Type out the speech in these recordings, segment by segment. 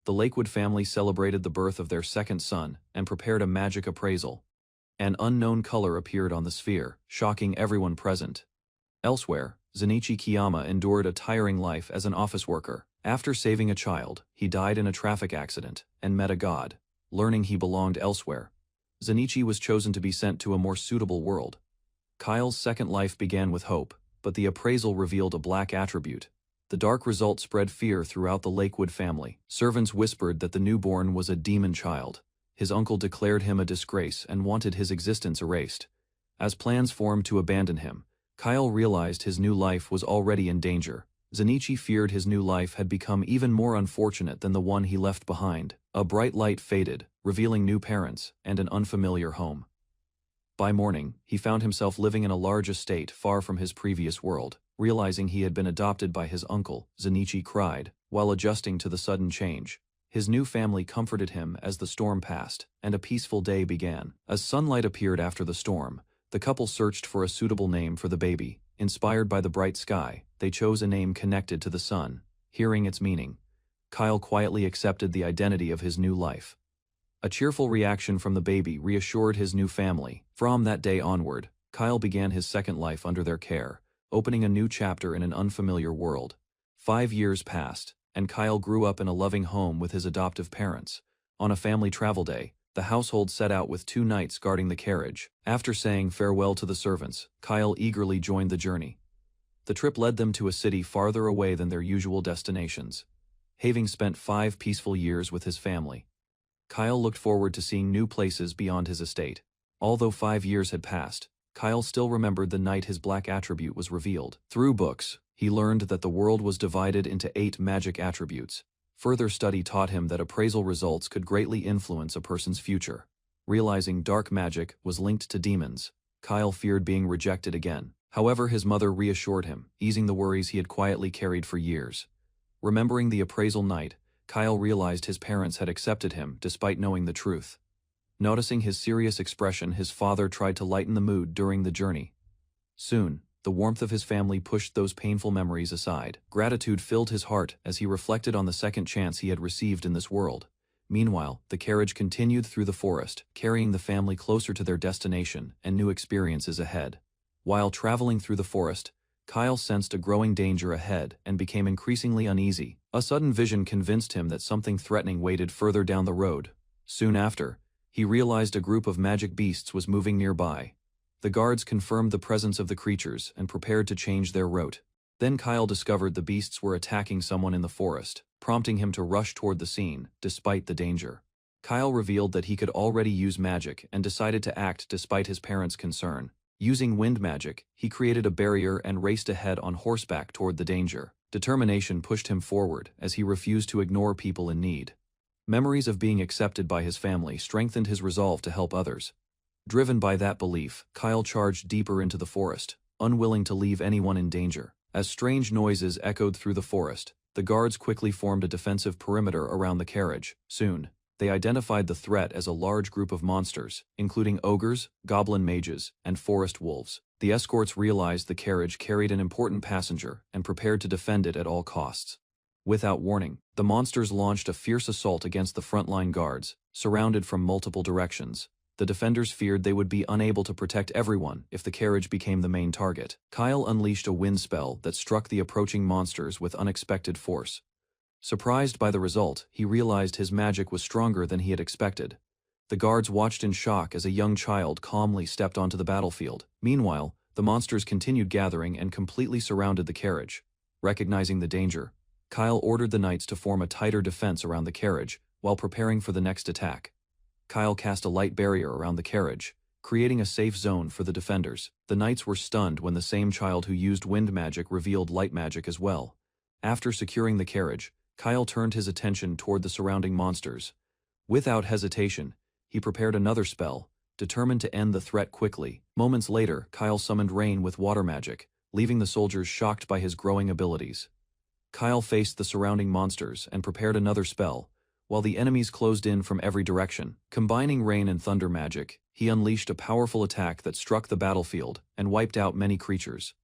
the Lakewood family celebrated the birth of their second son and prepared a magic appraisal. An unknown color appeared on the sphere, shocking everyone present. Elsewhere, Zenichi Kiyama endured a tiring life as an office worker. After saving a child, he died in a traffic accident and met a god. Learning he belonged elsewhere, Zenichi was chosen to be sent to a more suitable world. Kyle's second life began with hope, but the appraisal revealed a black attribute. The dark result spread fear throughout the Lakewood family. Servants whispered that the newborn was a demon child. His uncle declared him a disgrace and wanted his existence erased. As plans formed to abandon him, Kyle realized his new life was already in danger. Zenichi feared his new life had become even more unfortunate than the one he left behind. A bright light faded, revealing new parents and an unfamiliar home. By morning, he found himself living in a large estate far from his previous world. Realizing he had been adopted by his uncle, Zenichi cried, while adjusting to the sudden change. His new family comforted him as the storm passed, and a peaceful day began. As sunlight appeared after the storm, the couple searched for a suitable name for the baby. Inspired by the bright sky, they chose a name connected to the sun. Hearing its meaning, Kyle quietly accepted the identity of his new life. A cheerful reaction from the baby reassured his new family. From that day onward, Kyle began his second life under their care, opening a new chapter in an unfamiliar world. 5 years passed, and Kyle grew up in a loving home with his adoptive parents. On a family travel day, the household set out with 2 knights guarding the carriage. After saying farewell to the servants, Kyle eagerly joined the journey. The trip led them to a city farther away than their usual destinations. Having spent 5 peaceful years with his family, Kyle looked forward to seeing new places beyond his estate. Although 5 years had passed, Kyle still remembered the night his black attribute was revealed. Through books, he learned that the world was divided into 8 magic attributes. Further study taught him that appraisal results could greatly influence a person's future. Realizing dark magic was linked to demons, Kyle feared being rejected again. However, his mother reassured him, easing the worries he had quietly carried for years. Remembering the appraisal night, Kyle realized his parents had accepted him despite knowing the truth. Noticing his serious expression, his father tried to lighten the mood during the journey. Soon, the warmth of his family pushed those painful memories aside. Gratitude filled his heart as he reflected on the second chance he had received in this world. Meanwhile, the carriage continued through the forest, carrying the family closer to their destination and new experiences ahead. While traveling through the forest, Kyle sensed a growing danger ahead and became increasingly uneasy. A sudden vision convinced him that something threatening waited further down the road. Soon after, he realized a group of magic beasts was moving nearby. The guards confirmed the presence of the creatures and prepared to change their route. Then Kyle discovered the beasts were attacking someone in the forest, prompting him to rush toward the scene, despite the danger. Kyle revealed that he could already use magic and decided to act despite his parents' concern. Using wind magic, he created a barrier and raced ahead on horseback toward the danger. Determination pushed him forward as he refused to ignore people in need. Memories of being accepted by his family strengthened his resolve to help others. Driven by that belief, Kyle charged deeper into the forest, unwilling to leave anyone in danger. As strange noises echoed through the forest, the guards quickly formed a defensive perimeter around the carriage. Soon, they identified the threat as a large group of monsters, including ogres, goblin mages, and forest wolves. The escorts realized the carriage carried an important passenger and prepared to defend it at all costs. Without warning, the monsters launched a fierce assault against the frontline guards, surrounded from multiple directions. The defenders feared they would be unable to protect everyone if the carriage became the main target. Kyle unleashed a wind spell that struck the approaching monsters with unexpected force. Surprised by the result, he realized his magic was stronger than he had expected. The guards watched in shock as a young child calmly stepped onto the battlefield. Meanwhile, the monsters continued gathering and completely surrounded the carriage. Recognizing the danger, Kyle ordered the knights to form a tighter defense around the carriage while preparing for the next attack. Kyle cast a light barrier around the carriage, creating a safe zone for the defenders. The knights were stunned when the same child who used wind magic revealed light magic as well. After securing the carriage, Kyle turned his attention toward the surrounding monsters. Without hesitation, he prepared another spell, determined to end the threat quickly. Moments later, Kyle summoned rain with water magic, leaving the soldiers shocked by his growing abilities. Kyle faced the surrounding monsters and prepared another spell, while the enemies closed in from every direction. Combining rain and thunder magic, he unleashed a powerful attack that struck the battlefield and wiped out many creatures.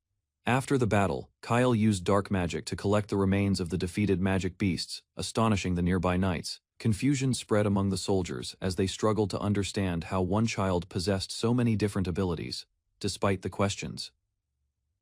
After the battle, Kyle used dark magic to collect the remains of the defeated magic beasts, astonishing the nearby knights. Confusion spread among the soldiers as they struggled to understand how one child possessed so many different abilities, despite the questions.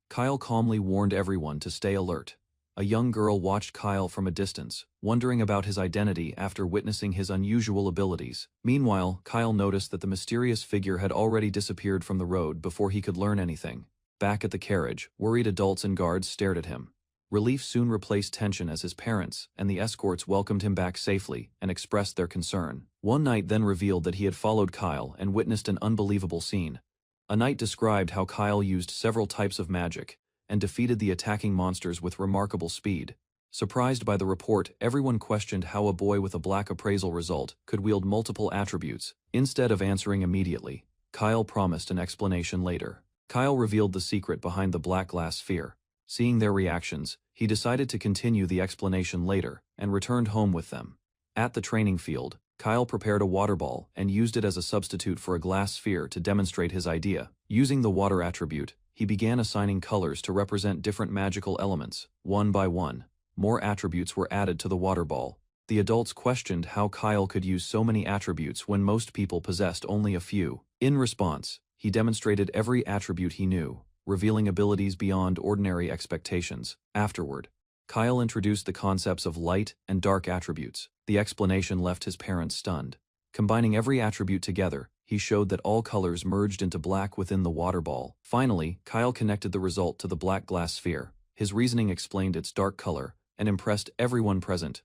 Kyle calmly warned everyone to stay alert. A young girl watched Kyle from a distance, wondering about his identity after witnessing his unusual abilities. Meanwhile, Kyle noticed that the mysterious figure had already disappeared from the road before he could learn anything. Back at the carriage, worried adults and guards stared at him. Relief soon replaced tension as his parents and the escorts welcomed him back safely and expressed their concern. One knight then revealed that he had followed Kyle and witnessed an unbelievable scene. A knight described how Kyle used several types of magic and defeated the attacking monsters with remarkable speed. Surprised by the report, everyone questioned how a boy with a black appraisal result could wield multiple attributes. Instead of answering immediately, Kyle promised an explanation later. Kyle revealed the secret behind the black glass sphere. Seeing their reactions, he decided to continue the explanation later and returned home with them. At the training field, Kyle prepared a water ball and used it as a substitute for a glass sphere to demonstrate his idea. Using the water attribute, he began assigning colors to represent different magical elements. One by one, more attributes were added to the water ball. The adults questioned how Kyle could use so many attributes when most people possessed only a few. In response, he demonstrated every attribute he knew, revealing abilities beyond ordinary expectations. Afterward, Kyle introduced the concepts of light and dark attributes. The explanation left his parents stunned. Combining every attribute together, he showed that all colors merged into black within the water ball. Finally, Kyle connected the result to the black glass sphere. His reasoning explained its dark color and impressed everyone present.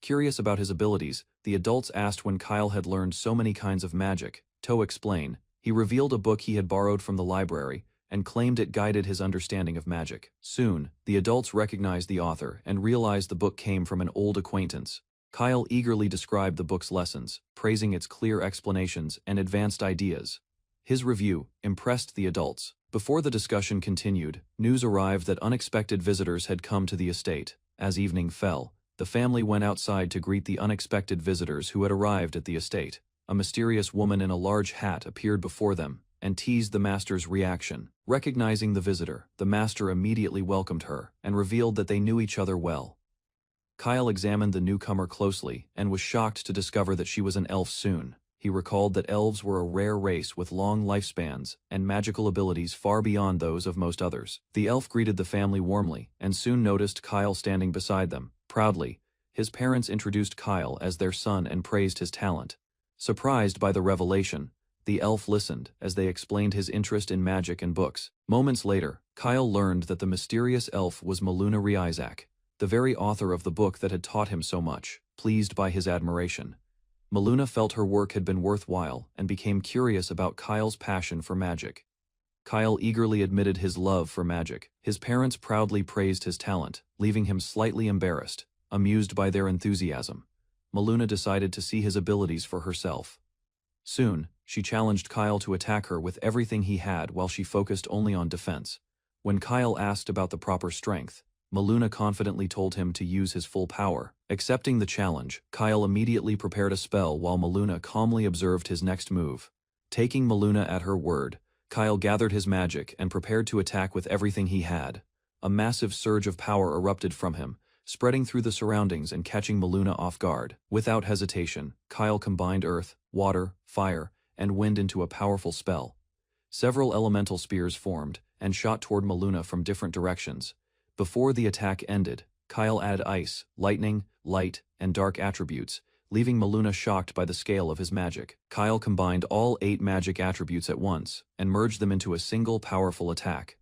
Curious about his abilities, the adults asked when Kyle had learned so many kinds of magic. To explain, he revealed a book he had borrowed from the library and claimed it guided his understanding of magic. Soon, the adults recognized the author and realized the book came from an old acquaintance. Kyle eagerly described the book's lessons, praising its clear explanations and advanced ideas. His review impressed the adults. Before the discussion continued, news arrived that unexpected visitors had come to the estate. As evening fell, the family went outside to greet the unexpected visitors who had arrived at the estate. A mysterious woman in a large hat appeared before them and teased the master's reaction. Recognizing the visitor, the master immediately welcomed her and revealed that they knew each other well. Kyle examined the newcomer closely and was shocked to discover that she was an elf soon. He recalled that elves were a rare race with long lifespans and magical abilities far beyond those of most others. The elf greeted the family warmly and soon noticed Kyle standing beside them. Proudly, his parents introduced Kyle as their son and praised his talent. Surprised by the revelation, the elf listened as they explained his interest in magic and books. Moments later, Kyle learned that the mysterious elf was Isaac, the very author of the book that had taught him so much. Pleased by his admiration, Maluna felt her work had been worthwhile and became curious about Kyle's passion for magic. Kyle eagerly admitted his love for magic. His parents proudly praised his talent, leaving him slightly embarrassed. Amused by their enthusiasm, Maluna decided to see his abilities for herself. Soon, she challenged Kyle to attack her with everything he had while she focused only on defense. When Kyle asked about the proper strength, Maluna confidently told him to use his full power. Accepting the challenge, Kyle immediately prepared a spell while Maluna calmly observed his next move. Taking Maluna at her word, Kyle gathered his magic and prepared to attack with everything he had. A massive surge of power erupted from him, spreading through the surroundings and catching Maluna off guard. Without hesitation, Kyle combined earth, water, fire, and wind into a powerful spell. Several elemental spears formed and shot toward Maluna from different directions. Before the attack ended, Kyle added ice, lightning, light, and dark attributes, leaving Maluna shocked by the scale of his magic. Kyle combined all 8 magic attributes at once and merged them into a single powerful attack.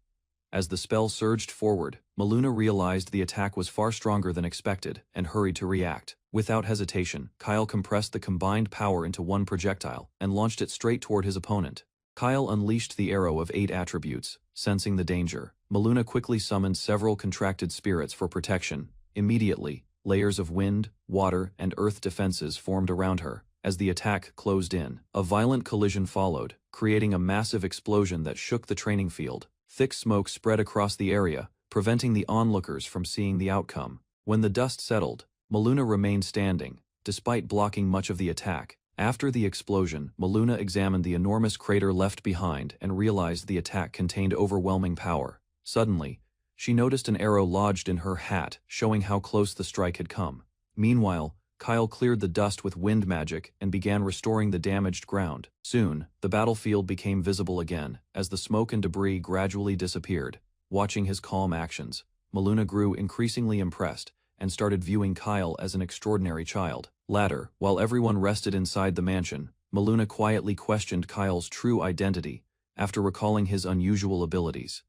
As the spell surged forward, Maluna realized the attack was far stronger than expected and hurried to react. Without hesitation, Kyle compressed the combined power into one projectile and launched it straight toward his opponent. Kyle unleashed the arrow of 8 attributes. Sensing the danger, Maluna quickly summoned several contracted spirits for protection. Immediately, layers of wind, water, and earth defenses formed around her. As the attack closed in, a violent collision followed, creating a massive explosion that shook the training field. Thick smoke spread across the area, preventing the onlookers from seeing the outcome. When the dust settled, Maluna remained standing, despite blocking much of the attack. After the explosion, Maluna examined the enormous crater left behind and realized the attack contained overwhelming power. Suddenly, she noticed an arrow lodged in her hat, showing how close the strike had come. Meanwhile, Kyle cleared the dust with wind magic and began restoring the damaged ground. Soon, the battlefield became visible again, as the smoke and debris gradually disappeared. Watching his calm actions, Maluna grew increasingly impressed and started viewing Kyle as an extraordinary child. Later, while everyone rested inside the mansion, Maluna quietly questioned Kyle's true identity after recalling his unusual abilities.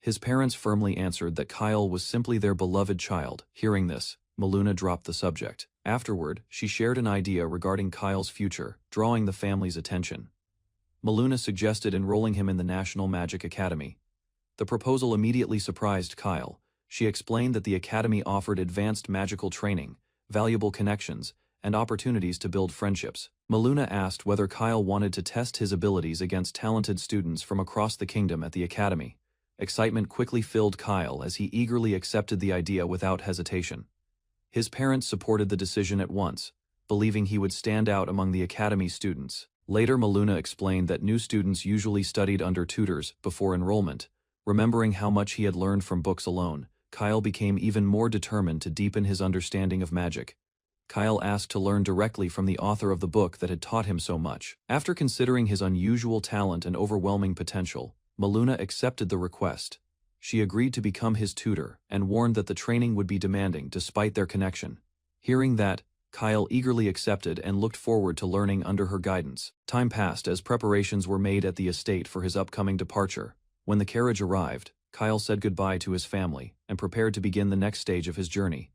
His parents firmly answered that Kyle was simply their beloved child. Hearing this, Maluna dropped the subject. Afterward, she shared an idea regarding Kyle's future, drawing the family's attention. Maluna suggested enrolling him in the National Magic Academy. The proposal immediately surprised Kyle. She explained that the academy offered advanced magical training, valuable connections, and opportunities to build friendships. Maluna asked whether Kyle wanted to test his abilities against talented students from across the kingdom at the academy. Excitement quickly filled Kyle as he eagerly accepted the idea without hesitation. His parents supported the decision at once, believing he would stand out among the academy's students. Later, Maluna explained that new students usually studied under tutors before enrollment. Remembering how much he had learned from books alone, Kyle became even more determined to deepen his understanding of magic. Kyle asked to learn directly from the author of the book that had taught him so much. After considering his unusual talent and overwhelming potential, Maluna accepted the request. She agreed to become his tutor and warned that the training would be demanding despite their connection. Hearing that, Kyle eagerly accepted and looked forward to learning under her guidance. Time passed as preparations were made at the estate for his upcoming departure. When the carriage arrived, Kyle said goodbye to his family and prepared to begin the next stage of his journey.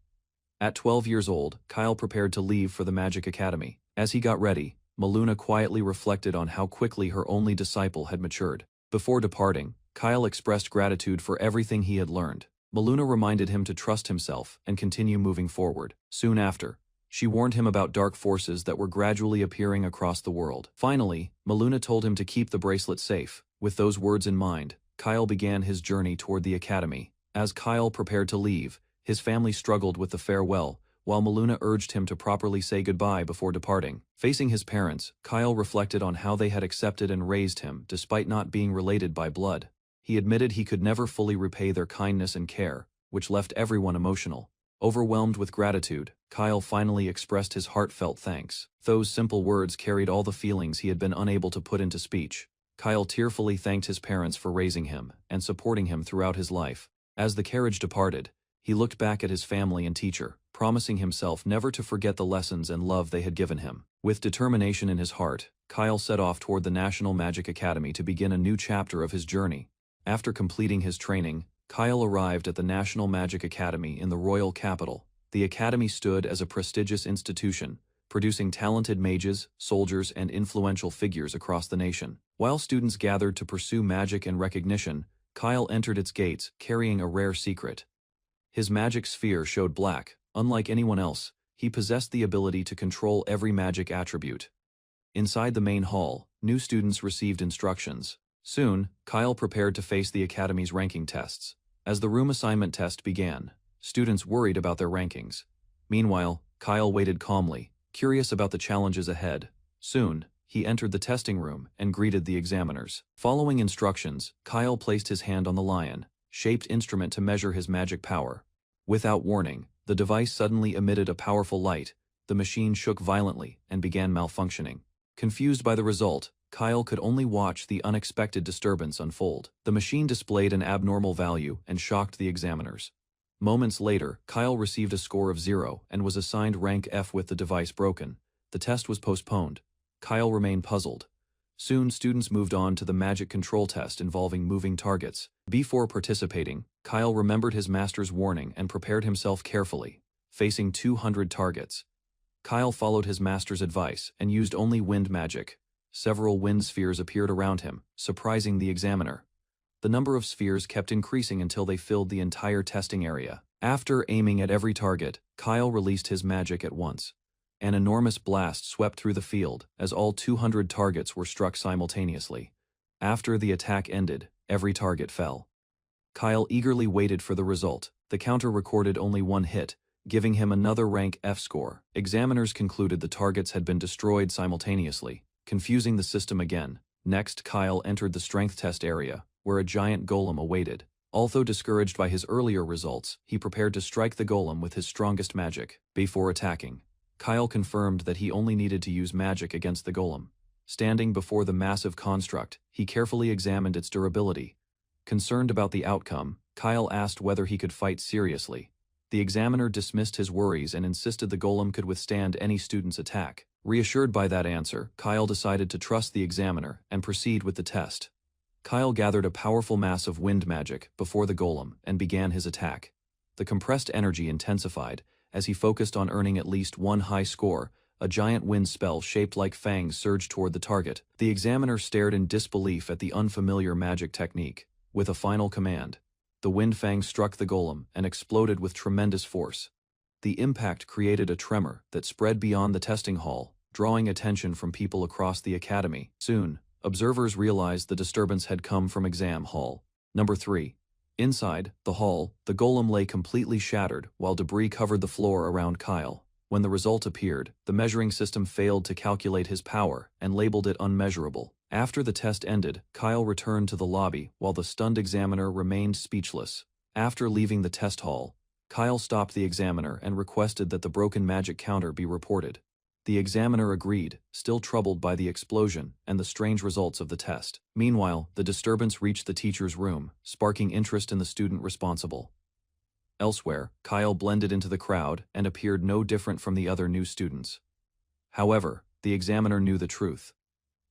At 12 years old, Kyle prepared to leave for the Magic Academy. As he got ready, Maluna quietly reflected on how quickly her only disciple had matured. Before departing, Kyle expressed gratitude for everything he had learned. Maluna reminded him to trust himself and continue moving forward. Soon after, she warned him about dark forces that were gradually appearing across the world. Finally, Maluna told him to keep the bracelet safe. With those words in mind, Kyle began his journey toward the academy. As Kyle prepared to leave, his family struggled with the farewell, while Maluna urged him to properly say goodbye before departing. Facing his parents, Kyle reflected on how they had accepted and raised him despite not being related by blood. He admitted he could never fully repay their kindness and care, which left everyone emotional. Overwhelmed with gratitude, Kyle finally expressed his heartfelt thanks. Those simple words carried all the feelings he had been unable to put into speech. Kyle tearfully thanked his parents for raising him and supporting him throughout his life. As the carriage departed, he looked back at his family and teacher, promising himself never to forget the lessons and love they had given him. With determination in his heart, Kyle set off toward the National Magic Academy to begin a new chapter of his journey. After completing his training, Kyle arrived at the National Magic Academy in the royal capital. The academy stood as a prestigious institution, producing talented mages, soldiers, and influential figures across the nation. While students gathered to pursue magic and recognition, Kyle entered its gates, carrying a rare secret. His magic sphere showed black. Unlike anyone else, he possessed the ability to control every magic attribute. Inside the main hall, new students received instructions. Soon, Kyle prepared to face the academy's ranking tests. As the room assignment test began, students worried about their rankings. Meanwhile, Kyle waited calmly, curious about the challenges ahead. Soon, he entered the testing room and greeted the examiners. Following instructions, Kyle placed his hand on the lion-shaped instrument to measure his magic power. Without warning, the device suddenly emitted a powerful light. The machine shook violently and began malfunctioning. Confused by the result, Kyle could only watch the unexpected disturbance unfold. The machine displayed an abnormal value and shocked the examiners. Moments later, Kyle received a score of 0 and was assigned rank F with the device broken. The test was postponed. Kyle remained puzzled. Soon, students moved on to the magic control test involving moving targets. Before participating, Kyle remembered his master's warning and prepared himself carefully, facing 200 targets. Kyle followed his master's advice and used only wind magic. Several wind spheres appeared around him, surprising the examiner. The number of spheres kept increasing until they filled the entire testing area. After aiming at every target, Kyle released his magic at once. An enormous blast swept through the field as all 200 targets were struck simultaneously. After the attack ended, every target fell. Kyle eagerly waited for the result. The counter recorded only one hit, giving him another rank F score. Examiners concluded the targets had been destroyed simultaneously, confusing the system again. Next, Kyle entered the strength test area, where a giant golem awaited. Although discouraged by his earlier results, he prepared to strike the golem with his strongest magic. Before attacking, Kyle confirmed that he only needed to use magic against the golem. Standing before the massive construct, he carefully examined its durability. Concerned about the outcome, Kyle asked whether he could fight seriously. The examiner dismissed his worries and insisted the golem could withstand any student's attack. Reassured by that answer, Kyle decided to trust the examiner and proceed with the test. Kyle gathered a powerful mass of wind magic before the golem and began his attack. The compressed energy intensified as he focused on earning at least one high score. A giant wind spell shaped like fangs surged toward the target. The examiner stared in disbelief at the unfamiliar magic technique. With a final command, the wind fang struck the golem and exploded with tremendous force. The impact created a tremor that spread beyond the testing hall, drawing attention from people across the academy. Soon, observers realized the disturbance had come from exam hall. Number 3. Inside the hall, the golem lay completely shattered while debris covered the floor around Kyle. When the result appeared, the measuring system failed to calculate his power and labeled it unmeasurable. After the test ended, Kyle returned to the lobby while the stunned examiner remained speechless. After leaving the test hall, Kyle stopped the examiner and requested that the broken magic counter be reported. The examiner agreed, still troubled by the explosion and the strange results of the test. Meanwhile, the disturbance reached the teacher's room, sparking interest in the student responsible. Elsewhere, Kyle blended into the crowd and appeared no different from the other new students. However, the examiner knew the truth.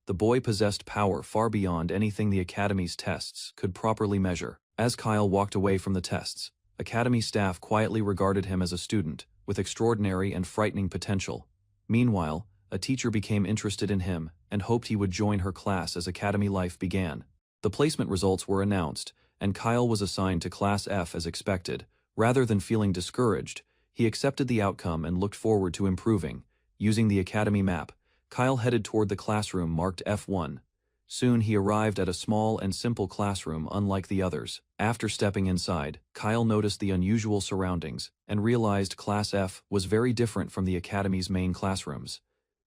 The boy possessed power far beyond anything the Academy's tests could properly measure. As Kyle walked away from the tests, Academy staff quietly regarded him as a student with extraordinary and frightening potential. Meanwhile, a teacher became interested in him and hoped he would join her class as Academy life began. The placement results were announced, and Kyle was assigned to Class F as expected. Rather than feeling discouraged, he accepted the outcome and looked forward to improving. Using the Academy map, Kyle headed toward the classroom marked F1. Soon he arrived at a small and simple classroom unlike the others. After stepping inside, Kyle noticed the unusual surroundings and realized Class F was very different from the Academy's main classrooms.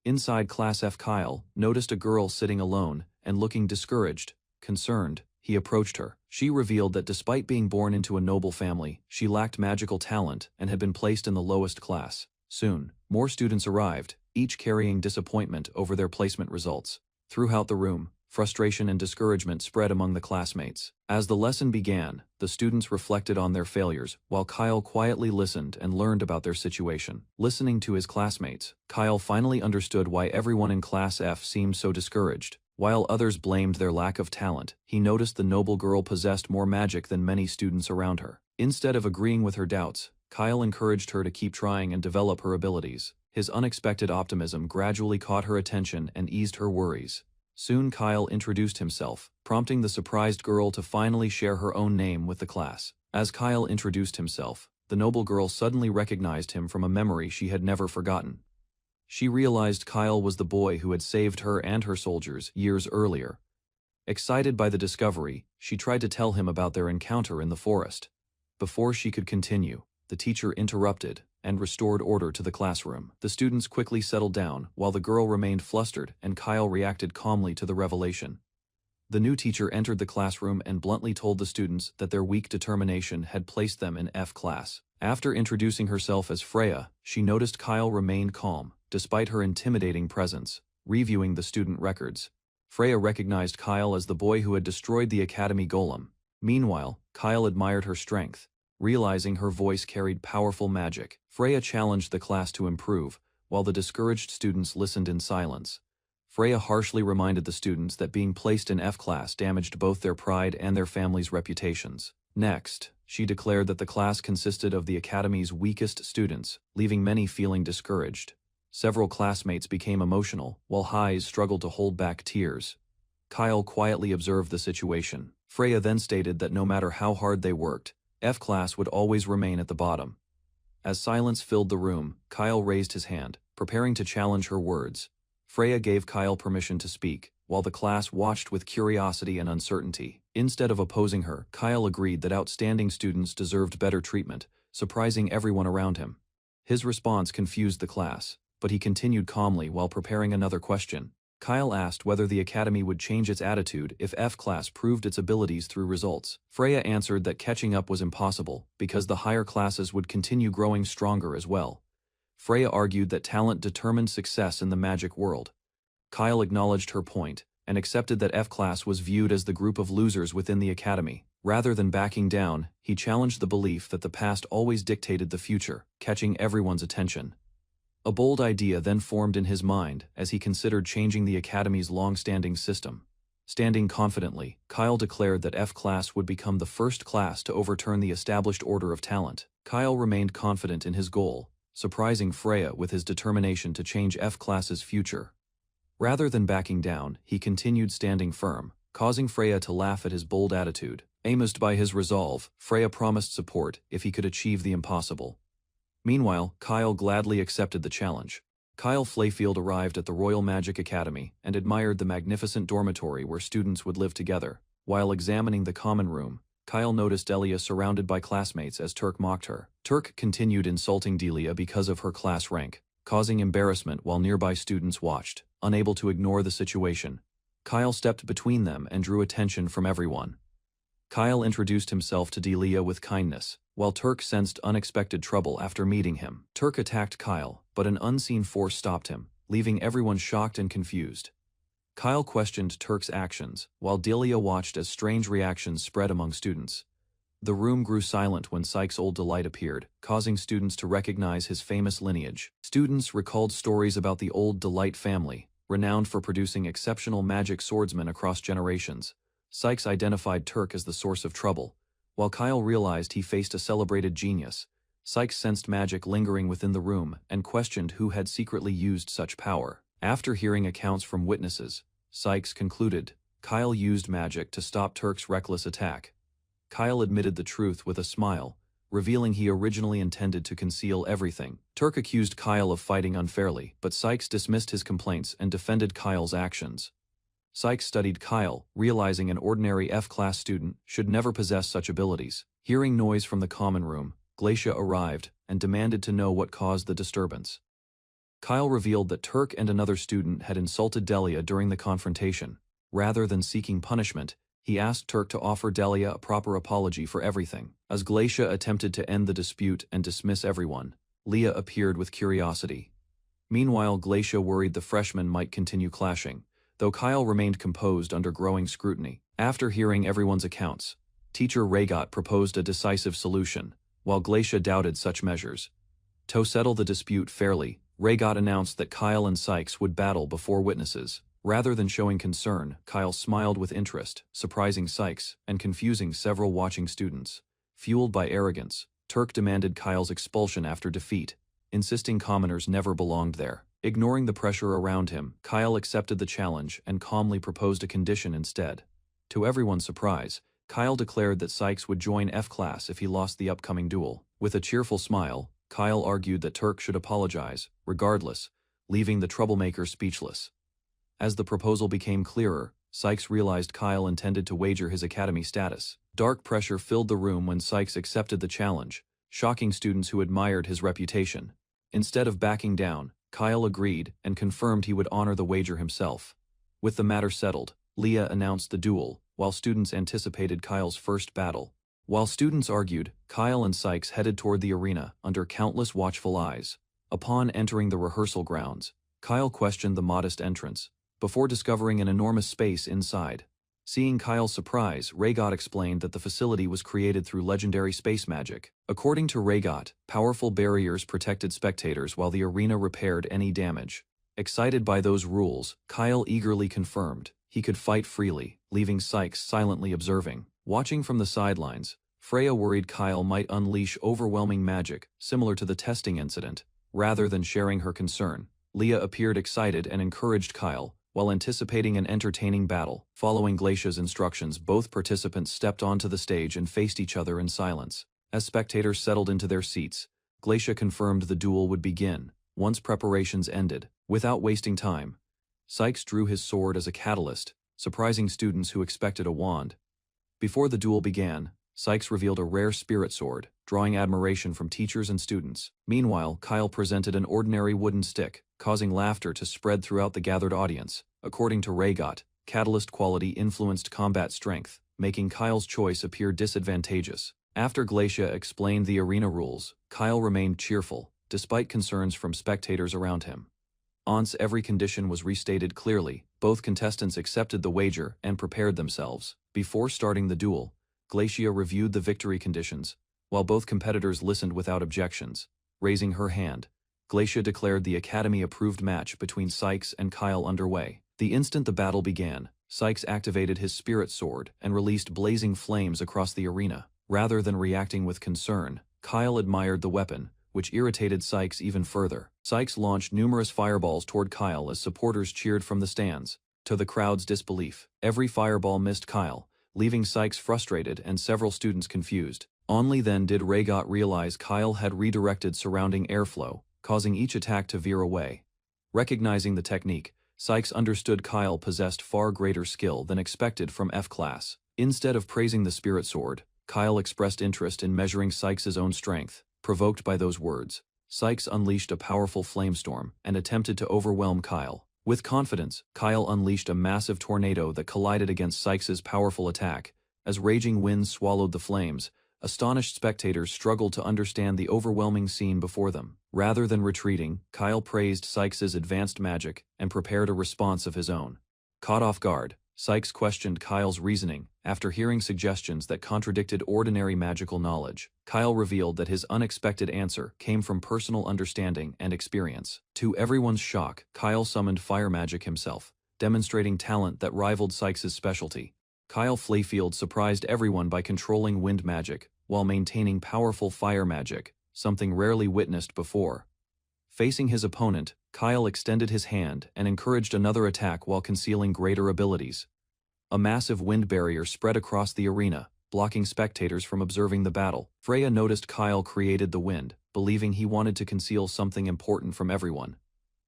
Inside Class F, Kyle noticed a girl sitting alone and looking discouraged. Concerned, he approached her. She revealed that despite being born into a noble family, she lacked magical talent and had been placed in the lowest class. Soon, more students arrived, each carrying disappointment over their placement results. Throughout the room, frustration and discouragement spread among the classmates. As the lesson began, the students reflected on their failures, while Kyle quietly listened and learned about their situation. Listening to his classmates, Kyle finally understood why everyone in Class F seemed so discouraged. While others blamed their lack of talent, he noticed the noble girl possessed more magic than many students around her. Instead of agreeing with her doubts, Kyle encouraged her to keep trying and develop her abilities. His unexpected optimism gradually caught her attention and eased her worries. Soon Kyle introduced himself, prompting the surprised girl to finally share her own name with the class. As Kyle introduced himself, the noble girl suddenly recognized him from a memory she had never forgotten. She realized Kyle was the boy who had saved her and her soldiers years earlier. Excited by the discovery, she tried to tell him about their encounter in the forest. Before she could continue, the teacher interrupted and restored order to the classroom. The students quickly settled down, while the girl remained flustered and Kyle reacted calmly to the revelation. The new teacher entered the classroom and bluntly told the students that their weak determination had placed them in F class. After introducing herself as Freya, she noticed Kyle remained calm, despite her intimidating presence. Reviewing the student records, Freya recognized Kyle as the boy who had destroyed the Academy golem. Meanwhile, Kyle admired her strength. Realizing her voice carried powerful magic, Freya challenged the class to improve, while the discouraged students listened in silence. Freya harshly reminded the students that being placed in F class damaged both their pride and their families' reputations. Next, she declared that the class consisted of the Academy's weakest students, leaving many feeling discouraged. Several classmates became emotional, while Highs struggled to hold back tears. Kyle quietly observed the situation. Freya then stated that no matter how hard they worked, F class would always remain at the bottom. As silence filled the room, Kyle raised his hand, preparing to challenge her words. Freya gave Kyle permission to speak, while the class watched with curiosity and uncertainty. Instead of opposing her, Kyle agreed that outstanding students deserved better treatment, surprising everyone around him. His response confused the class, but he continued calmly while preparing another question. Kyle asked whether the academy would change its attitude if F-class proved its abilities through results. Freya answered that catching up was impossible because the higher classes would continue growing stronger as well. Freya argued that talent determined success in the magic world. Kyle acknowledged her point and accepted that F-class was viewed as the group of losers within the academy. Rather than backing down, he challenged the belief that the past always dictated the future, catching everyone's attention. A bold idea then formed in his mind as he considered changing the academy's long-standing system. Standing confidently, Kyle declared that F-class would become the first class to overturn the established order of talent. Kyle remained confident in his goal, surprising Freya with his determination to change F-class's future. Rather than backing down, he continued standing firm, causing Freya to laugh at his bold attitude. Amazed by his resolve, Freya promised support if he could achieve the impossible. Meanwhile, Kyle gladly accepted the challenge. Kyle Flayfield arrived at the Royal Magic Academy and admired the magnificent dormitory where students would live together. While examining the common room, Kyle noticed Delia surrounded by classmates as Turk mocked her. Turk continued insulting Delia because of her class rank, causing embarrassment while nearby students watched. Unable to ignore the situation, Kyle stepped between them and drew attention from everyone. Kyle introduced himself to Delia with kindness, while Turk sensed unexpected trouble after meeting him. Turk attacked Kyle, but an unseen force stopped him, leaving everyone shocked and confused. Kyle questioned Turk's actions, while Delia watched as strange reactions spread among students. The room grew silent when Psyche's old delight appeared, causing students to recognize his famous lineage. Students recalled stories about the old Delight family, renowned for producing exceptional magic swordsmen across generations. Sykes identified Turk as the source of trouble. While Kyle realized he faced a celebrated genius, Sykes sensed magic lingering within the room and questioned who had secretly used such power. After hearing accounts from witnesses, Sykes concluded Kyle used magic to stop Turk's reckless attack. Kyle admitted the truth with a smile, revealing he originally intended to conceal everything. Turk accused Kyle of fighting unfairly, but Sykes dismissed his complaints and defended Kyle's actions. Sykes studied Kyle, realizing an ordinary F-class student should never possess such abilities. Hearing noise from the common room, Glacia arrived and demanded to know what caused the disturbance. Kyle revealed that Turk and another student had insulted Delia during the confrontation. Rather than seeking punishment, he asked Turk to offer Delia a proper apology for everything. As Glacia attempted to end the dispute and dismiss everyone, Leah appeared with curiosity. Meanwhile, Glacia worried the freshmen might continue clashing, though Kyle remained composed under growing scrutiny. After hearing everyone's accounts, Teacher Rhaegot proposed a decisive solution, while Glacia doubted such measures. To settle the dispute fairly, Rhaegot announced that Kyle and Sykes would battle before witnesses. Rather than showing concern, Kyle smiled with interest, surprising Sykes and confusing several watching students. Fueled by arrogance, Turk demanded Kyle's expulsion after defeat, insisting commoners never belonged there. Ignoring the pressure around him, Kyle accepted the challenge and calmly proposed a condition instead. To everyone's surprise, Kyle declared that Sykes would join F-class if he lost the upcoming duel. With a cheerful smile, Kyle argued that Turk should apologize, regardless, leaving the troublemaker speechless. As the proposal became clearer, Sykes realized Kyle intended to wager his academy status. Dark pressure filled the room when Sykes accepted the challenge, shocking students who admired his reputation. Instead of backing down, Kyle agreed and confirmed he would honor the wager himself. With the matter settled, Leah announced the duel, while students anticipated Kyle's first battle. While students argued, Kyle and Sykes headed toward the arena under countless watchful eyes. Upon entering the rehearsal grounds, Kyle questioned the modest entrance, before discovering an enormous space inside. Seeing Kyle's surprise, Rhaegot explained that the facility was created through legendary space magic. According to Rhaegot, powerful barriers protected spectators while the arena repaired any damage. Excited by those rules, Kyle eagerly confirmed he could fight freely, leaving Sykes silently observing. Watching from the sidelines, Freya worried Kyle might unleash overwhelming magic, similar to the testing incident. Rather than sharing her concern, Leah appeared excited and encouraged Kyle, while anticipating an entertaining battle. Following Glacia's instructions, both participants stepped onto the stage and faced each other in silence. As spectators settled into their seats, Glacia confirmed the duel would begin, once preparations ended. Without wasting time, Sykes drew his sword as a catalyst, surprising students who expected a wand. Before the duel began, Sykes revealed a rare spirit sword, drawing admiration from teachers and students. Meanwhile, Kyle presented an ordinary wooden stick, causing laughter to spread throughout the gathered audience. According to Raygot, catalyst quality influenced combat strength, making Kyle's choice appear disadvantageous. After Glacia explained the arena rules, Kyle remained cheerful, despite concerns from spectators around him. Once every condition was restated clearly, both contestants accepted the wager and prepared themselves. Before starting the duel, Glacia reviewed the victory conditions, while both competitors listened without objections. Raising her hand, Glacia declared the Academy-approved match between Sykes and Kyle underway. The instant the battle began, Sykes activated his spirit sword and released blazing flames across the arena. Rather than reacting with concern, Kyle admired the weapon, which irritated Sykes even further. Sykes launched numerous fireballs toward Kyle as supporters cheered from the stands. To the crowd's disbelief, every fireball missed Kyle, leaving Sykes frustrated and several students confused. Only then did Raygot realize Kyle had redirected surrounding airflow, causing each attack to veer away. Recognizing the technique, Sykes understood Kyle possessed far greater skill than expected from F-Class. Instead of praising the spirit sword, Kyle expressed interest in measuring Sykes' own strength. Provoked by those words, Sykes unleashed a powerful flamestorm and attempted to overwhelm Kyle. With confidence, Kyle unleashed a massive tornado that collided against Sykes' powerful attack. As raging winds swallowed the flames, astonished spectators struggled to understand the overwhelming scene before them. Rather than retreating, Kyle praised Sykes' advanced magic and prepared a response of his own. Caught off guard, Sykes questioned Kyle's reasoning. After hearing suggestions that contradicted ordinary magical knowledge, Kyle revealed that his unexpected answer came from personal understanding and experience. To everyone's shock, Kyle summoned fire magic himself, demonstrating talent that rivaled Sykes' specialty. Kyle Flayfield surprised everyone by controlling wind magic, while maintaining powerful fire magic, something rarely witnessed before. Facing his opponent, Kyle extended his hand and encouraged another attack while concealing greater abilities. A massive wind barrier spread across the arena, blocking spectators from observing the battle. Freya noticed Kyle created the wind, believing he wanted to conceal something important from everyone.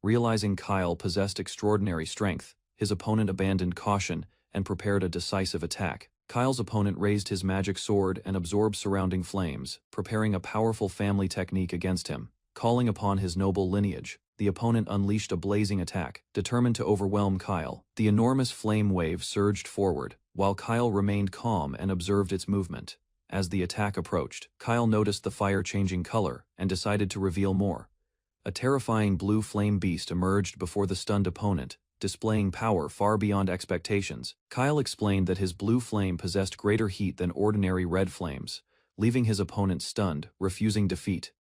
Realizing Kyle possessed extraordinary strength, his opponent abandoned caution and prepared a decisive attack. Kyle's opponent raised his magic sword and absorbed surrounding flames, preparing a powerful family technique against him. Calling upon his noble lineage, the opponent unleashed a blazing attack, determined to overwhelm Kyle. The enormous flame wave surged forward, while Kyle remained calm and observed its movement. As the attack approached, Kyle noticed the fire changing color and decided to reveal more. A terrifying blue flame beast emerged before the stunned opponent, displaying power far beyond expectations. Kyle explained that his blue flame possessed greater heat than ordinary red flames, leaving his opponent stunned, refusing defeat.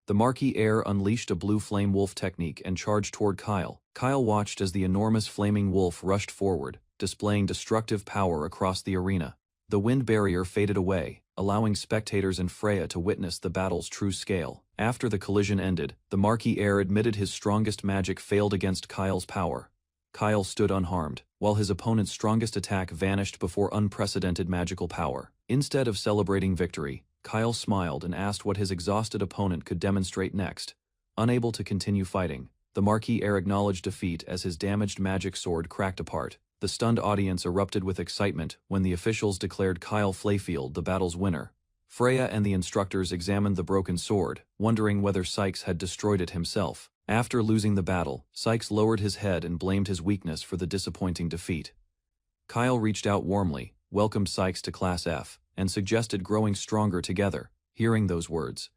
The Marquis Heir unleashed a blue flame wolf technique and charged toward Kyle. Kyle watched as the enormous flaming wolf rushed forward, displaying destructive power across the arena. The wind barrier faded away, allowing spectators and Freya to witness the battle's true scale. After the collision ended, the Marquis Heir admitted his strongest magic failed against Kyle's power. Kyle stood unharmed, while his opponent's strongest attack vanished before unprecedented magical power. Instead of celebrating victory, Kyle smiled and asked what his exhausted opponent could demonstrate next. Unable to continue fighting, the Marquis Heir acknowledged defeat as his damaged magic sword cracked apart. The stunned audience erupted with excitement when the officials declared Kyle Flayfield the battle's winner. Freya and the instructors examined the broken sword, wondering whether Sykes had destroyed it himself. After losing the battle, Sykes lowered his head and blamed his weakness for the disappointing defeat. Kyle reached out warmly, welcomed Sykes to Class F, and suggested growing stronger together. Hearing those words,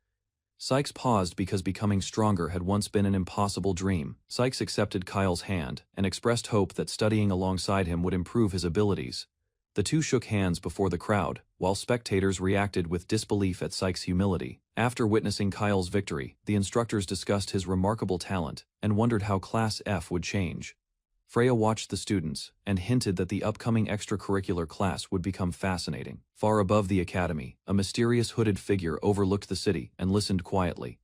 Sykes paused because becoming stronger had once been an impossible dream. Sykes accepted Kyle's hand and expressed hope that studying alongside him would improve his abilities. The two shook hands before the crowd, while spectators reacted with disbelief at Sykes' humility. After witnessing Kyle's victory, the instructors discussed his remarkable talent and wondered how Class F would change. Freya watched the students and hinted that the upcoming extracurricular class would become fascinating. Far above the academy, a mysterious hooded figure overlooked the city and listened quietly.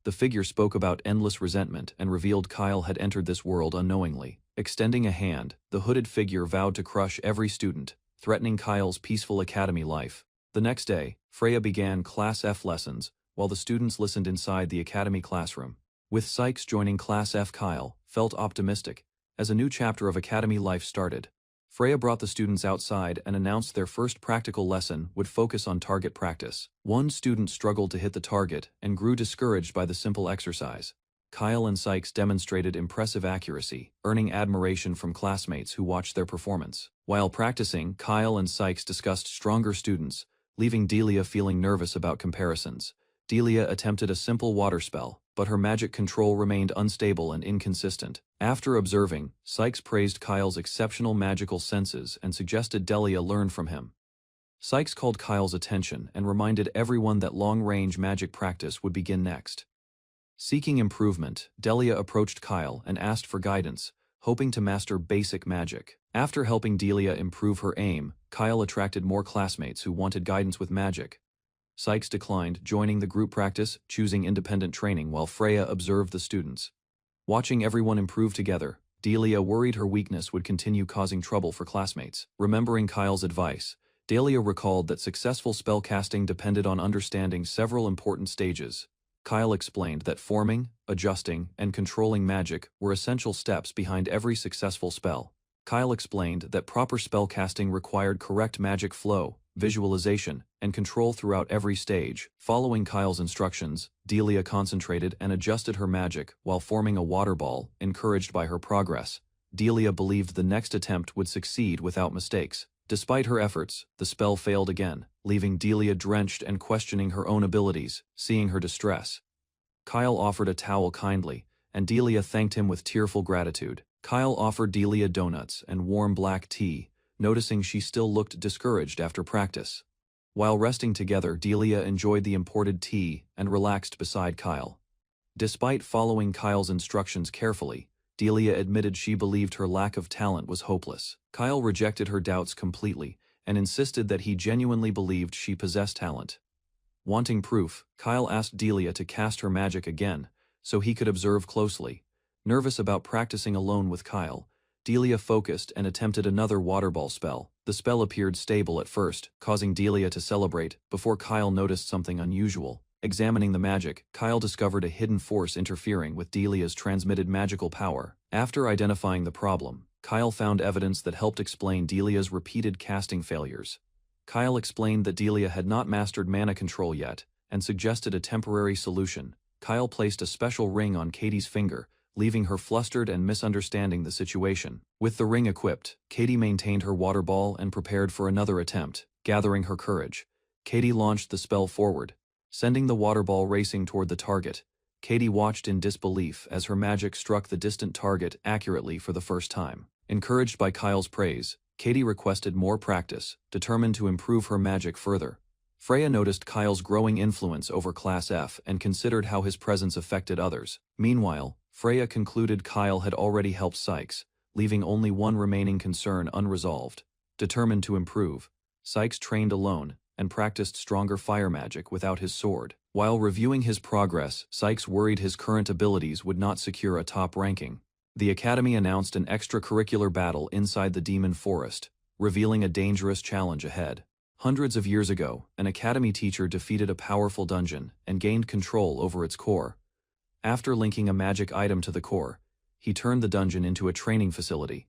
The figure spoke about endless resentment and revealed Kyle had entered this world unknowingly. Extending a hand, the hooded figure vowed to crush every student, threatening Kyle's peaceful academy life. The next day, Freya began Class F lessons, while the students listened inside the academy classroom. With Sykes joining Class F, Kyle felt optimistic, as a new chapter of academy life started. Freya brought the students outside and announced their first practical lesson would focus on target practice. One student struggled to hit the target and grew discouraged by the simple exercise. Kyle and Sykes demonstrated impressive accuracy, earning admiration from classmates who watched their performance. While practicing, Kyle and Sykes discussed stronger students, leaving Delia feeling nervous about comparisons. Delia attempted a simple water spell, but her magic control remained unstable and inconsistent. After observing, Sykes praised Kyle's exceptional magical senses and suggested Delia learn from him. Sykes called Kyle's attention and reminded everyone that long-range magic practice would begin next. Seeking improvement, Delia approached Kyle and asked for guidance, hoping to master basic magic. After helping Delia improve her aim, Kyle attracted more classmates who wanted guidance with magic. Sykes declined, joining the group practice, choosing independent training while Freya observed the students. Watching everyone improve together, Delia worried her weakness would continue causing trouble for classmates. Remembering Kyle's advice, Delia recalled that successful spellcasting depended on understanding several important stages. Kyle explained that forming, adjusting, and controlling magic were essential steps behind every successful spell. Kyle explained that proper spellcasting required correct magic flow, visualization, and control throughout every stage. Following Kyle's instructions, Delia concentrated and adjusted her magic while forming a water ball, encouraged by her progress. Delia believed the next attempt would succeed without mistakes. Despite her efforts, the spell failed again, leaving Delia drenched and questioning her own abilities. Seeing her distress, Kyle offered a towel kindly, and Delia thanked him with tearful gratitude. Kyle offered Delia donuts and warm black tea, noticing she still looked discouraged after practice. While resting together, Delia enjoyed the imported tea and relaxed beside Kyle. Despite following Kyle's instructions carefully, Delia admitted she believed her lack of talent was hopeless. Kyle rejected her doubts completely and insisted that he genuinely believed she possessed talent. Wanting proof, Kyle asked Delia to cast her magic again, so he could observe closely. Nervous about practicing alone with Kyle, Delia focused and attempted another water ball spell. The spell appeared stable at first, causing Delia to celebrate, before Kyle noticed something unusual. Examining the magic, Kyle discovered a hidden force interfering with Delia's transmitted magical power. After identifying the problem, Kyle found evidence that helped explain Delia's repeated casting failures. Kyle explained that Delia had not mastered mana control yet, and suggested a temporary solution. Kyle placed a special ring on Katie's finger, leaving her flustered and misunderstanding the situation. With the ring equipped, Katie maintained her water ball and prepared for another attempt. Gathering her courage, Katie launched the spell forward, sending the water ball racing toward the target. Katie watched in disbelief as her magic struck the distant target accurately for the first time. Encouraged by Kyle's praise, Katie requested more practice, determined to improve her magic further. Freya noticed Kyle's growing influence over Class F and considered how his presence affected others. Meanwhile, Freya concluded Kyle had already helped Sykes, leaving only one remaining concern unresolved. Determined to improve, Sykes trained alone and practiced stronger fire magic without his sword. While reviewing his progress, Sykes worried his current abilities would not secure a top ranking. The Academy announced an extracurricular battle inside the Demon Forest, revealing a dangerous challenge ahead. Hundreds of years ago, an Academy teacher defeated a powerful dungeon and gained control over its core. After linking a magic item to the core, he turned the dungeon into a training facility.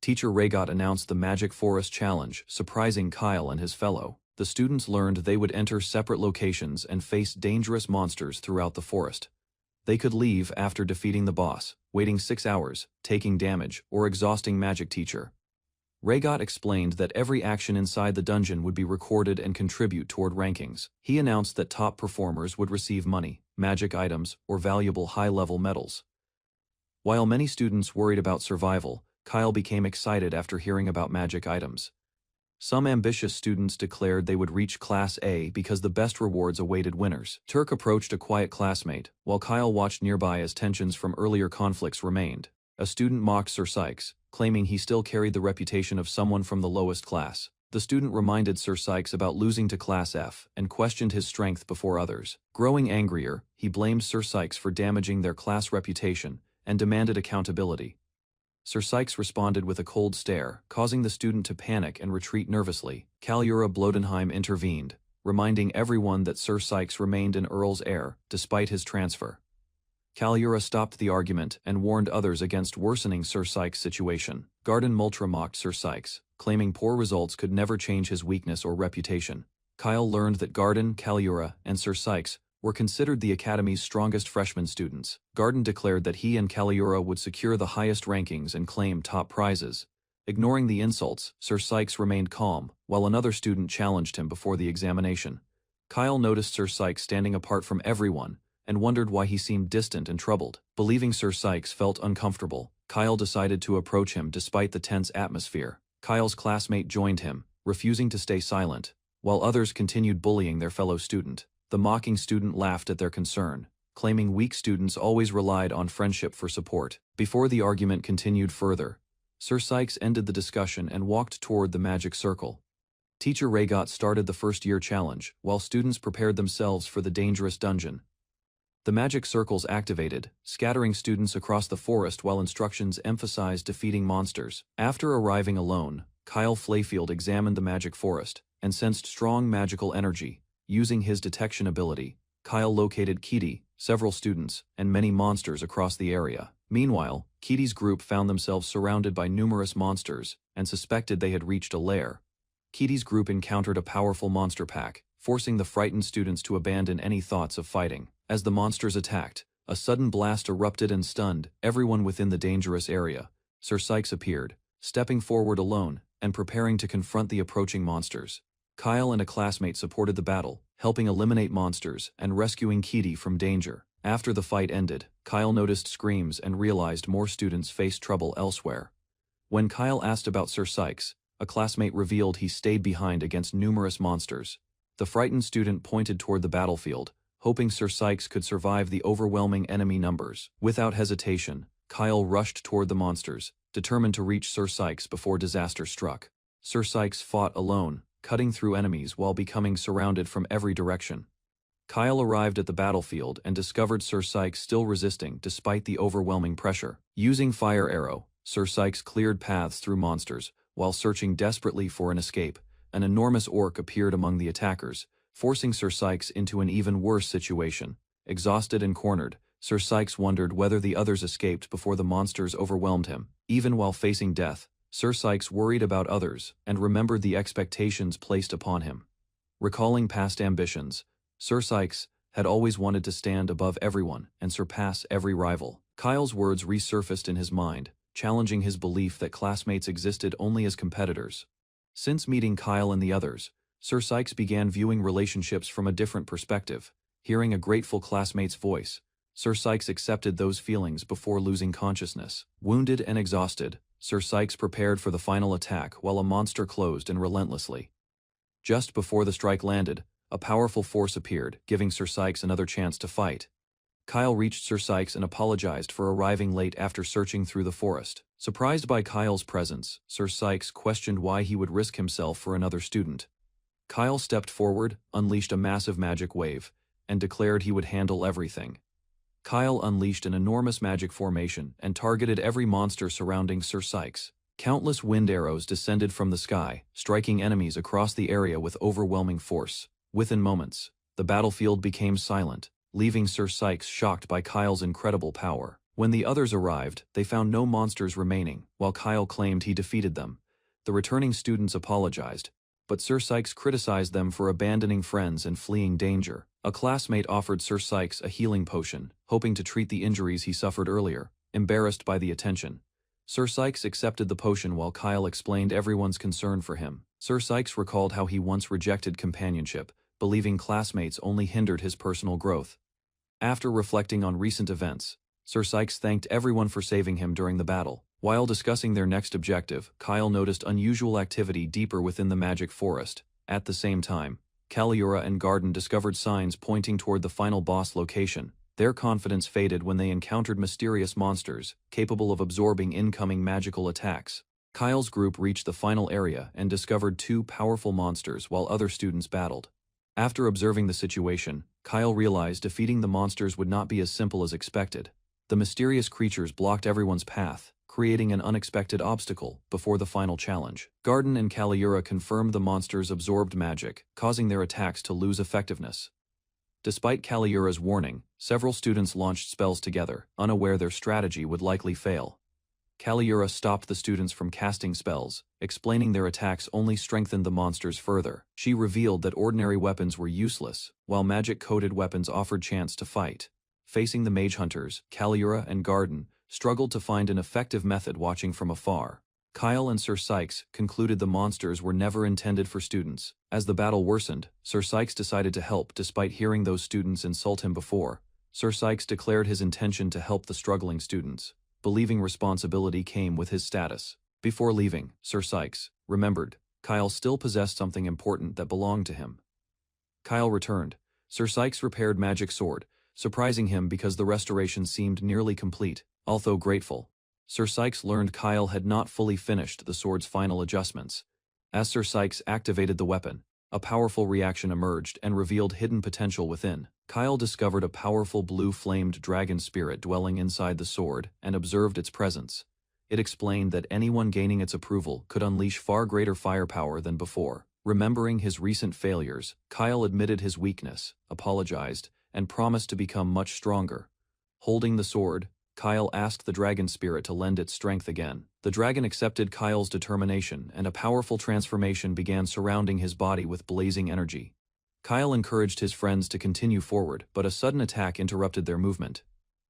Teacher Raygot announced the Magic Forest Challenge, surprising Kyle and his fellow. The students learned they would enter separate locations and face dangerous monsters throughout the forest. They could leave after defeating the boss, waiting 6 hours, taking damage, or exhausting magic teacher. Raygot explained that every action inside the dungeon would be recorded and contribute toward rankings. He announced that top performers would receive money, magic items, or valuable high-level medals. While many students worried about survival, Kyle became excited after hearing about magic items. Some ambitious students declared they would reach Class A because the best rewards awaited winners. Turk approached a quiet classmate, while Kyle watched nearby as tensions from earlier conflicts remained. A student mocked Sir Sykes, claiming he still carried the reputation of someone from the lowest class. The student reminded Sir Sykes about losing to Class F and questioned his strength before others. Growing angrier, he blamed Sir Sykes for damaging their class reputation and demanded accountability. Sir Sykes responded with a cold stare, causing the student to panic and retreat nervously. Kalura Blodenheim intervened, reminding everyone that Sir Sykes remained an Earl's heir, despite his transfer. Calliura stopped the argument and warned others against worsening Sir Sykes' situation. Garden Multra mocked Sir Sykes, claiming poor results could never change his weakness or reputation. Kyle learned that Garden, Calliura, and Sir Sykes were considered the Academy's strongest freshman students. Garden declared that he and Calliura would secure the highest rankings and claim top prizes. Ignoring the insults, Sir Sykes remained calm, while another student challenged him before the examination. Kyle noticed Sir Sykes standing apart from everyone, and wondered why he seemed distant and troubled. Believing Sir Sykes felt uncomfortable, Kyle decided to approach him despite the tense atmosphere. Kyle's classmate joined him, refusing to stay silent, while others continued bullying their fellow student. The mocking student laughed at their concern, claiming weak students always relied on friendship for support. Before the argument continued further, Sir Sykes ended the discussion and walked toward the magic circle. Teacher Raygot started the first-year challenge, while students prepared themselves for the dangerous dungeon. The magic circles activated, scattering students across the forest while instructions emphasized defeating monsters. After arriving alone, Kyle Flayfield examined the magic forest and sensed strong magical energy. Using his detection ability, Kyle located Kitty, several students, and many monsters across the area. Meanwhile, Kitty's group found themselves surrounded by numerous monsters and suspected they had reached a lair. Kitty's group encountered a powerful monster pack, forcing the frightened students to abandon any thoughts of fighting. As the monsters attacked, a sudden blast erupted and stunned everyone within the dangerous area. Sir Sykes appeared, stepping forward alone and preparing to confront the approaching monsters. Kyle and a classmate supported the battle, helping eliminate monsters and rescuing Kitty from danger. After the fight ended, Kyle noticed screams and realized more students faced trouble elsewhere. When Kyle asked about Sir Sykes, a classmate revealed he stayed behind against numerous monsters. The frightened student pointed toward the battlefield, hoping Sir Sykes could survive the overwhelming enemy numbers. Without hesitation, Kyle rushed toward the monsters, determined to reach Sir Sykes before disaster struck. Sir Sykes fought alone, cutting through enemies while becoming surrounded from every direction. Kyle arrived at the battlefield and discovered Sir Sykes still resisting despite the overwhelming pressure. Using Fire Arrow, Sir Sykes cleared paths through monsters, while searching desperately for an escape. An enormous orc appeared among the attackers, forcing Sir Sykes into an even worse situation. Exhausted and cornered, Sir Sykes wondered whether the others escaped before the monsters overwhelmed him. Even while facing death, Sir Sykes worried about others and remembered the expectations placed upon him. Recalling past ambitions, Sir Sykes had always wanted to stand above everyone and surpass every rival. Kyle's words resurfaced in his mind, challenging his belief that classmates existed only as competitors. Since meeting Kyle and the others, Sir Sykes began viewing relationships from a different perspective. Hearing a grateful classmate's voice, Sir Sykes accepted those feelings before losing consciousness. Wounded and exhausted, Sir Sykes prepared for the final attack while a monster closed in relentlessly. Just before the strike landed, a powerful force appeared, giving Sir Sykes another chance to fight. Kyle reached Sir Sykes and apologized for arriving late after searching through the forest. Surprised by Kyle's presence, Sir Sykes questioned why he would risk himself for another student. Kyle stepped forward, unleashed a massive magic wave, and declared he would handle everything. Kyle unleashed an enormous magic formation and targeted every monster surrounding Sir Sykes. Countless wind arrows descended from the sky, striking enemies across the area with overwhelming force. Within moments, the battlefield became silent, leaving Sir Sykes shocked by Kyle's incredible power. When the others arrived, they found no monsters remaining. While Kyle claimed he defeated them, the returning students apologized, but Sir Sykes criticized them for abandoning friends and fleeing danger. A classmate offered Sir Sykes a healing potion, hoping to treat the injuries he suffered earlier. Embarrassed by the attention, Sir Sykes accepted the potion while Kyle explained everyone's concern for him. Sir Sykes recalled how he once rejected companionship, believing classmates only hindered his personal growth. After reflecting on recent events, Sir Sykes thanked everyone for saving him during the battle. While discussing their next objective, Kyle noticed unusual activity deeper within the magic forest. At the same time, Calliura and Garden discovered signs pointing toward the final boss location. Their confidence faded when they encountered mysterious monsters, capable of absorbing incoming magical attacks. Kyle's group reached the final area and discovered two powerful monsters while other students battled. After observing the situation, Kyle realized defeating the monsters would not be as simple as expected. The mysterious creatures blocked everyone's path, creating an unexpected obstacle before the final challenge. Garden and Calliura confirmed the monsters absorbed magic, causing their attacks to lose effectiveness. Despite Kaliura's warning, several students launched spells together, unaware their strategy would likely fail. Kaliura stopped the students from casting spells, explaining their attacks only strengthened the monsters further. She revealed that ordinary weapons were useless, while magic-coated weapons offered chance to fight. Facing the mage hunters, Kaliura and Garden struggled to find an effective method watching from afar. Kyle and Sir Sykes concluded the monsters were never intended for students. As the battle worsened, Sir Sykes decided to help despite hearing those students insult him before. Sir Sykes declared his intention to help the struggling students, believing responsibility came with his status. Before leaving, Sir Sykes remembered Kyle still possessed something important that belonged to him. Kyle returned. Sir Sykes repaired magic sword, surprising him because the restoration seemed nearly complete. Although grateful, Sir Sykes learned Kyle had not fully finished the sword's final adjustments. As Sir Sykes activated the weapon, a powerful reaction emerged and revealed hidden potential within. Kyle discovered a powerful blue-flamed dragon spirit dwelling inside the sword and observed its presence. It explained that anyone gaining its approval could unleash far greater firepower than before. Remembering his recent failures, Kyle admitted his weakness, apologized, and promised to become much stronger. Holding the sword, Kyle asked the dragon spirit to lend its strength again. The dragon accepted Kyle's determination, and a powerful transformation began surrounding his body with blazing energy. Kyle encouraged his friends to continue forward, but a sudden attack interrupted their movement.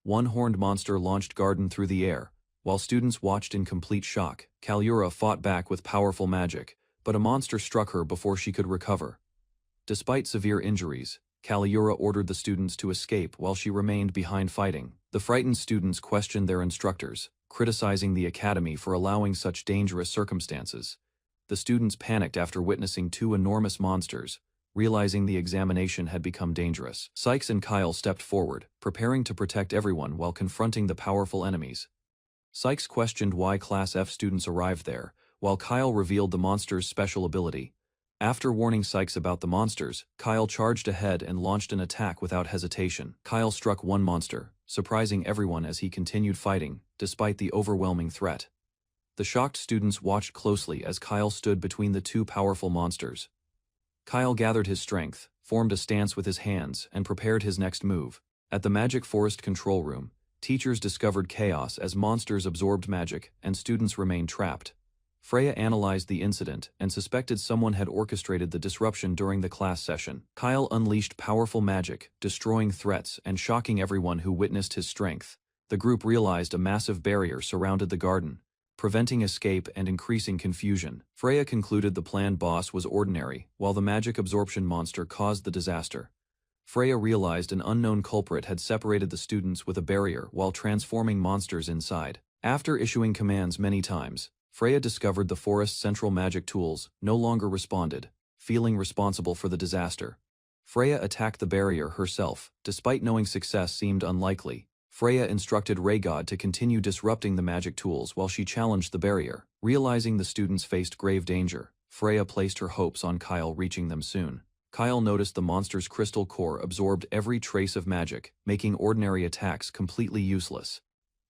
One horned monster launched Garden through the air. While students watched in complete shock, Kaliura fought back with powerful magic, but a monster struck her before she could recover. Despite severe injuries, Kaliura ordered the students to escape while she remained behind fighting. The frightened students questioned their instructors, criticizing the academy for allowing such dangerous circumstances. The students panicked after witnessing two enormous monsters, realizing the examination had become dangerous. Sykes and Kyle stepped forward, preparing to protect everyone while confronting the powerful enemies. Sykes questioned why Class F students arrived there, while Kyle revealed the monster's special ability. After warning Sykes about the monsters, Kyle charged ahead and launched an attack without hesitation. Kyle struck one monster, surprising everyone as he continued fighting, despite the overwhelming threat. The shocked students watched closely as Kyle stood between the two powerful monsters. Kyle gathered his strength, formed a stance with his hands, and prepared his next move. At the Magic Forest control room, teachers discovered chaos as monsters absorbed magic and students remained trapped. Freya analyzed the incident and suspected someone had orchestrated the disruption during the class session. Kyle unleashed powerful magic, destroying threats and shocking everyone who witnessed his strength. The group realized a massive barrier surrounded the garden, preventing escape and increasing confusion. Freya concluded the planned boss was ordinary, while the magic absorption monster caused the disaster. Freya realized an unknown culprit had separated the students with a barrier while transforming monsters inside. After issuing commands many times, Freya discovered the forest's central magic tools no longer responded, feeling responsible for the disaster. Freya attacked the barrier herself, despite knowing success seemed unlikely. Freya instructed Raygod to continue disrupting the magic tools while she challenged the barrier. Realizing the students faced grave danger, Freya placed her hopes on Kyle reaching them soon. Kyle noticed the monster's crystal core absorbed every trace of magic, making ordinary attacks completely useless.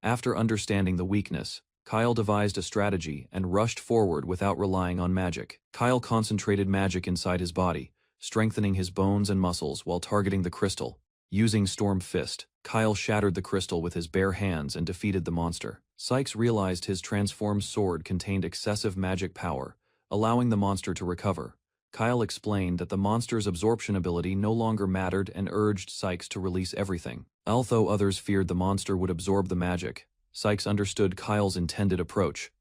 After understanding the weakness, Kyle devised a strategy and rushed forward without relying on magic. Kyle concentrated magic inside his body, strengthening his bones and muscles while targeting the crystal. Using Storm Fist, Kyle shattered the crystal with his bare hands and defeated the monster. Sykes realized his transformed sword contained excessive magic power, allowing the monster to recover. Kyle explained that the monster's absorption ability no longer mattered and urged Sykes to release everything. Although others feared the monster would absorb the magic, Sykes understood Kyle's intended approach.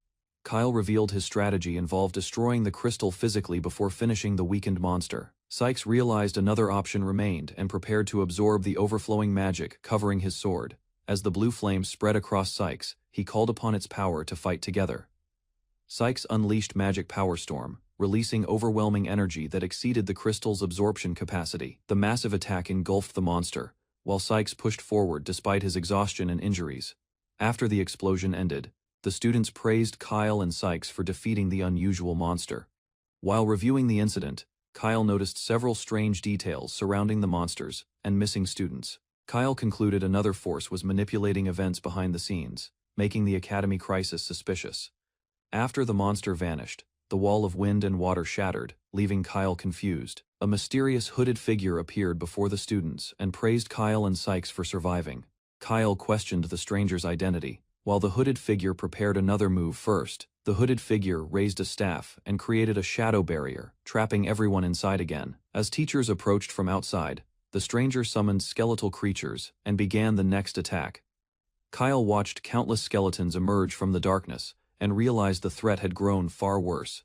Kyle revealed his strategy involved destroying the crystal physically before finishing the weakened monster. Sykes realized another option remained and prepared to absorb the overflowing magic covering his sword. As the blue flame spread across Sykes, he called upon its power to fight together. Sykes unleashed Magic Power Storm, releasing overwhelming energy that exceeded the crystal's absorption capacity. The massive attack engulfed the monster, while Sykes pushed forward despite his exhaustion and injuries. After the explosion ended, the students praised Kyle and Sykes for defeating the unusual monster. While reviewing the incident, Kyle noticed several strange details surrounding the monsters and missing students. Kyle concluded another force was manipulating events behind the scenes, making the academy crisis suspicious. After the monster vanished, The wall of wind and water shattered, leaving Kyle confused. A mysterious hooded figure appeared before the students and praised Kyle and Sykes for surviving. Kyle questioned the stranger's identity, while the hooded figure prepared another move first. The hooded figure raised a staff and created a shadow barrier, trapping everyone inside again. As teachers approached from outside, the stranger summoned skeletal creatures and began the next attack. Kyle watched countless skeletons emerge from the darkness and realized the threat had grown far worse.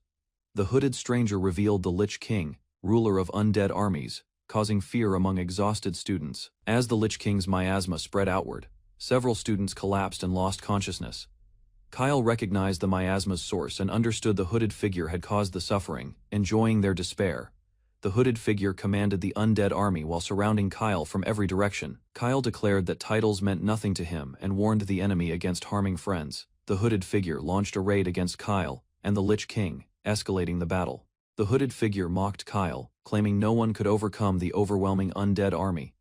The hooded stranger revealed the Lich King, ruler of undead armies, causing fear among exhausted students. As the Lich King's miasma spread outward, several students collapsed and lost consciousness. Kyle recognized the miasma's source and understood the hooded figure had caused the suffering, enjoying their despair. The hooded figure commanded the undead army while surrounding Kyle from every direction. Kyle declared that titles meant nothing to him and warned the enemy against harming friends. The hooded figure launched a raid against Kyle and the Lich King, escalating the battle. The hooded figure mocked Kyle, claiming no one could overcome the overwhelming undead army.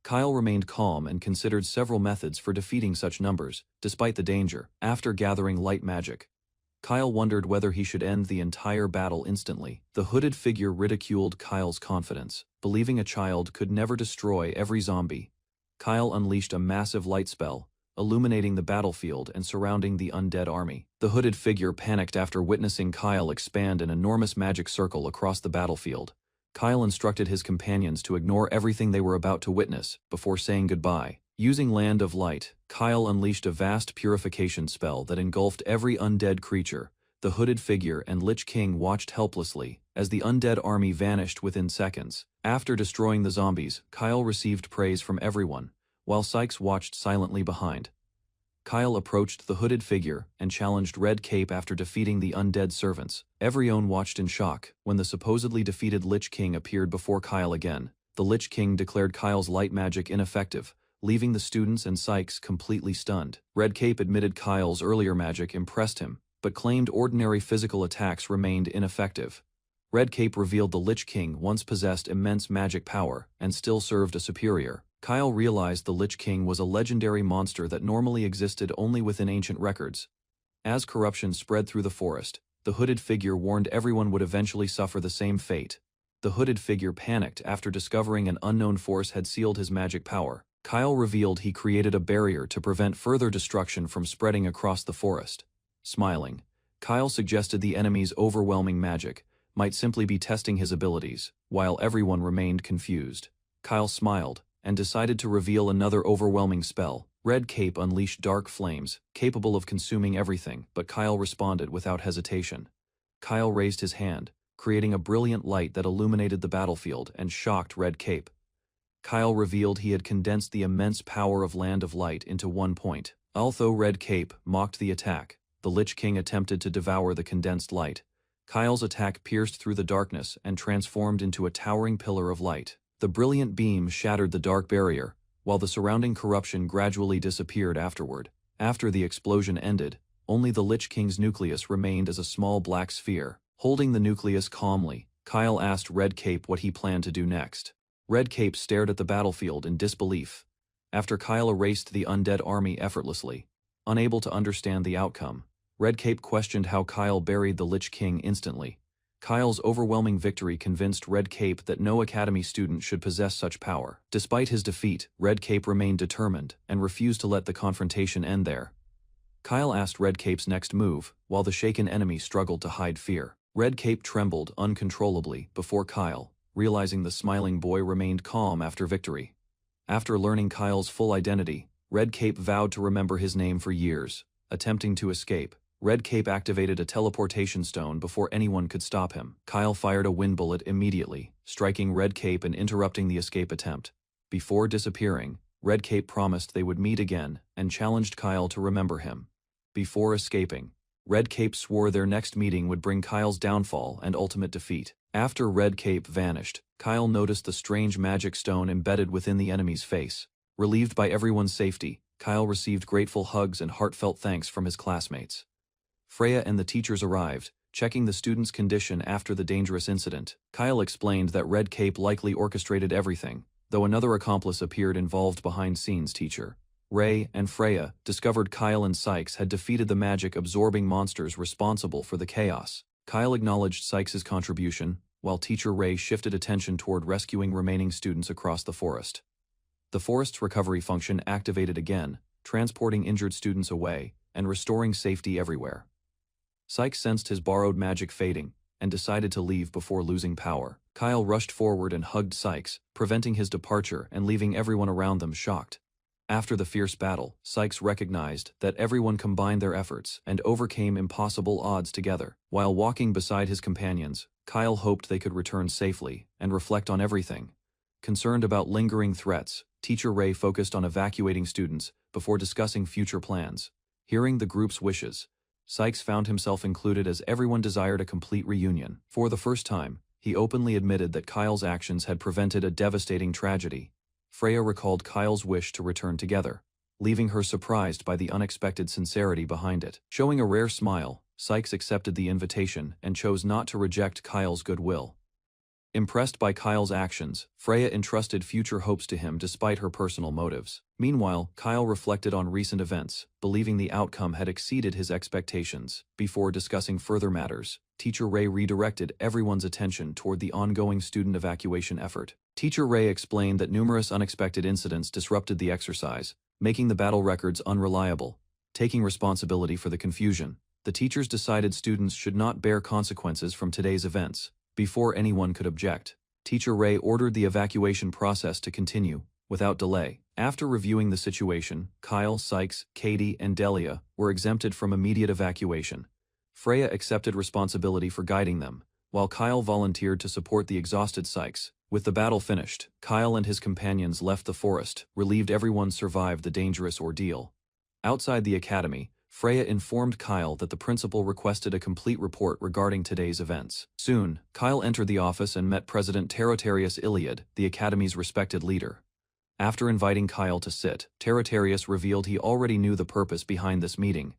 Kyle remained calm and considered several methods for defeating such numbers, despite the danger. After gathering light magic, Kyle wondered whether he should end the entire battle instantly. The hooded figure ridiculed Kyle's confidence, believing a child could never destroy every zombie. Kyle unleashed a massive light spell, illuminating the battlefield and surrounding the undead army. The hooded figure panicked after witnessing Kyle expand an enormous magic circle across the battlefield. Kyle instructed his companions to ignore everything they were about to witness before saying goodbye. Using Land of Light, Kyle unleashed a vast purification spell that engulfed every undead creature. The hooded figure and Lich King watched helplessly as the undead army vanished within seconds. After destroying the zombies, Kyle received praise from everyone, while Sykes watched silently behind. Kyle approached the hooded figure and challenged Red Cape after defeating the undead servants. Everyone watched in shock when the supposedly defeated Lich King appeared before Kyle again. The Lich King declared Kyle's light magic ineffective, leaving the students and Sykes completely stunned. Red Cape admitted Kyle's earlier magic impressed him, but claimed ordinary physical attacks remained ineffective. Red Cape revealed the Lich King once possessed immense magic power and still served a superior. Kyle realized the Lich King was a legendary monster that normally existed only within ancient records. As corruption spread through the forest, the hooded figure warned everyone would eventually suffer the same fate. The hooded figure panicked after discovering an unknown force had sealed his magic power. Kyle revealed he created a barrier to prevent further destruction from spreading across the forest. Smiling, Kyle suggested the enemy's overwhelming magic might simply be testing his abilities, while everyone remained confused. Kyle smiled and decided to reveal another overwhelming spell. Red Cape unleashed dark flames, capable of consuming everything, but Kyle responded without hesitation. Kyle raised his hand, creating a brilliant light that illuminated the battlefield and shocked Red Cape. Kyle revealed he had condensed the immense power of Land of Light into one point. Although Red Cape mocked the attack, the Lich King attempted to devour the condensed light. Kyle's attack pierced through the darkness and transformed into a towering pillar of light. The brilliant beam shattered the dark barrier, while the surrounding corruption gradually disappeared afterward. After the explosion ended, only the Lich King's nucleus remained as a small black sphere. Holding the nucleus calmly, Kyle asked Red Cape what he planned to do next. Red Cape stared at the battlefield in disbelief. After Kyle erased the undead army effortlessly, unable to understand the outcome, Red Cape questioned how Kyle buried the Lich King instantly. Kyle's overwhelming victory convinced Red Cape that no Academy student should possess such power. Despite his defeat, Red Cape remained determined and refused to let the confrontation end there. Kyle asked Red Cape's next move, while the shaken enemy struggled to hide fear. Red Cape trembled uncontrollably before Kyle, realizing the smiling boy remained calm after victory. After learning Kyle's full identity, Red Cape vowed to remember his name for years. Attempting to escape, Red Cape activated a teleportation stone before anyone could stop him. Kyle fired a wind bullet immediately, striking Red Cape and interrupting the escape attempt. Before disappearing, Red Cape promised they would meet again and challenged Kyle to remember him. Before escaping, Red Cape swore their next meeting would bring Kyle's downfall and ultimate defeat. After Red Cape vanished, Kyle noticed the strange magic stone embedded within the enemy's face. Relieved by everyone's safety, Kyle received grateful hugs and heartfelt thanks from his classmates. Freya and the teachers arrived, checking the students' condition after the dangerous incident. Kyle explained that Red Cape likely orchestrated everything, though another accomplice appeared involved behind-scenes teacher. Ray and Freya discovered Kyle and Sykes had defeated the magic-absorbing monsters responsible for the chaos. Kyle acknowledged Sykes' contribution, while Teacher Ray shifted attention toward rescuing remaining students across the forest. The forest's recovery function activated again, transporting injured students away and restoring safety everywhere. Sykes sensed his borrowed magic fading and decided to leave before losing power. Kyle rushed forward and hugged Sykes, preventing his departure and leaving everyone around them shocked. After the fierce battle, Sykes recognized that everyone combined their efforts and overcame impossible odds together. While walking beside his companions, Kyle hoped they could return safely and reflect on everything. Concerned about lingering threats, Teacher Ray focused on evacuating students before discussing future plans. Hearing the group's wishes, Sykes found himself included as everyone desired a complete reunion. For the first time, he openly admitted that Kyle's actions had prevented a devastating tragedy. Freya recalled Kyle's wish to return together, leaving her surprised by the unexpected sincerity behind it. Showing a rare smile, Sykes accepted the invitation and chose not to reject Kyle's goodwill. Impressed by Kyle's actions, Freya entrusted future hopes to him despite her personal motives. Meanwhile, Kyle reflected on recent events, believing the outcome had exceeded his expectations. Before discussing further matters, Teacher Ray redirected everyone's attention toward the ongoing student evacuation effort. Teacher Ray explained that numerous unexpected incidents disrupted the exercise, making the battle records unreliable. Taking responsibility for the confusion, the teachers decided students should not bear consequences from today's events. Before anyone could object, Teacher Ray ordered the evacuation process to continue, without delay. After reviewing the situation, Kyle, Sykes, Katie, and Delia were exempted from immediate evacuation. Freya accepted responsibility for guiding them, while Kyle volunteered to support the exhausted Sykes. With the battle finished, Kyle and his companions left the forest, relieved everyone survived the dangerous ordeal. Outside the academy, Freya informed Kyle that the principal requested a complete report regarding today's events. Soon, Kyle entered the office and met President Talentless Iliad, the academy's respected leader. After inviting Kyle to sit, Talentless revealed he already knew the purpose behind this meeting.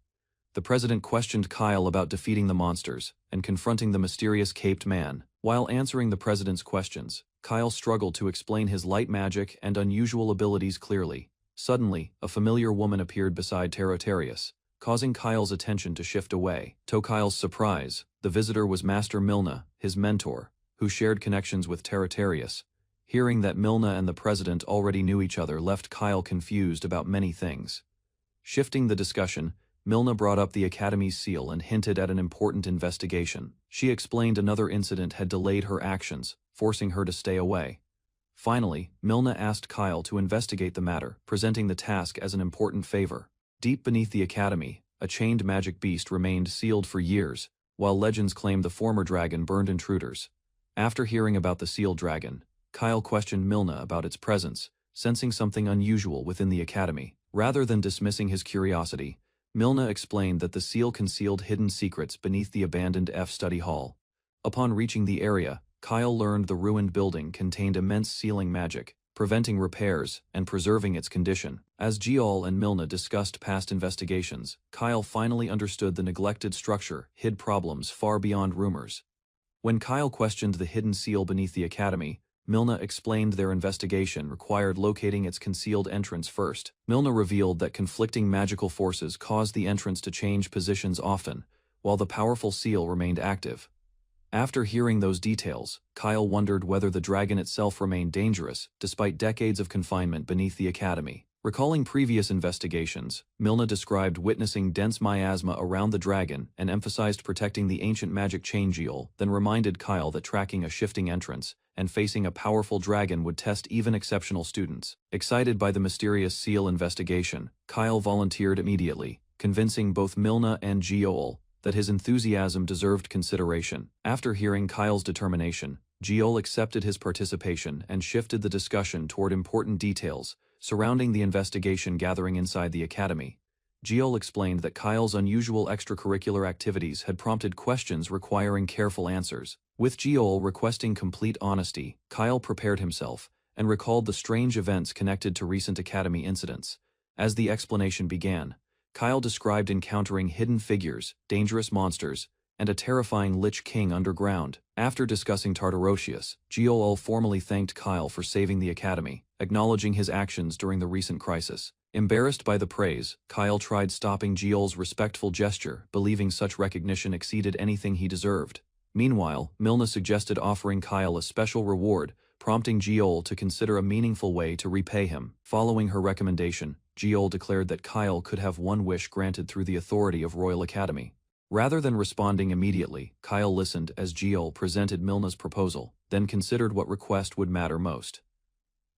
The president questioned Kyle about defeating the monsters and confronting the mysterious caped man. While answering the president's questions, Kyle struggled to explain his light magic and unusual abilities clearly. Suddenly, a familiar woman appeared beside Talentless, causing Kyle's attention to shift away. To Kyle's surprise, the visitor was Master Milna, his mentor, who shared connections with Talentless. Hearing that Milna and the president already knew each other left Kyle confused about many things. Shifting the discussion, Milna brought up the Academy's seal and hinted at an important investigation. She explained another incident had delayed her actions, forcing her to stay away. Finally, Milna asked Kyle to investigate the matter, presenting the task as an important favor. Deep beneath the Academy, a chained magic beast remained sealed for years, while legends claimed the former dragon burned intruders. After hearing about the sealed dragon, Kyle questioned Milna about its presence, sensing something unusual within the Academy. Rather than dismissing his curiosity, Milna explained that the seal concealed hidden secrets beneath the abandoned Study Hall. Upon reaching the area, Kyle learned the ruined building contained immense sealing magic, preventing repairs and preserving its condition. As Giol and Milna discussed past investigations, Kyle finally understood the neglected structure hid problems far beyond rumors. When Kyle questioned the hidden seal beneath the Academy, Milna explained their investigation required locating its concealed entrance first. Milna revealed that conflicting magical forces caused the entrance to change positions often, while the powerful seal remained active. After hearing those details, Kyle wondered whether the dragon itself remained dangerous, despite decades of confinement beneath the Academy. Recalling previous investigations, Milna described witnessing dense miasma around the dragon and emphasized protecting the ancient magic chain Giol, then reminded Kyle that tracking a shifting entrance and facing a powerful dragon would test even exceptional students. Excited by the mysterious seal investigation, Kyle volunteered immediately, convincing both Milna and Giol that his enthusiasm deserved consideration. After hearing Kyle's determination, Giol accepted his participation and shifted the discussion toward important details surrounding the investigation gathering inside the Academy. Giol explained that Kyle's unusual extracurricular activities had prompted questions requiring careful answers. With Giol requesting complete honesty, Kyle prepared himself and recalled the strange events connected to recent Academy incidents. As the explanation began, Kyle described encountering hidden figures, dangerous monsters, and a terrifying Lich King underground. After discussing Tartarosius, Giol formally thanked Kyle for saving the Academy, acknowledging his actions during the recent crisis. Embarrassed by the praise, Kyle tried stopping Jeol's respectful gesture, believing such recognition exceeded anything he deserved. Meanwhile, Milna suggested offering Kyle a special reward, prompting Jeol to consider a meaningful way to repay him. Following her recommendation, Jeol declared that Kyle could have one wish granted through the authority of Royal Academy. Rather than responding immediately, Kyle listened as Jeol presented Milna's proposal, then considered what request would matter most.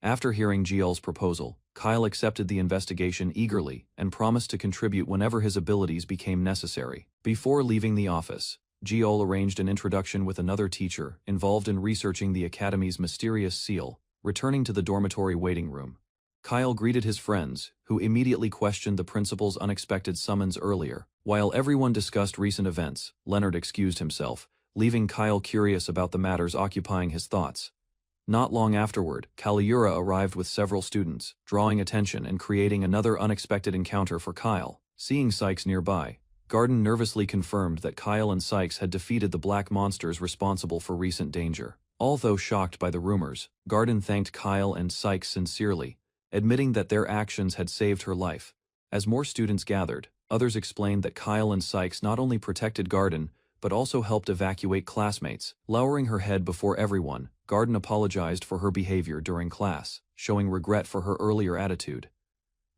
After hearing Jeol's proposal, Kyle accepted the investigation eagerly and promised to contribute whenever his abilities became necessary. Before leaving the office, Jeol arranged an introduction with another teacher involved in researching the Academy's mysterious seal. Returning to the dormitory waiting room, Kyle greeted his friends, who immediately questioned the principal's unexpected summons earlier. While everyone discussed recent events, Leonard excused himself, leaving Kyle curious about the matters occupying his thoughts. Not long afterward, Kaliura arrived with several students, drawing attention and creating another unexpected encounter for Kyle. Seeing Sykes nearby, Garden nervously confirmed that Kyle and Sykes had defeated the black monsters responsible for recent danger. Although shocked by the rumors, Garden thanked Kyle and Sykes sincerely, admitting that their actions had saved her life. As more students gathered, others explained that Kyle and Sykes not only protected Garden, but also helped evacuate classmates. Lowering her head before everyone, Garden apologized for her behavior during class, showing regret for her earlier attitude.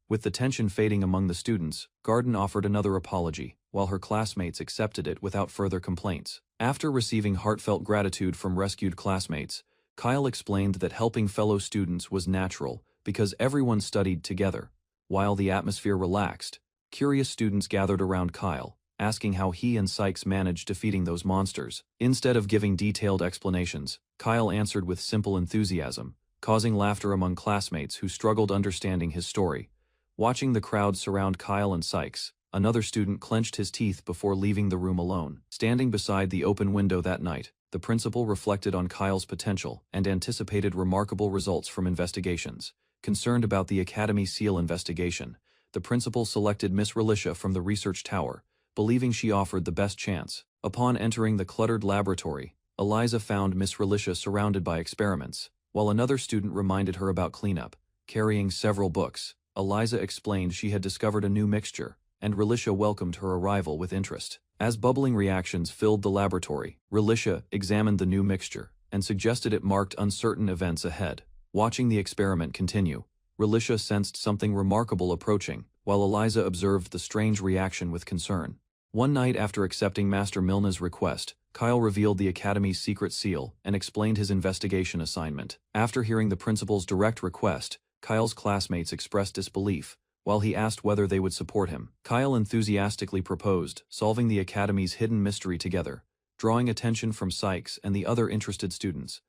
With the tension fading among the students, Garden offered another apology, while her classmates accepted it without further complaints. After receiving heartfelt gratitude from rescued classmates, Kyle explained that helping fellow students was natural because everyone studied together. While the atmosphere relaxed, curious students gathered around Kyle, asking how he and Sykes managed defeating those monsters. Instead of giving detailed explanations, Kyle answered with simple enthusiasm, causing laughter among classmates who struggled understanding his story. Watching the crowd surround Kyle and Sykes, another student clenched his teeth before leaving the room alone. Standing beside the open window that night, the principal reflected on Kyle's potential and anticipated remarkable results from investigations. Concerned about the Academy Seal investigation, the principal selected Miss Relicia from the research tower, believing she offered the best chance. Upon entering the cluttered laboratory, Eliza found Miss Relicia surrounded by experiments, while another student reminded her about cleanup. Carrying several books, Eliza explained she had discovered a new mixture, and Relicia welcomed her arrival with interest. As bubbling reactions filled the laboratory, Relicia examined the new mixture and suggested it marked uncertain events ahead. Watching the experiment continue, Relicia sensed something remarkable approaching, while Eliza observed the strange reaction with concern. One night after accepting Master Milna's request, Kyle revealed the Academy's secret seal and explained his investigation assignment. After hearing the principal's direct request, Kyle's classmates expressed disbelief, while he asked whether they would support him. Kyle enthusiastically proposed solving the Academy's hidden mystery together, drawing attention from Sykes and the other interested students.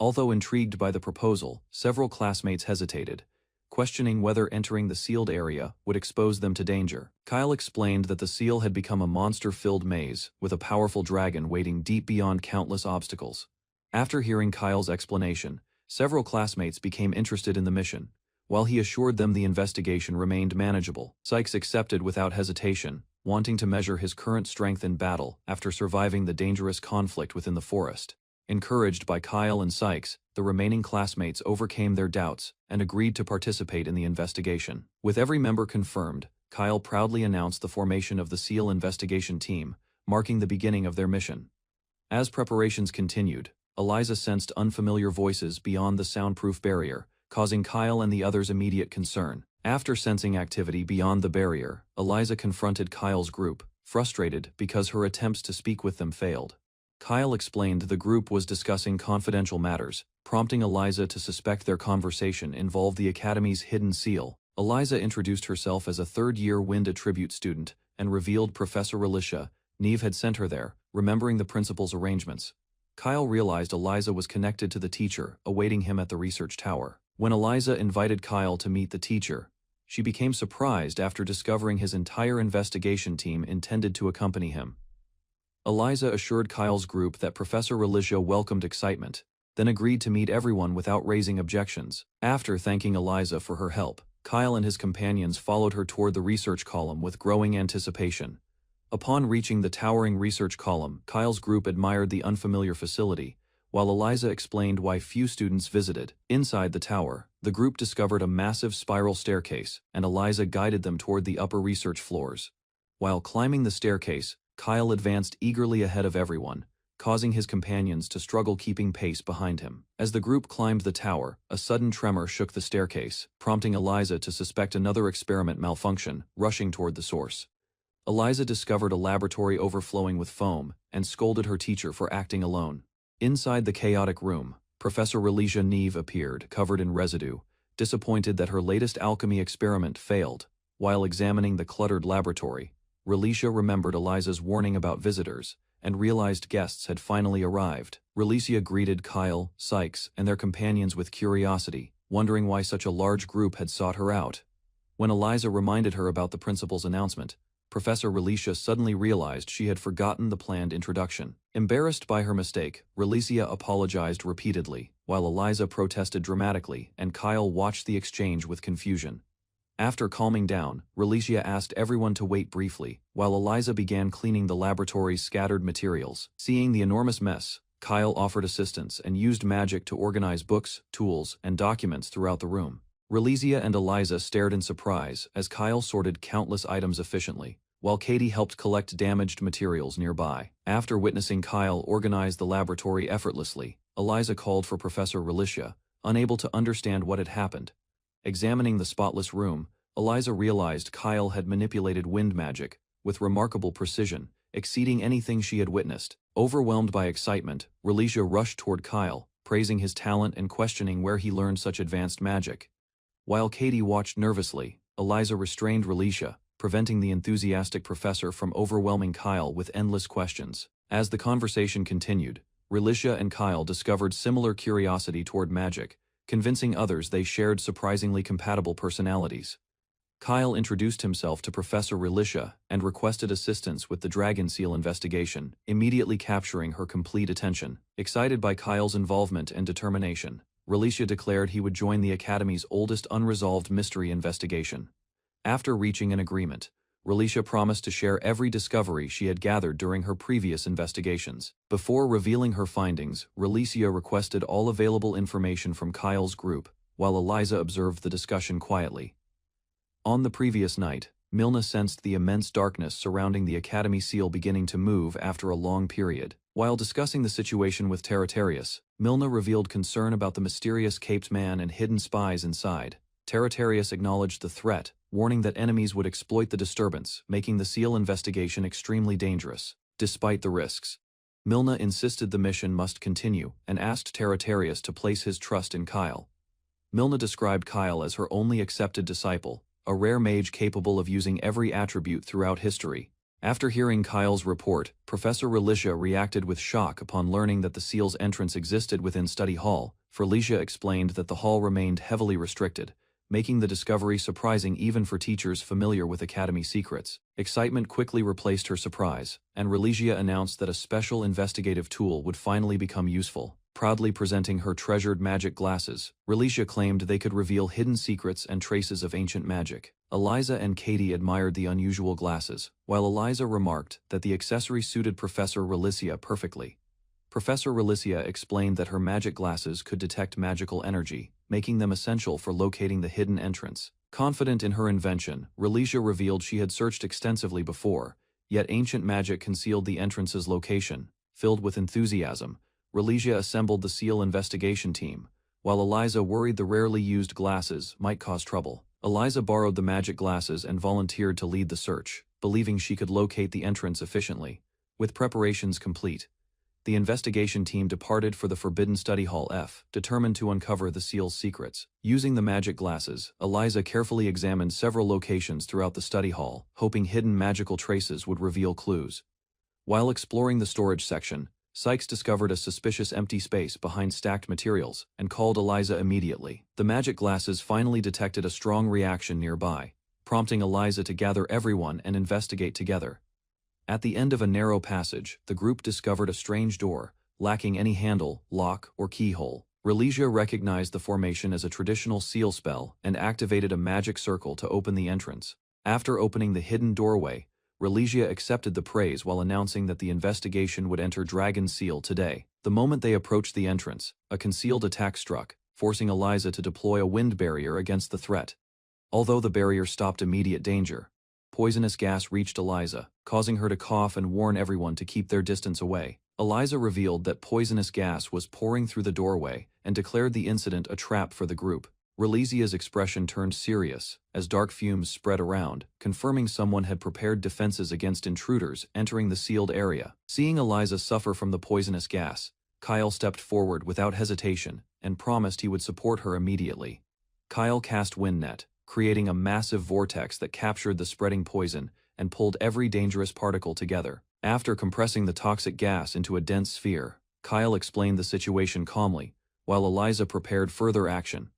Although intrigued by the proposal, several classmates hesitated, questioning whether entering the sealed area would expose them to danger. Kyle explained that the seal had become a monster-filled maze, with a powerful dragon waiting deep beyond countless obstacles. After hearing Kyle's explanation, several classmates became interested in the mission. While he assured them the investigation remained manageable, Sykes accepted without hesitation, wanting to measure his current strength in battle after surviving the dangerous conflict within the forest. Encouraged by Kyle and Sykes, the remaining classmates overcame their doubts and agreed to participate in the investigation. With every member confirmed, Kyle proudly announced the formation of the SEAL investigation team, marking the beginning of their mission. As preparations continued, Eliza sensed unfamiliar voices beyond the soundproof barrier, causing Kyle and the others immediate concern. After sensing activity beyond the barrier, Eliza confronted Kyle's group, frustrated because her attempts to speak with them failed. Kyle explained the group was discussing confidential matters, prompting Eliza to suspect their conversation involved the Academy's hidden seal. Eliza introduced herself as a third-year Wind Attribute student and revealed Professor Relicia, Neve had sent her there, remembering the principal's arrangements. Kyle realized Eliza was connected to the teacher, awaiting him at the research tower. When Eliza invited Kyle to meet the teacher, she became surprised after discovering his entire investigation team intended to accompany him. Eliza assured Kyle's group that Professor Relicia welcomed excitement, then agreed to meet everyone without raising objections. After thanking Eliza for her help, Kyle and his companions followed her toward the research column with growing anticipation. Upon reaching the towering research column, Kyle's group admired the unfamiliar facility, while Eliza explained why few students visited. Inside the tower, The group discovered a massive spiral staircase, and Eliza guided them toward the upper research floors. While climbing the staircase, Kyle advanced eagerly ahead of everyone, causing his companions to struggle keeping pace behind him. As the group climbed the tower, a sudden tremor shook the staircase, prompting Eliza to suspect another experiment malfunction, rushing toward the source. Eliza discovered a laboratory overflowing with foam, and scolded her teacher for acting alone. Inside the chaotic room, Professor Relicia Neve appeared, covered in residue, disappointed that her latest alchemy experiment failed. While examining the cluttered laboratory, Relicia remembered Eliza's warning about visitors, and realized guests had finally arrived. Relicia greeted Kyle, Sykes, and their companions with curiosity, wondering why such a large group had sought her out. When Eliza reminded her about the principal's announcement, Professor Relicia suddenly realized she had forgotten the planned introduction. Embarrassed by her mistake, Relicia apologized repeatedly, while Eliza protested dramatically, and Kyle watched the exchange with confusion. After calming down, Relicia asked everyone to wait briefly, while Eliza began cleaning the laboratory's scattered materials. Seeing the enormous mess, Kyle offered assistance and used magic to organize books, tools, and documents throughout the room. Relicia and Eliza stared in surprise as Kyle sorted countless items efficiently, while Katie helped collect damaged materials nearby. After witnessing Kyle organize the laboratory effortlessly, Eliza called for Professor Relicia, unable to understand what had happened. Examining the spotless room, Eliza realized Kyle had manipulated wind magic, with remarkable precision, exceeding anything she had witnessed. Overwhelmed by excitement, Relicia rushed toward Kyle, praising his talent and questioning where he learned such advanced magic. While Katie watched nervously, Eliza restrained Relicia, preventing the enthusiastic professor from overwhelming Kyle with endless questions. As the conversation continued, Relicia and Kyle discovered similar curiosity toward magic, convincing others they shared surprisingly compatible personalities. Kyle introduced himself to Professor Relicia and requested assistance with the Dragon Seal investigation, immediately capturing her complete attention. Excited by Kyle's involvement and determination, Relicia declared he would join the Academy's oldest unresolved mystery investigation. After reaching an agreement, Relicia promised to share every discovery she had gathered during her previous investigations. Before revealing her findings, Relicia requested all available information from Kyle's group, while Eliza observed the discussion quietly. On the previous night, Milna sensed the immense darkness surrounding the Academy seal beginning to move after a long period. While discussing the situation with Talentless, Milna revealed concern about the mysterious caped man and hidden spies inside. Talentless acknowledged the threat, warning that enemies would exploit the disturbance, making the seal investigation extremely dangerous. Despite the risks, Milna insisted the mission must continue and asked Talentless to place his trust in Kyle. Milna described Kyle as her only accepted disciple, a rare mage capable of using every attribute throughout history. After hearing Kyle's report, Professor Relicia reacted with shock upon learning that the seal's entrance existed within Study Hall. Relicia explained that the hall remained heavily restricted, making the discovery surprising even for teachers familiar with Academy secrets. Excitement quickly replaced her surprise, and Relicia announced that a special investigative tool would finally become useful. Proudly presenting her treasured magic glasses, Relicia claimed they could reveal hidden secrets and traces of ancient magic. Eliza and Katie admired the unusual glasses, while Eliza remarked that the accessory suited Professor Relicia perfectly. Professor Relicia explained that her magic glasses could detect magical energy, making them essential for locating the hidden entrance. Confident in her invention, Relicia revealed she had searched extensively before, yet ancient magic concealed the entrance's location. Filled with enthusiasm, Relicia assembled the seal investigation team, while Eliza worried the rarely used glasses might cause trouble. Eliza borrowed the magic glasses and volunteered to lead the search, believing she could locate the entrance efficiently. With preparations complete, the investigation team departed for the Forbidden Study Hall F, determined to uncover the seal's secrets. Using the magic glasses, Eliza carefully examined several locations throughout the study hall, hoping hidden magical traces would reveal clues. While exploring the storage section, Sykes discovered a suspicious empty space behind stacked materials and called Eliza immediately. The magic glasses finally detected a strong reaction nearby, prompting Eliza to gather everyone and investigate together. At the end of a narrow passage, the group discovered a strange door, lacking any handle, lock, or keyhole. Relicia recognized the formation as a traditional seal spell and activated a magic circle to open the entrance. After opening the hidden doorway, Relicia accepted the praise while announcing that the investigation would enter Dragon Seal today. The moment they approached the entrance, a concealed attack struck, forcing Eliza to deploy a wind barrier against the threat. Although the barrier stopped immediate danger, poisonous gas reached Eliza, causing her to cough and warn everyone to keep their distance away. Eliza revealed that poisonous gas was pouring through the doorway and declared the incident a trap for the group. Relizia's expression turned serious as dark fumes spread around, confirming someone had prepared defenses against intruders entering the sealed area. Seeing Eliza suffer from the poisonous gas, Kyle stepped forward without hesitation and promised he would support her immediately. Kyle cast Wind Net, creating a massive vortex that captured the spreading poison and pulled every dangerous particle together. After compressing the toxic gas into a dense sphere, Kyle explained the situation calmly, while Eliza prepared further action.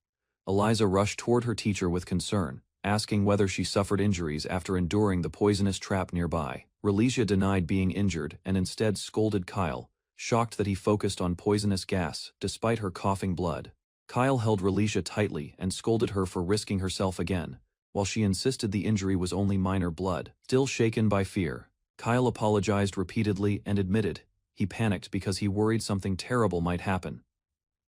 Eliza rushed toward her teacher with concern, asking whether she suffered injuries after enduring the poisonous trap nearby. Relicia denied being injured and instead scolded Kyle, shocked that he focused on poisonous gas despite her coughing blood. Kyle held Relicia tightly and scolded her for risking herself again, while she insisted the injury was only minor blood. Still shaken by fear, Kyle apologized repeatedly and admitted he panicked because he worried something terrible might happen.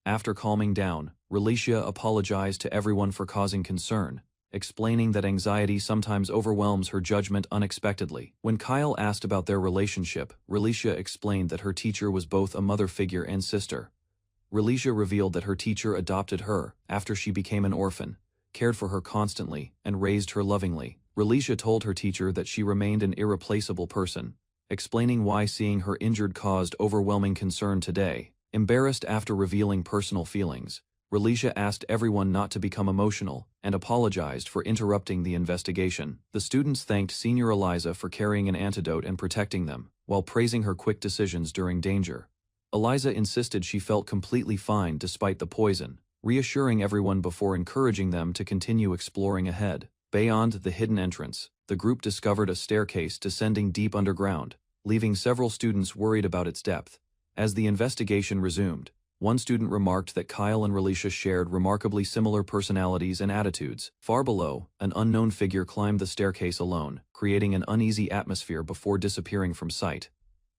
After calming down, Relicia apologized to everyone for causing concern, explaining that anxiety sometimes overwhelms her judgment unexpectedly. When Kyle asked about their relationship, Relicia explained that her teacher was both a mother figure and sister. Relicia revealed that her teacher adopted her after she became an orphan, cared for her constantly, and raised her lovingly. Relicia told her teacher that she remained an irreplaceable person, explaining why seeing her injured caused overwhelming concern today. Embarrassed after revealing personal feelings, Relicia asked everyone not to become emotional and apologized for interrupting the investigation. The students thanked Senior Eliza for carrying an antidote and protecting them, while praising her quick decisions during danger. Eliza insisted she felt completely fine despite the poison, reassuring everyone before encouraging them to continue exploring ahead. Beyond the hidden entrance, the group discovered a staircase descending deep underground, leaving several students worried about its depth. As the investigation resumed, one student remarked that Kyle and Relicia shared remarkably similar personalities and attitudes. Far below, an unknown figure climbed the staircase alone, creating an uneasy atmosphere before disappearing from sight.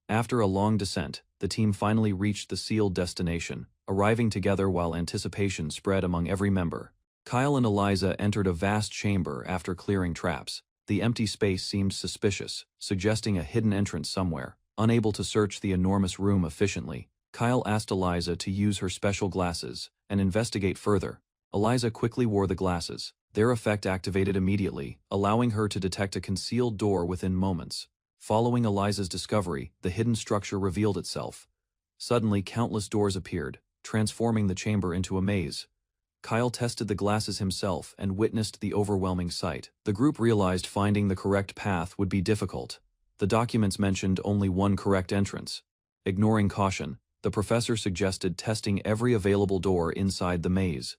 After a long descent, the team finally reached the sealed destination, arriving together while anticipation spread among every member. Kyle and Eliza entered a vast chamber after clearing traps. The empty space seemed suspicious, suggesting a hidden entrance somewhere. Unable to search the enormous room efficiently, Kyle asked Eliza to use her special glasses and investigate further. Eliza quickly wore the glasses. Their effect activated immediately, allowing her to detect a concealed door within moments. Following Eliza's discovery, the hidden structure revealed itself. Suddenly, countless doors appeared, transforming the chamber into a maze. Kyle tested the glasses himself and witnessed the overwhelming sight. The group realized finding the correct path would be difficult. The documents mentioned only one correct entrance. Ignoring caution, the professor suggested testing every available door inside the maze.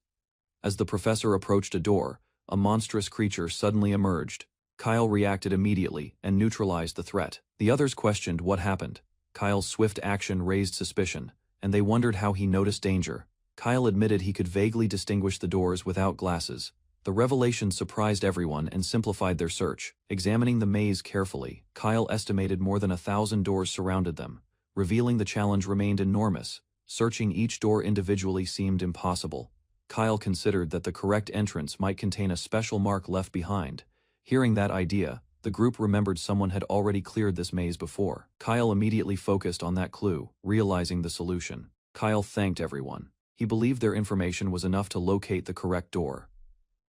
As the professor approached a door, a monstrous creature suddenly emerged. Kyle reacted immediately and neutralized the threat. The others questioned what happened. Kyle's swift action raised suspicion, and they wondered how he noticed danger. Kyle admitted he could vaguely distinguish the doors without glasses. The revelation surprised everyone and simplified their search. Examining the maze carefully, Kyle estimated more than 1,000 doors surrounded them, revealing the challenge remained enormous. Searching each door individually seemed impossible. Kyle considered that the correct entrance might contain a special mark left behind. Hearing that idea, the group remembered someone had already cleared this maze before. Kyle immediately focused on that clue, realizing the solution. Kyle thanked everyone. He believed their information was enough to locate the correct door.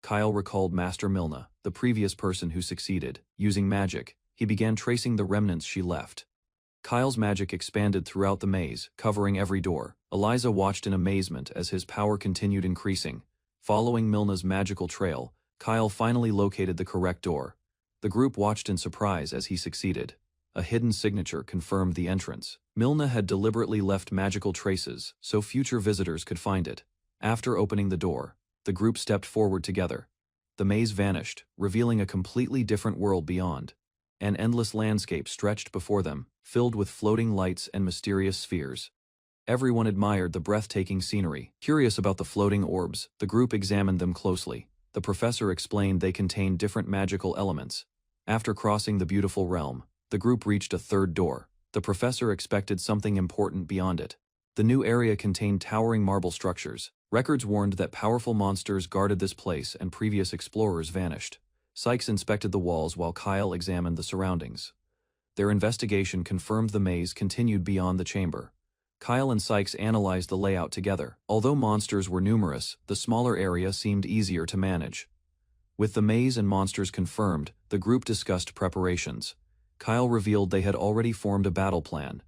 Kyle recalled Master Milna, the previous person who succeeded. Using magic, he began tracing the remnants she left. Kyle's magic expanded throughout the maze, covering every door. Eliza watched in amazement as his power continued increasing. Following Milna's magical trail, Kyle finally located the correct door. The group watched in surprise as he succeeded. A hidden signature confirmed the entrance. Milna had deliberately left magical traces so future visitors could find it. After opening the door, the group stepped forward together. The maze vanished, revealing a completely different world beyond. An endless landscape stretched before them, filled with floating lights and mysterious spheres. Everyone admired the breathtaking scenery. Curious about the floating orbs, the group examined them closely. The professor explained they contained different magical elements. After crossing the beautiful realm, the group reached a third door. The professor expected something important beyond it. The new area contained towering marble structures, Records warned that powerful monsters guarded this place and previous explorers vanished. Sykes inspected the walls while Kyle examined the surroundings. Their investigation confirmed the maze continued beyond the chamber. Kyle and Sykes analyzed the layout together. Although monsters were numerous, the smaller area seemed easier to manage. With the maze and monsters confirmed, the group discussed preparations. Kyle revealed they had already formed a battle plan.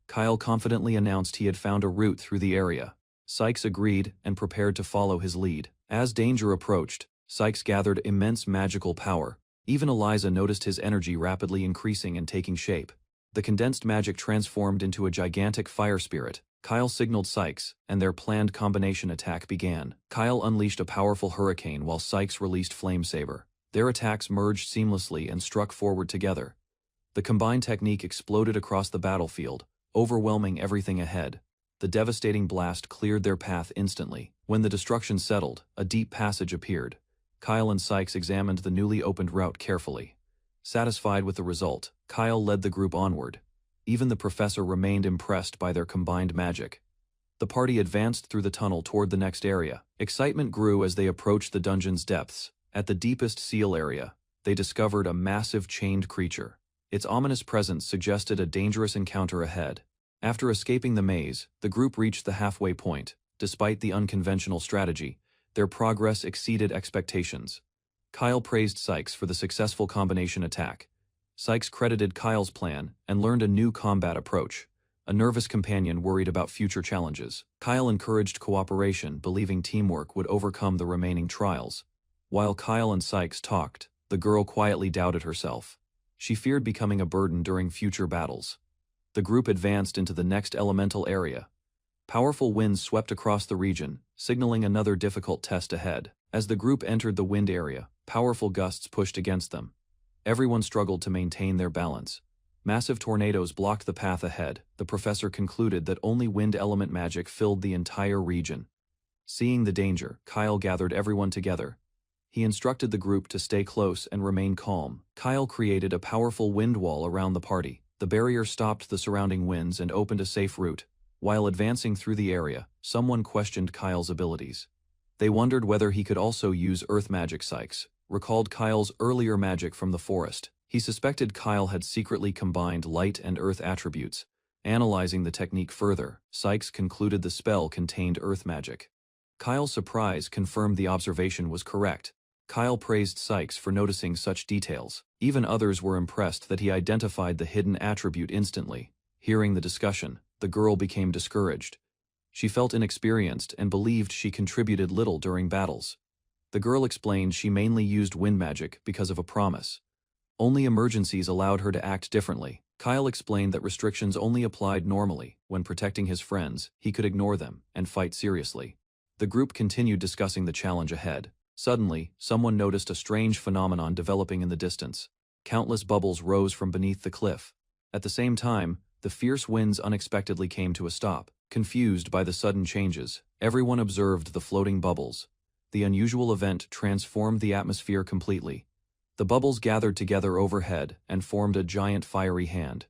Kyle confidently announced he had found a route through the area. Sykes agreed and prepared to follow his lead. As danger approached, Sykes gathered immense magical power. Even Eliza noticed his energy rapidly increasing and taking shape. The condensed magic transformed into a gigantic fire spirit. Kyle signaled Sykes, and their planned combination attack began. Kyle unleashed a powerful hurricane while Sykes released Flame Saber. Their attacks merged seamlessly and struck forward together. The combined technique exploded across the battlefield, overwhelming everything ahead. The devastating blast cleared their path instantly. When the destruction settled, a deep passage appeared. Kyle and Sykes examined the newly opened route carefully. Satisfied with the result, Kyle led the group onward. Even the professor remained impressed by their combined magic. The party advanced through the tunnel toward the next area. Excitement grew as they approached the dungeon's depths. At the deepest seal area, they discovered a massive chained creature. Its ominous presence suggested a dangerous encounter ahead. After escaping the maze, the group reached the halfway point. Despite the unconventional strategy, their progress exceeded expectations. Kyle praised Sykes for the successful combination attack. Sykes credited Kyle's plan and learned a new combat approach. A nervous companion worried about future challenges. Kyle encouraged cooperation, believing teamwork would overcome the remaining trials. While Kyle and Sykes talked, the girl quietly doubted herself. She feared becoming a burden during future battles. The group advanced into the next elemental area. Powerful winds swept across the region, signaling another difficult test ahead. As the group entered the wind area, powerful gusts pushed against them. Everyone struggled to maintain their balance. Massive tornadoes blocked the path ahead. The professor concluded that only wind element magic filled the entire region. Seeing the danger, Kyle gathered everyone together. He instructed the group to stay close and remain calm. Kyle created a powerful wind wall around the party. The barrier stopped the surrounding winds and opened a safe route. While advancing through the area, someone questioned Kyle's abilities. They wondered whether he could also use earth magic. Sykes recalled Kyle's earlier magic from the forest. He suspected Kyle had secretly combined light and earth attributes. Analyzing the technique further, Sykes concluded the spell contained earth magic. Kyle's surprise confirmed the observation was correct. Kyle praised Sykes for noticing such details. Even others were impressed that he identified the hidden attribute instantly. Hearing the discussion, the girl became discouraged. She felt inexperienced and believed she contributed little during battles. The girl explained she mainly used wind magic because of a promise. Only emergencies allowed her to act differently. Kyle explained that restrictions only applied normally. When protecting his friends, he could ignore them and fight seriously. The group continued discussing the challenge ahead. Suddenly, someone noticed a strange phenomenon developing in the distance. Countless bubbles rose from beneath the cliff. At the same time, the fierce winds unexpectedly came to a stop. Confused by the sudden changes, everyone observed the floating bubbles. The unusual event transformed the atmosphere completely. The bubbles gathered together overhead and formed a giant fiery hand.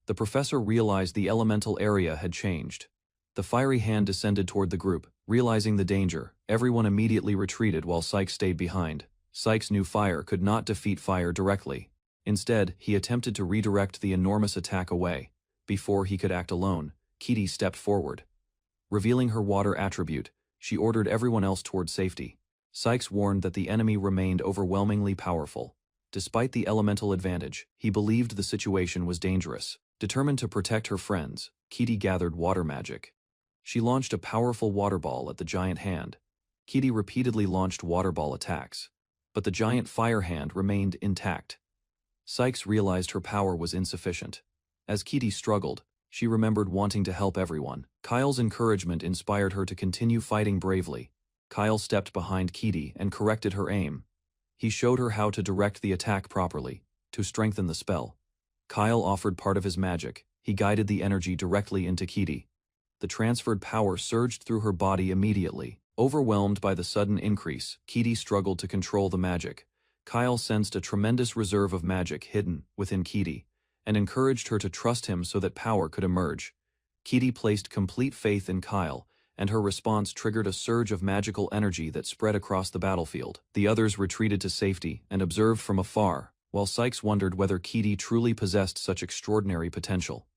The professor realized the elemental area had changed. The fiery hand descended toward the group. Realizing the danger, everyone immediately retreated while Sykes stayed behind. Sykes knew fire could not defeat fire directly. Instead, he attempted to redirect the enormous attack away. Before he could act alone, Kitty stepped forward. Revealing her water attribute, she ordered everyone else toward safety. Sykes warned that the enemy remained overwhelmingly powerful. Despite the elemental advantage, he believed the situation was dangerous. Determined to protect her friends, Kitty gathered water magic. She launched a powerful water ball at the giant hand. Kitty repeatedly launched water ball attacks, but the giant fire hand remained intact. Sykes realized her power was insufficient. As Kitty struggled, she remembered wanting to help everyone. Kyle's encouragement inspired her to continue fighting bravely. Kyle stepped behind Kitty and corrected her aim. He showed her how to direct the attack properly, to strengthen the spell. Kyle offered part of his magic. He guided the energy directly into Kitty. The transferred power surged through her body immediately. Overwhelmed by the sudden increase, Kitty struggled to control the magic. Kyle sensed a tremendous reserve of magic hidden within Kitty, and encouraged her to trust him so that power could emerge. Kitty placed complete faith in Kyle and her response triggered a surge of magical energy that spread across the battlefield. The others retreated to safety and observed from afar, while Sykes wondered whether Kitty truly possessed such extraordinary potential.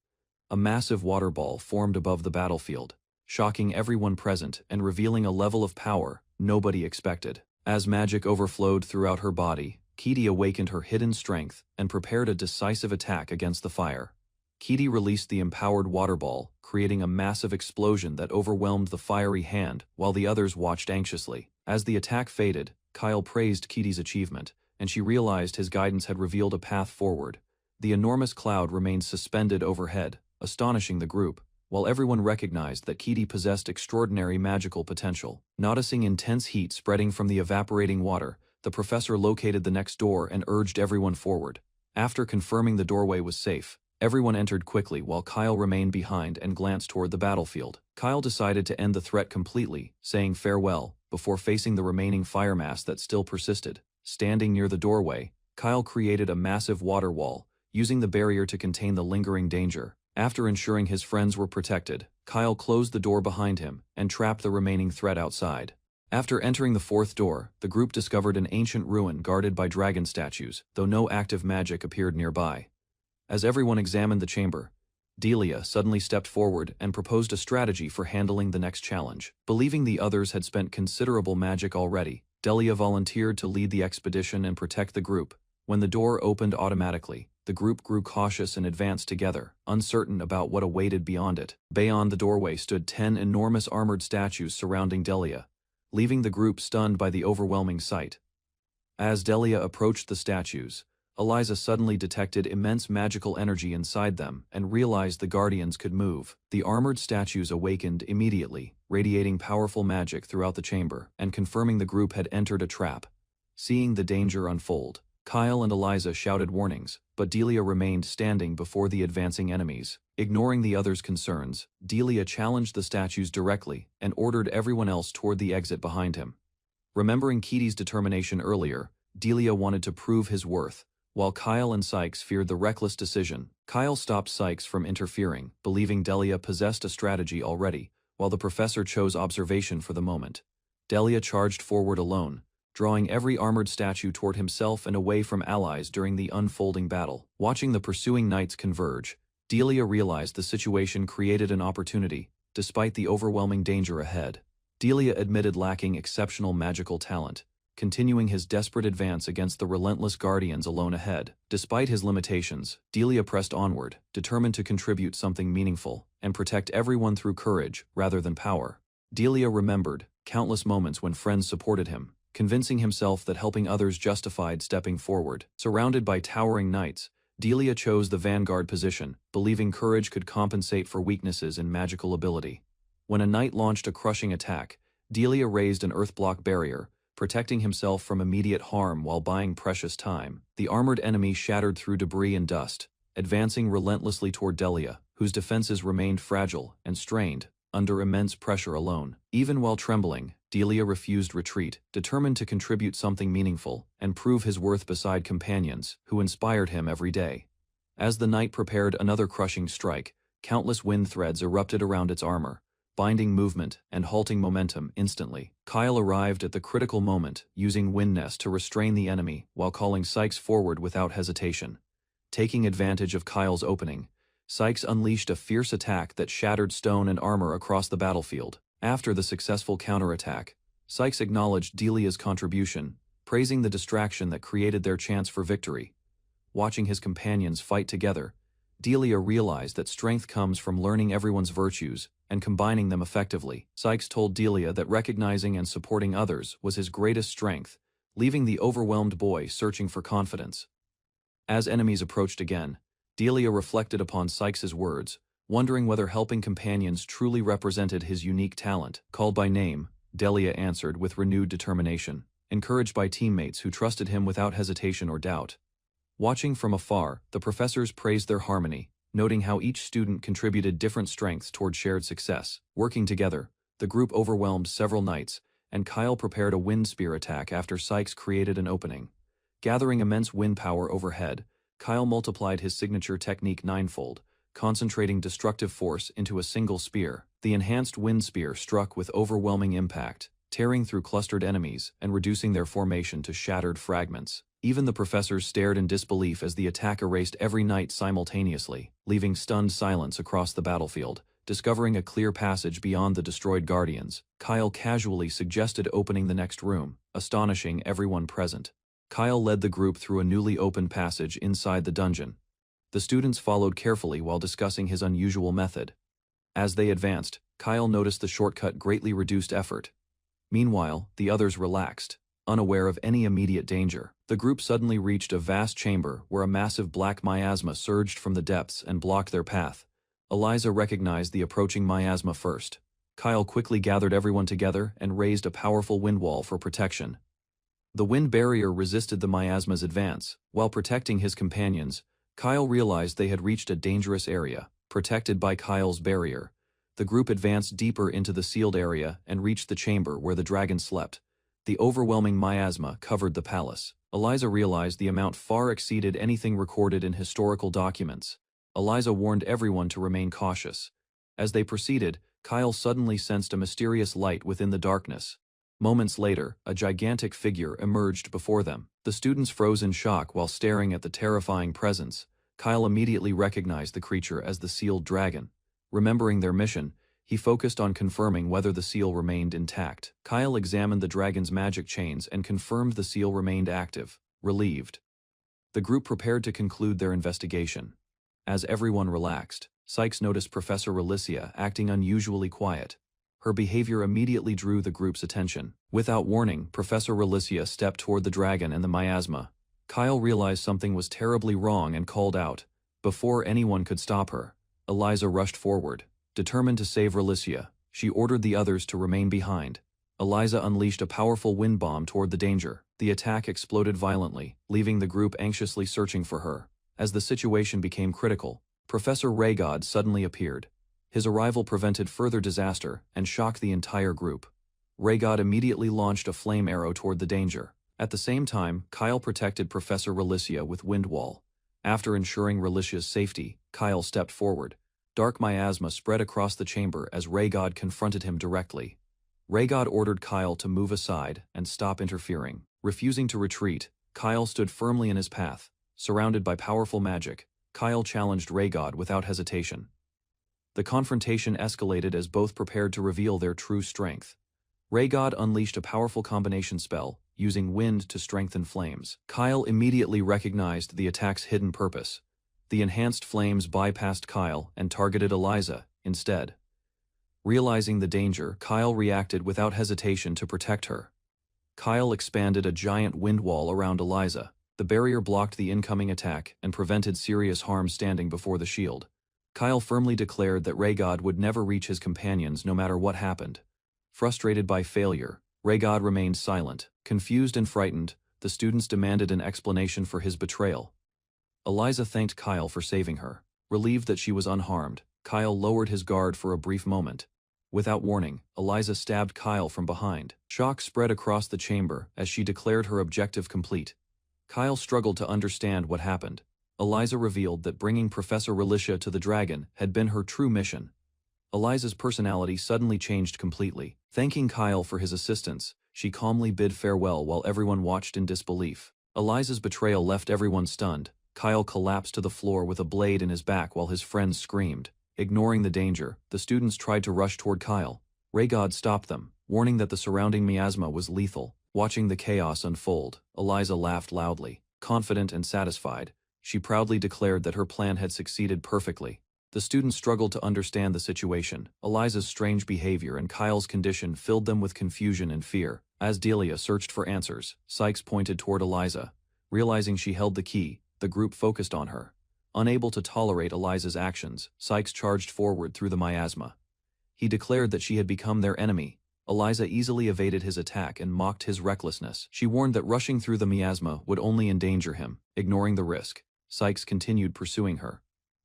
A massive water ball formed above the battlefield, shocking everyone present and revealing a level of power nobody expected. As magic overflowed throughout her body, Kitty awakened her hidden strength and prepared a decisive attack against the fire. Kitty released the empowered water ball, creating a massive explosion that overwhelmed the fiery hand while the others watched anxiously. As the attack faded, Kyle praised Kitty's achievement, and she realized his guidance had revealed a path forward. The enormous cloud remained suspended overhead, astonishing the group, while everyone recognized that Kitty possessed extraordinary magical potential. Noticing intense heat spreading from the evaporating water, the professor located the next door and urged everyone forward. After confirming the doorway was safe, everyone entered quickly while Kyle remained behind and glanced toward the battlefield. Kyle decided to end the threat completely, saying farewell, before facing the remaining fire mass that still persisted. Standing near the doorway, Kyle created a massive water wall, using the barrier to contain the lingering danger. After ensuring his friends were protected, Kyle closed the door behind him and trapped the remaining threat outside. After entering the fourth door, the group discovered an ancient ruin guarded by dragon statues, though no active magic appeared nearby. As everyone examined the chamber, Delia suddenly stepped forward and proposed a strategy for handling the next challenge. Believing the others had spent considerable magic already, Delia volunteered to lead the expedition and protect the group. When the door opened automatically, the group grew cautious and advanced together, uncertain about what awaited beyond it. Beyond the doorway stood 10 enormous armored statues surrounding Delia, leaving the group stunned by the overwhelming sight. As Delia approached the statues, Eliza suddenly detected immense magical energy inside them and realized the guardians could move. The armored statues awakened immediately, radiating powerful magic throughout the chamber and confirming the group had entered a trap. Seeing the danger unfold, Kyle and Eliza shouted warnings, but Delia remained standing before the advancing enemies. Ignoring the others' concerns, Delia challenged the statues directly and ordered everyone else toward the exit behind him. Remembering Kitty's determination earlier, Delia wanted to prove his worth, while Kyle and Sykes feared the reckless decision. Kyle stopped Sykes from interfering, believing Delia possessed a strategy already, while the professor chose observation for the moment. Delia charged forward alone, drawing every armored statue toward himself and away from allies during the unfolding battle. Watching the pursuing knights converge, Delia realized the situation created an opportunity, despite the overwhelming danger ahead. Delia admitted lacking exceptional magical talent, continuing his desperate advance against the relentless guardians alone ahead. Despite his limitations, Delia pressed onward, determined to contribute something meaningful and protect everyone through courage rather than power. Delia remembered countless moments when friends supported him, convincing himself that helping others justified stepping forward. Surrounded by towering knights, Delia chose the vanguard position, believing courage could compensate for weaknesses in magical ability. When a knight launched a crushing attack, Delia raised an earth-block barrier, protecting himself from immediate harm while buying precious time. The armored enemy shattered through debris and dust, advancing relentlessly toward Delia, whose defenses remained fragile and strained under immense pressure alone. Even while trembling, Delia refused retreat, determined to contribute something meaningful and prove his worth beside companions who inspired him every day. As the knight prepared another crushing strike, countless wind threads erupted around its armor, binding movement and halting momentum instantly. Kyle arrived at the critical moment, using Wind Nest to restrain the enemy while calling Sykes forward without hesitation. Taking advantage of Kyle's opening, Sykes unleashed a fierce attack that shattered stone and armor across the battlefield. After the successful counterattack, Sykes acknowledged Delia's contribution, praising the distraction that created their chance for victory. Watching his companions fight together, Delia realized that strength comes from learning everyone's virtues and combining them effectively. Sykes told Delia that recognizing and supporting others was his greatest strength, leaving the overwhelmed boy searching for confidence. As enemies approached again, Delia reflected upon Sykes's words, wondering whether helping companions truly represented his unique talent. Called by name, Delia answered with renewed determination, encouraged by teammates who trusted him without hesitation or doubt. Watching from afar, the professors praised their harmony, noting how each student contributed different strengths toward shared success. Working together, the group overwhelmed several knights, and Kyle prepared a wind spear attack after Sykes created an opening. Gathering immense wind power overhead, Kyle multiplied his signature technique ninefold, concentrating destructive force into a single spear. The enhanced wind spear struck with overwhelming impact, tearing through clustered enemies and reducing their formation to shattered fragments. Even the professors stared in disbelief as the attack erased every knight simultaneously, leaving stunned silence across the battlefield. Discovering a clear passage beyond the destroyed guardians, Kyle casually suggested opening the next room, astonishing everyone present. Kyle led the group through a newly opened passage inside the dungeon. The students followed carefully while discussing his unusual method. As they advanced, Kyle noticed the shortcut greatly reduced effort. Meanwhile, the others relaxed, unaware of any immediate danger. The group suddenly reached a vast chamber where a massive black miasma surged from the depths and blocked their path. Eliza recognized the approaching miasma first. Kyle quickly gathered everyone together and raised a powerful wind wall for protection. The wind barrier resisted the miasma's advance. While protecting his companions, Kyle realized they had reached a dangerous area. Protected by Kyle's barrier, the group advanced deeper into the sealed area and reached the chamber where the dragon slept. The overwhelming miasma covered the palace. Eliza realized the amount far exceeded anything recorded in historical documents. Eliza warned everyone to remain cautious. As they proceeded, Kyle suddenly sensed a mysterious light within the darkness. Moments later, a gigantic figure emerged before them. The students froze in shock while staring at the terrifying presence. Kyle immediately recognized the creature as the sealed dragon. Remembering their mission, he focused on confirming whether the seal remained intact. Kyle examined the dragon's magic chains and confirmed the seal remained active. Relieved, the group prepared to conclude their investigation. As everyone relaxed, Sykes noticed Professor Relicia acting unusually quiet. Her behavior immediately drew the group's attention. Without warning, Professor Relicia stepped toward the dragon and the miasma. Kyle realized something was terribly wrong and called out. Before anyone could stop her, Eliza rushed forward. Determined to save Relicia, she ordered the others to remain behind. Eliza unleashed a powerful wind bomb toward the danger. The attack exploded violently, leaving the group anxiously searching for her. As the situation became critical, Professor Raygod suddenly appeared. His arrival prevented further disaster and shocked the entire group. Raygod immediately launched a flame arrow toward the danger. At the same time, Kyle protected Professor Relicia with Wind Wall. After ensuring Relicia's safety, Kyle stepped forward. Dark miasma spread across the chamber as Raygod confronted him directly. Raygod ordered Kyle to move aside and stop interfering. Refusing to retreat, Kyle stood firmly in his path. Surrounded by powerful magic, Kyle challenged Raygod without hesitation. The confrontation escalated as both prepared to reveal their true strength. Raygod unleashed a powerful combination spell, using wind to strengthen flames. Kyle immediately recognized the attack's hidden purpose. The enhanced flames bypassed Kyle and targeted Eliza instead. Realizing the danger, Kyle reacted without hesitation to protect her. Kyle expanded a giant wind wall around Eliza. The barrier blocked the incoming attack and prevented serious harm standing before the shield. Kyle firmly declared that Raygod would never reach his companions no matter what happened. Frustrated by failure, Raygod remained silent. Confused and frightened, the students demanded an explanation for his betrayal. Eliza thanked Kyle for saving her. Relieved that she was unharmed, Kyle lowered his guard for a brief moment. Without warning, Eliza stabbed Kyle from behind. Shock spread across the chamber as she declared her objective complete. Kyle struggled to understand what happened. Eliza revealed that bringing Professor Relicia to the dragon had been her true mission. Eliza's personality suddenly changed completely. Thanking Kyle for his assistance, she calmly bid farewell while everyone watched in disbelief. Eliza's betrayal left everyone stunned. Kyle collapsed to the floor with a blade in his back while his friends screamed. Ignoring the danger, the students tried to rush toward Kyle. Raygod stopped them, warning that the surrounding miasma was lethal. Watching the chaos unfold, Eliza laughed loudly. Confident and satisfied, she proudly declared that her plan had succeeded perfectly. The students struggled to understand the situation. Eliza's strange behavior and Kyle's condition filled them with confusion and fear. As Delia searched for answers, Sykes pointed toward Eliza. Realizing she held the key, the group focused on her. Unable to tolerate Eliza's actions, Sykes charged forward through the miasma. He declared that she had become their enemy. Eliza easily evaded his attack and mocked his recklessness. She warned that rushing through the miasma would only endanger him. Ignoring the risk, Sykes continued pursuing her.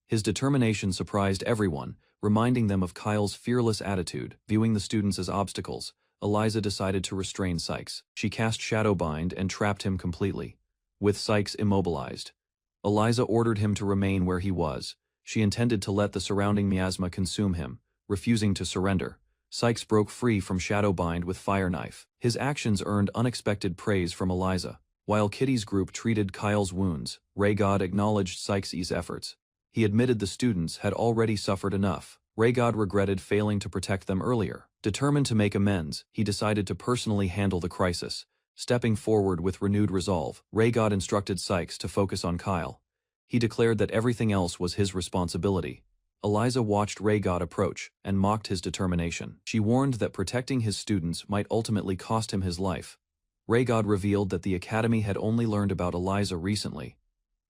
His determination surprised everyone, reminding them of Kyle's fearless attitude. Viewing the students as obstacles, Eliza decided to restrain Sykes. She cast Shadowbind and trapped him completely. With Sykes immobilized, Eliza ordered him to remain where he was. She intended to let the surrounding miasma consume him, refusing to surrender. Sykes broke free from Shadowbind with Fire Knife. His actions earned unexpected praise from Eliza. While Kitty's group treated Kyle's wounds, Raygod acknowledged Sykes' efforts. He admitted the students had already suffered enough. Raygod regretted failing to protect them earlier. Determined to make amends, he decided to personally handle the crisis. Stepping forward with renewed resolve, Raygod instructed Sykes to focus on Kyle. He declared that everything else was his responsibility. Eliza watched Raygod approach and mocked his determination. She warned that protecting his students might ultimately cost him his life. Raygod revealed that the Academy had only learned about Eliza recently.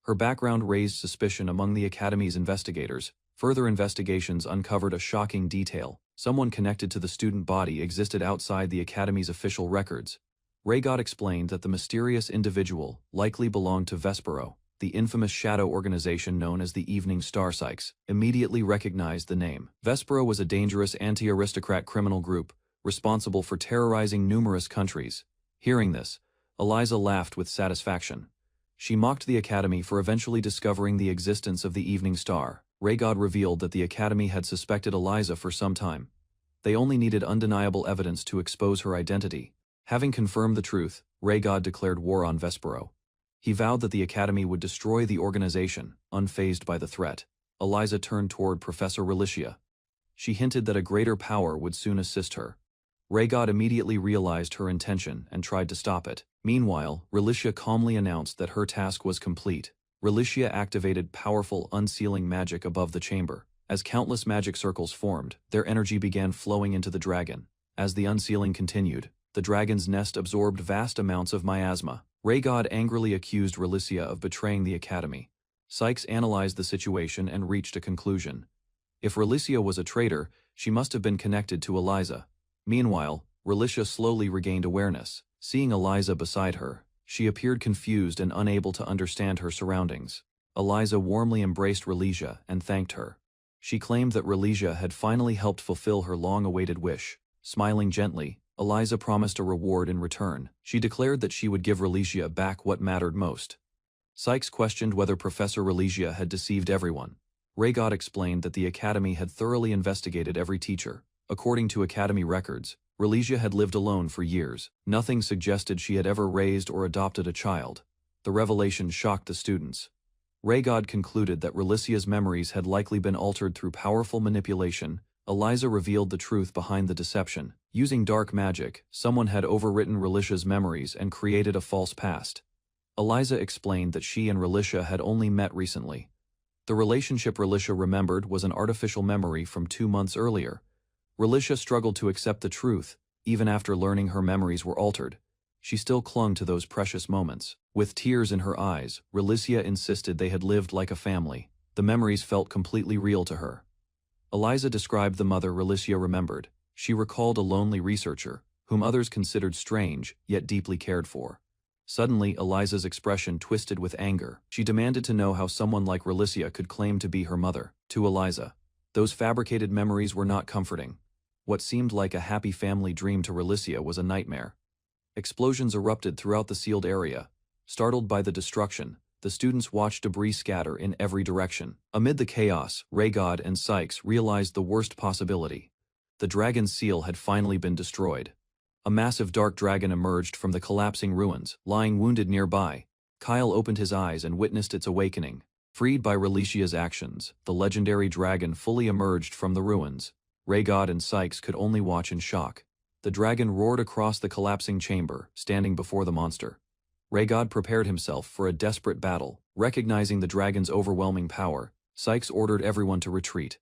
Her background raised suspicion among the Academy's investigators. Further investigations uncovered a shocking detail. Someone connected to the student body existed outside the Academy's official records. Raygod explained that the mysterious individual likely belonged to Vespero, the infamous shadow organization known as the Evening Star. Sykes immediately recognized the name. Vespero was a dangerous anti-aristocrat criminal group, responsible for terrorizing numerous countries. Hearing this, Eliza laughed with satisfaction. She mocked the Academy for eventually discovering the existence of the Evening Star. Raygod revealed that the Academy had suspected Eliza for some time. They only needed undeniable evidence to expose her identity. Having confirmed the truth, Raygod declared war on Vespero. He vowed that the Academy would destroy the organization, unfazed by the threat. Eliza turned toward Professor Relicia. She hinted that a greater power would soon assist her. Raygod immediately realized her intention and tried to stop it. Meanwhile, Relicia calmly announced that her task was complete. Relicia activated powerful unsealing magic above the chamber. As countless magic circles formed, their energy began flowing into the dragon. As the unsealing continued, the dragon's nest absorbed vast amounts of miasma. Raygod angrily accused Relicia of betraying the Academy. Sykes analyzed the situation and reached a conclusion. If Relicia was a traitor, she must have been connected to Eliza. Meanwhile, Relicia slowly regained awareness. Seeing Eliza beside her, she appeared confused and unable to understand her surroundings. Eliza warmly embraced Relicia and thanked her. She claimed that Relicia had finally helped fulfill her long-awaited wish. Smiling gently, Eliza promised a reward in return. She declared that she would give Relicia back what mattered most. Sykes questioned whether Professor Relicia had deceived everyone. Raygod explained that the Academy had thoroughly investigated every teacher. According to Academy records, Relicia had lived alone for years. Nothing suggested she had ever raised or adopted a child. The revelation shocked the students. Raygod concluded that Relicia's memories had likely been altered through powerful manipulation. Eliza revealed the truth behind the deception. Using dark magic, someone had overwritten Relicia's memories and created a false past. Eliza explained that she and Relicia had only met recently. The relationship Relicia remembered was an artificial memory from 2 months earlier. Relicia struggled to accept the truth. Even after learning her memories were altered, she still clung to those precious moments. With tears in her eyes, Relicia insisted they had lived like a family. The memories felt completely real to her. Eliza described the mother Relicia remembered. She recalled a lonely researcher, whom others considered strange, yet deeply cared for. Suddenly, Eliza's expression twisted with anger. She demanded to know how someone like Relicia could claim to be her mother. To Eliza, those fabricated memories were not comforting. What seemed like a happy family dream to Relicia was a nightmare. Explosions erupted throughout the sealed area. Startled by the destruction, the students watched debris scatter in every direction. Amid the chaos, Raygod and Sykes realized the worst possibility. The dragon's seal had finally been destroyed. A massive dark dragon emerged from the collapsing ruins, lying wounded nearby. Kyle opened his eyes and witnessed its awakening. Freed by Relicia's actions, the legendary dragon fully emerged from the ruins. Raygod and Sykes could only watch in shock. The dragon roared across the collapsing chamber, standing before the monster. Raygod prepared himself for a desperate battle. Recognizing the dragon's overwhelming power, Sykes ordered everyone to retreat.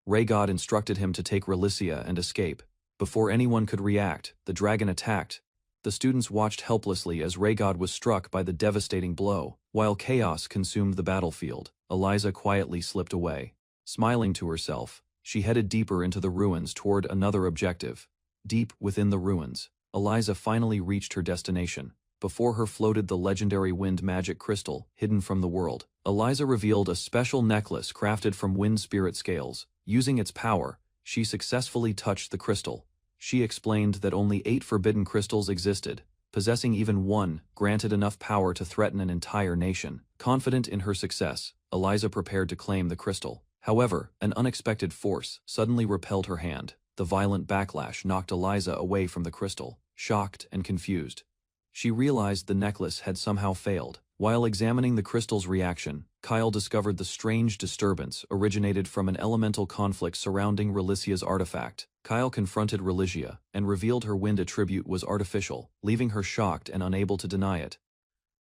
Raygod instructed him to take Relicia and escape. Before anyone could react, the dragon attacked. The students watched helplessly as Raygod was struck by the devastating blow. While chaos consumed the battlefield, Eliza quietly slipped away. Smiling to herself, she headed deeper into the ruins toward another objective. Deep within the ruins, Eliza finally reached her destination. Before her floated the legendary wind magic crystal, hidden from the world. Eliza revealed a special necklace crafted from wind spirit scales. Using its power, she successfully touched the crystal. She explained that only 8 forbidden crystals existed. Possessing even one granted enough power to threaten an entire nation. Confident in her success, Eliza prepared to claim the crystal. However, an unexpected force suddenly repelled her hand. The violent backlash knocked Eliza away from the crystal, shocked and confused. She realized the necklace had somehow failed. While examining the crystal's reaction, Kyle discovered the strange disturbance originated from an elemental conflict surrounding Relicia's artifact. Kyle confronted Relicia and revealed her wind attribute was artificial, leaving her shocked and unable to deny it.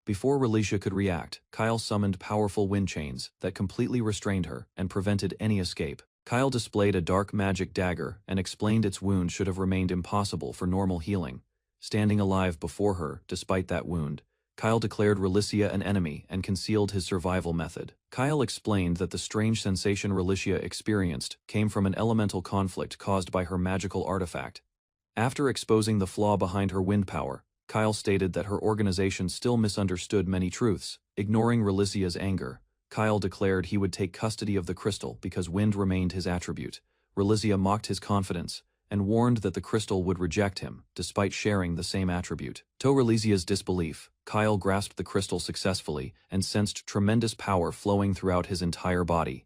Before Relicia could react, Kyle summoned powerful wind chains that completely restrained her and prevented any escape. Kyle displayed a dark magic dagger and explained its wound should have remained impossible for normal healing. Standing alive before her, despite that wound, Kyle declared Relicia an enemy and concealed his survival method. Kyle explained that the strange sensation Relicia experienced came from an elemental conflict caused by her magical artifact. After exposing the flaw behind her wind power, Kyle stated that her organization still misunderstood many truths. Ignoring Relicia's anger, Kyle declared he would take custody of the crystal because wind remained his attribute. Relicia mocked his confidence and warned that the crystal would reject him, despite sharing the same attribute. To Relicia's disbelief, Kyle grasped the crystal successfully and sensed tremendous power flowing throughout his entire body.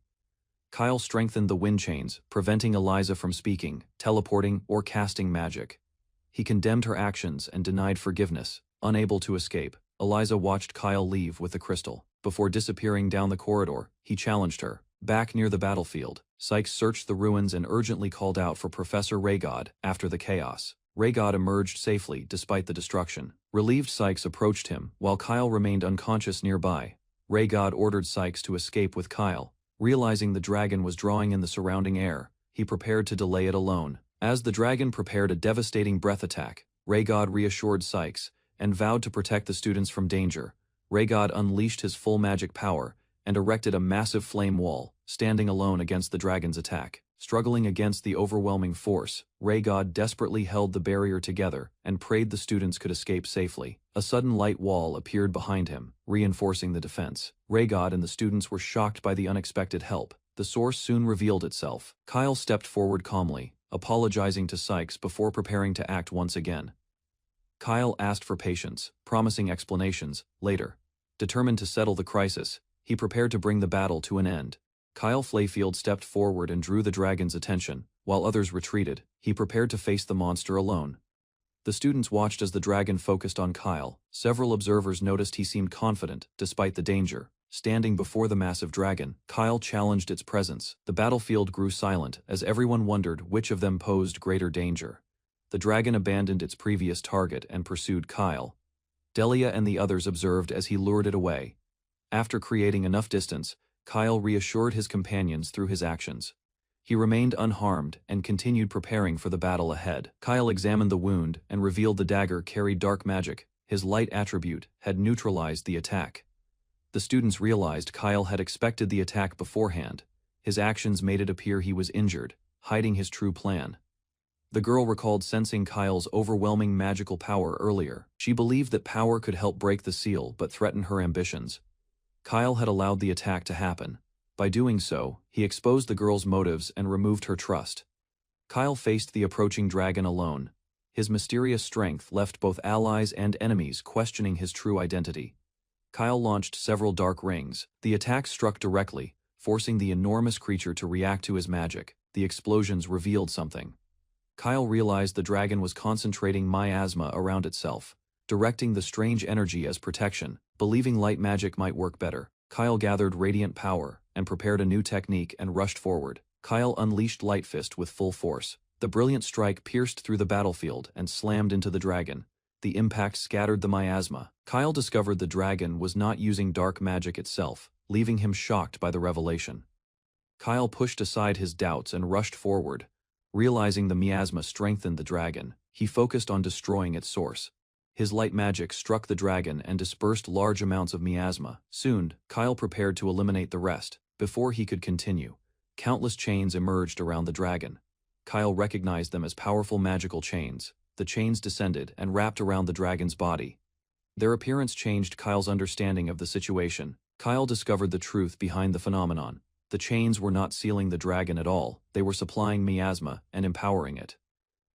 Kyle strengthened the wind chains, preventing Eliza from speaking, teleporting, or casting magic. He condemned her actions and denied forgiveness. Unable to escape, Eliza watched Kyle leave with the crystal. Before disappearing down the corridor, he challenged her. Back near the battlefield, Sykes searched the ruins and urgently called out for Professor Raygod after the chaos. Raygod emerged safely despite the destruction. Relieved, Sykes approached him, while Kyle remained unconscious nearby. Raygod ordered Sykes to escape with Kyle. Realizing the dragon was drawing in the surrounding air, he prepared to delay it alone. As the dragon prepared a devastating breath attack, Raygod reassured Sykes and vowed to protect the students from danger. Raygod unleashed his full magic power and erected a massive flame wall, standing alone against the dragon's attack. Struggling against the overwhelming force, Raygod desperately held the barrier together and prayed the students could escape safely. A sudden light wall appeared behind him, reinforcing the defense. Raygod and the students were shocked by the unexpected help. The source soon revealed itself. Kyle stepped forward calmly, apologizing to Sykes before preparing to act once again. Kyle asked for patience, promising explanations later. Determined to settle the crisis, he prepared to bring the battle to an end. Kyle Flayfield stepped forward and drew the dragon's attention, while others retreated. He prepared to face the monster alone. The students watched as the dragon focused on Kyle. Several observers noticed he seemed confident, despite the danger. Standing before the massive dragon, Kyle challenged its presence. The battlefield grew silent as everyone wondered which of them posed greater danger. The dragon abandoned its previous target and pursued Kyle. Delia and the others observed as he lured it away. After creating enough distance, Kyle reassured his companions through his actions. He remained unharmed and continued preparing for the battle ahead. Kyle examined the wound and revealed the dagger carried dark magic. His light attribute had neutralized the attack. The students realized Kyle had expected the attack beforehand. His actions made it appear he was injured, hiding his true plan. The girl recalled sensing Kyle's overwhelming magical power earlier. She believed that power could help break the seal but threaten her ambitions. Kyle had allowed the attack to happen. By doing so, he exposed the girl's motives and removed her trust. Kyle faced the approaching dragon alone. His mysterious strength left both allies and enemies questioning his true identity. Kyle launched several dark rings. The attack struck directly, forcing the enormous creature to react to his magic. The explosions revealed something. Kyle realized the dragon was concentrating miasma around itself, directing the strange energy as protection. Believing light magic might work better, Kyle gathered radiant power and prepared a new technique and rushed forward. Kyle unleashed Light Fist with full force. The brilliant strike pierced through the battlefield and slammed into the dragon. The impact scattered the miasma. Kyle discovered the dragon was not using dark magic itself, leaving him shocked by the revelation. Kyle pushed aside his doubts and rushed forward. Realizing the miasma strengthened the dragon, he focused on destroying its source. His light magic struck the dragon and dispersed large amounts of miasma. Soon, Kyle prepared to eliminate the rest. Before he could continue, countless chains emerged around the dragon. Kyle recognized them as powerful magical chains. The chains descended and wrapped around the dragon's body. Their appearance changed Kyle's understanding of the situation. Kyle discovered the truth behind the phenomenon. The chains were not sealing the dragon at all, they were supplying miasma and empowering it.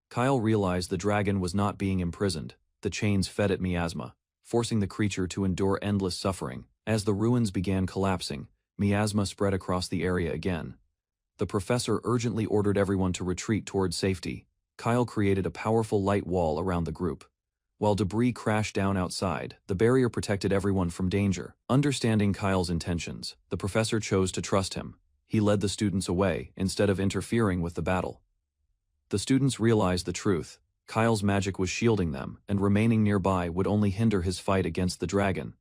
Kyle realized the dragon was not being imprisoned. The chains fed it miasma, forcing the creature to endure endless suffering. As the ruins began collapsing, miasma spread across the area again. The professor urgently ordered everyone to retreat towards safety. Kyle created a powerful light wall around the group. While debris crashed down outside, the barrier protected everyone from danger. Understanding Kyle's intentions, the professor chose to trust him. He led the students away, instead of interfering with the battle. The students realized the truth. Kyle's magic was shielding them, and remaining nearby would only hinder his fight against the dragon.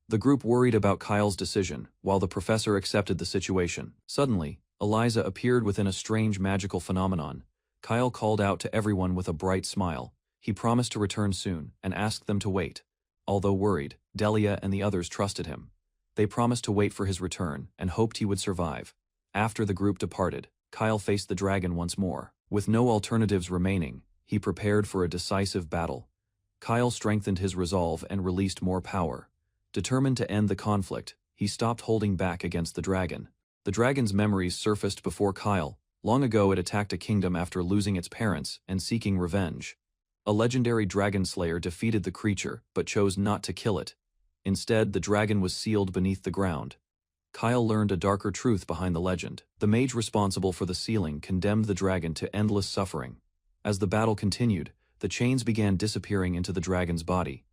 The group worried about Kyle's decision, while the professor accepted the situation. Suddenly, Eliza appeared within a strange magical phenomenon. Kyle called out to everyone with a bright smile. He promised to return soon, and asked them to wait. Although worried, Delia and the others trusted him. They promised to wait for his return, and hoped he would survive. After the group departed, Kyle faced the dragon once more. With no alternatives remaining, he prepared for a decisive battle. Kyle strengthened his resolve and released more power. Determined to end the conflict, he stopped holding back against the dragon. The dragon's memories surfaced before Kyle. Long ago it attacked a kingdom after losing its parents and seeking revenge. A legendary dragon slayer defeated the creature, but chose not to kill it. Instead, the dragon was sealed beneath the ground. Kyle learned a darker truth behind the legend. The mage responsible for the sealing condemned the dragon to endless suffering. As the battle continued, the chains began disappearing into the dragon's body.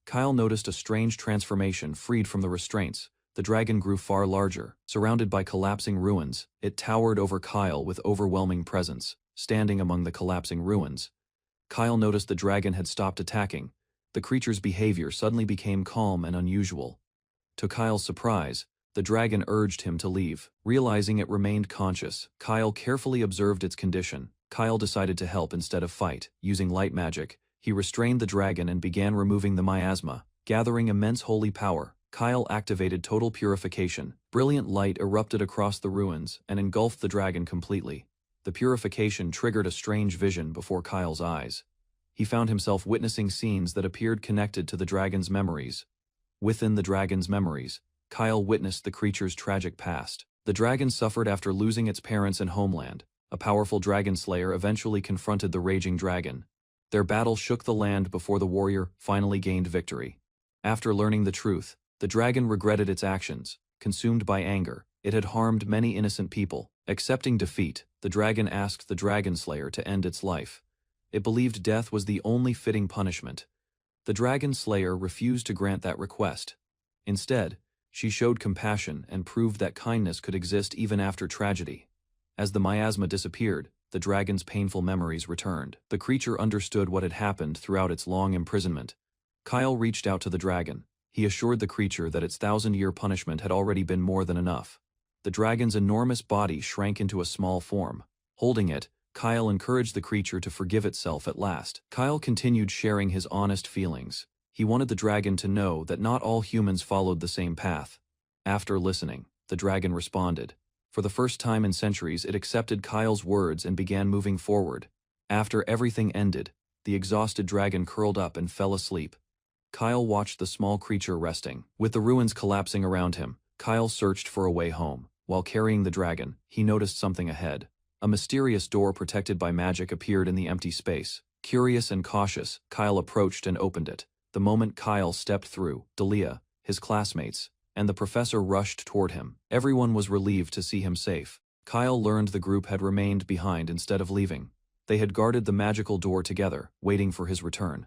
Kyle noticed a strange transformation freed from the restraints. The dragon grew far larger. Surrounded by collapsing ruins, it towered over Kyle with overwhelming presence. Standing among the collapsing ruins, Kyle noticed the dragon had stopped attacking. The creature's behavior suddenly became calm and unusual. To Kyle's surprise, the dragon urged him to leave. Realizing it remained conscious, Kyle carefully observed its condition. Kyle decided to help instead of fight. Using light magic, he restrained the dragon and began removing the miasma. Gathering immense holy power, Kyle activated total purification. Brilliant light erupted across the ruins and engulfed the dragon completely. The purification triggered a strange vision before Kyle's eyes. He found himself witnessing scenes that appeared connected to the dragon's memories. Within the dragon's memories, Kyle witnessed the creature's tragic past. The dragon suffered after losing its parents and homeland. A powerful dragon slayer eventually confronted the raging dragon. Their battle shook the land before the warrior finally gained victory. After learning the truth, the dragon regretted its actions. Consumed by anger, it had harmed many innocent people. Accepting defeat, the dragon asked the dragon slayer to end its life. It believed death was the only fitting punishment. The dragon slayer refused to grant that request. Instead, she showed compassion and proved that kindness could exist even after tragedy. As the miasma disappeared, the dragon's painful memories returned. The creature understood what had happened throughout its long imprisonment. Kyle reached out to the dragon. He assured the creature that its 1,000-year punishment had already been more than enough. The dragon's enormous body shrank into a small form. Holding it, Kyle encouraged the creature to forgive itself at last. Kyle continued sharing his honest feelings. He wanted the dragon to know that not all humans followed the same path. After listening, the dragon responded. For the first time in centuries, it accepted Kyle's words and began moving forward. After everything ended, the exhausted dragon curled up and fell asleep. Kyle watched the small creature resting. With the ruins collapsing around him, Kyle searched for a way home. While carrying the dragon, he noticed something ahead. A mysterious door protected by magic appeared in the empty space. Curious and cautious, Kyle approached and opened it. The moment Kyle stepped through, Delia, his classmates, and the professor rushed toward him. Everyone was relieved to see him safe. Kyle learned the group had remained behind instead of leaving. They had guarded the magical door together, waiting for his return.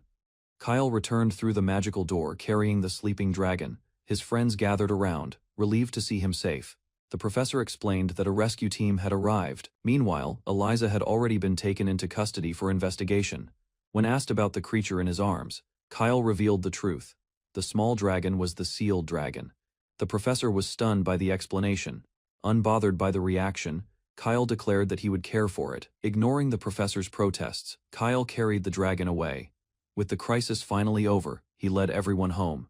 Kyle returned through the magical door carrying the sleeping dragon. His friends gathered around, relieved to see him safe. The professor explained that a rescue team had arrived. Meanwhile, Eliza had already been taken into custody for investigation. When asked about the creature in his arms, Kyle revealed the truth. The small dragon was the sealed dragon. The professor was stunned by the explanation. Unbothered by the reaction, Kyle declared that he would care for it. Ignoring the professor's protests, Kyle carried the dragon away. With the crisis finally over, he led everyone home.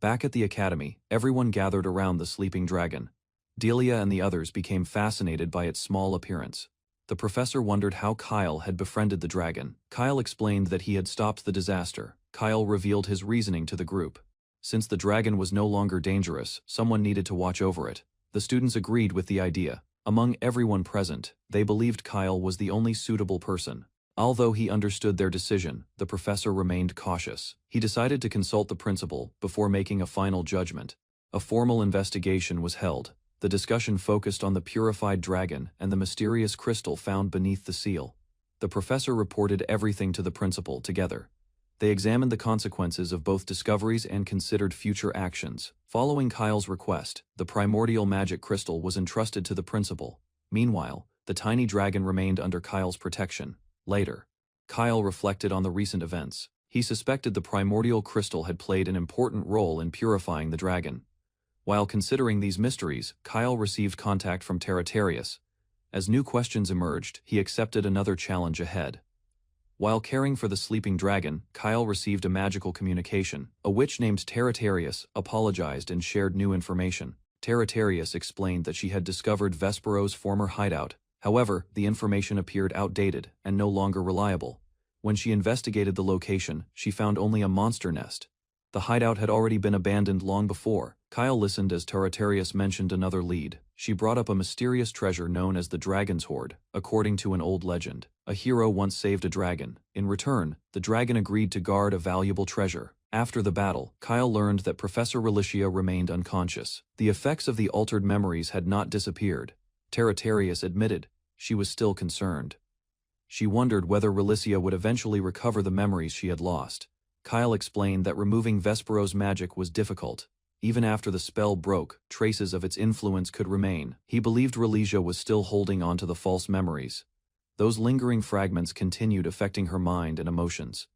Back at the academy, everyone gathered around the sleeping dragon. Delia and the others became fascinated by its small appearance. The professor wondered how Kyle had befriended the dragon. Kyle explained that he had stopped the disaster. Kyle revealed his reasoning to the group. Since the dragon was no longer dangerous, someone needed to watch over it. The students agreed with the idea. Among everyone present, they believed Kyle was the only suitable person. Although he understood their decision, the professor remained cautious. He decided to consult the principal before making a final judgment. A formal investigation was held. The discussion focused on the purified dragon and the mysterious crystal found beneath the seal. The professor reported everything to the principal together. They examined the consequences of both discoveries and considered future actions. Following Kyle's request, the primordial magic crystal was entrusted to the principal. Meanwhile, the tiny dragon remained under Kyle's protection. Later, Kyle reflected on the recent events. He suspected the primordial crystal had played an important role in purifying the dragon. While considering these mysteries, Kyle received contact from Talentless. As new questions emerged, he accepted another challenge ahead. While caring for the sleeping dragon, Kyle received a magical communication. A witch named Talentless apologized and shared new information. Talentless explained that she had discovered Vespero's former hideout. However, the information appeared outdated and no longer reliable. When she investigated the location, she found only a monster nest. The hideout had already been abandoned long before. Kyle listened as Talentless mentioned another lead. She brought up a mysterious treasure known as the Dragon's Hoard. According to an old legend, a hero once saved a dragon. In return, the dragon agreed to guard a valuable treasure. After the battle, Kyle learned that Professor Relicia remained unconscious. The effects of the altered memories had not disappeared. Talentless admitted she was still concerned. She wondered whether Relicia would eventually recover the memories she had lost. Kyle explained that removing Vespero's magic was difficult. Even after the spell broke, traces of its influence could remain. He believed Relicia was still holding on to the false memories. Those lingering fragments continued affecting her mind and emotions.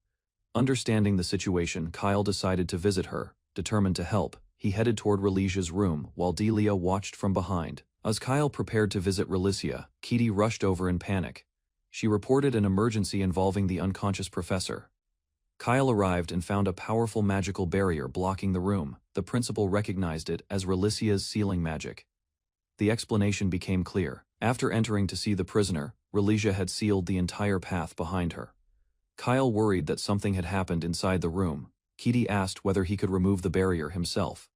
Understanding the situation, Kyle decided to visit her. Determined to help, he headed toward Relicia's room while Delia watched from behind. As Kyle prepared to visit Relicia, Kitty rushed over in panic. She reported an emergency involving the unconscious professor. Kyle arrived and found a powerful magical barrier blocking the room. The principal recognized it as Relicia's sealing magic. The explanation became clear. After entering to see the prisoner, Relicia had sealed the entire path behind her. Kyle worried that something had happened inside the room. Kitty asked whether he could remove the barrier himself.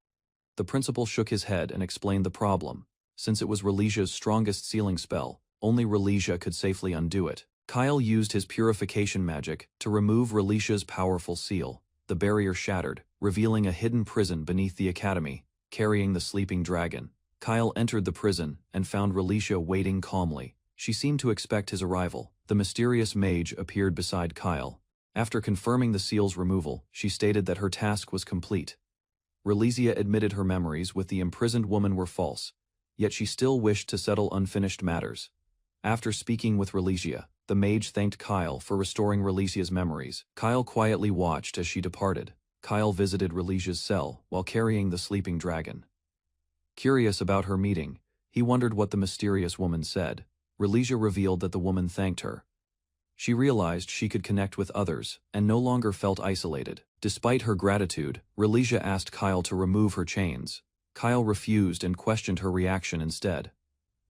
The principal shook his head and explained the problem. Since it was Relicia's strongest sealing spell, only Relicia could safely undo it. Kyle used his purification magic to remove Relicia's powerful seal. The barrier shattered, revealing a hidden prison beneath the academy, carrying the sleeping dragon. Kyle entered the prison and found Relicia waiting calmly. She seemed to expect his arrival. The mysterious mage appeared beside Kyle. After confirming the seal's removal, she stated that her task was complete. Relicia admitted her memories with the imprisoned woman were false, yet she still wished to settle unfinished matters. After speaking with Relicia, the mage thanked Kyle for restoring Relicia's memories. Kyle quietly watched as she departed. Kyle visited Relicia's cell while carrying the sleeping dragon. Curious about her meeting, he wondered what the mysterious woman said. Relicia revealed that the woman thanked her. She realized she could connect with others and no longer felt isolated. Despite her gratitude, Relicia asked Kyle to remove her chains. Kyle refused and questioned her reaction instead.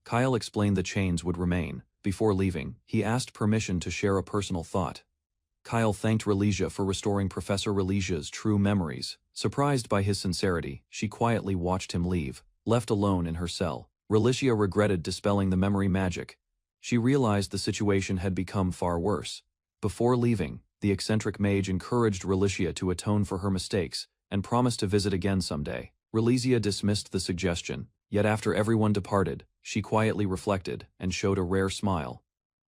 Kyle explained the chains would remain. Before leaving, he asked permission to share a personal thought. Kyle thanked Relicia for restoring Professor Relicia's true memories. Surprised by his sincerity, she quietly watched him leave. Left alone in her cell, Relicia regretted dispelling the memory magic. She realized the situation had become far worse. Before leaving, the eccentric mage encouraged Relicia to atone for her mistakes and promised to visit again someday. Relicia dismissed the suggestion, yet after everyone departed, she quietly reflected and showed a rare smile.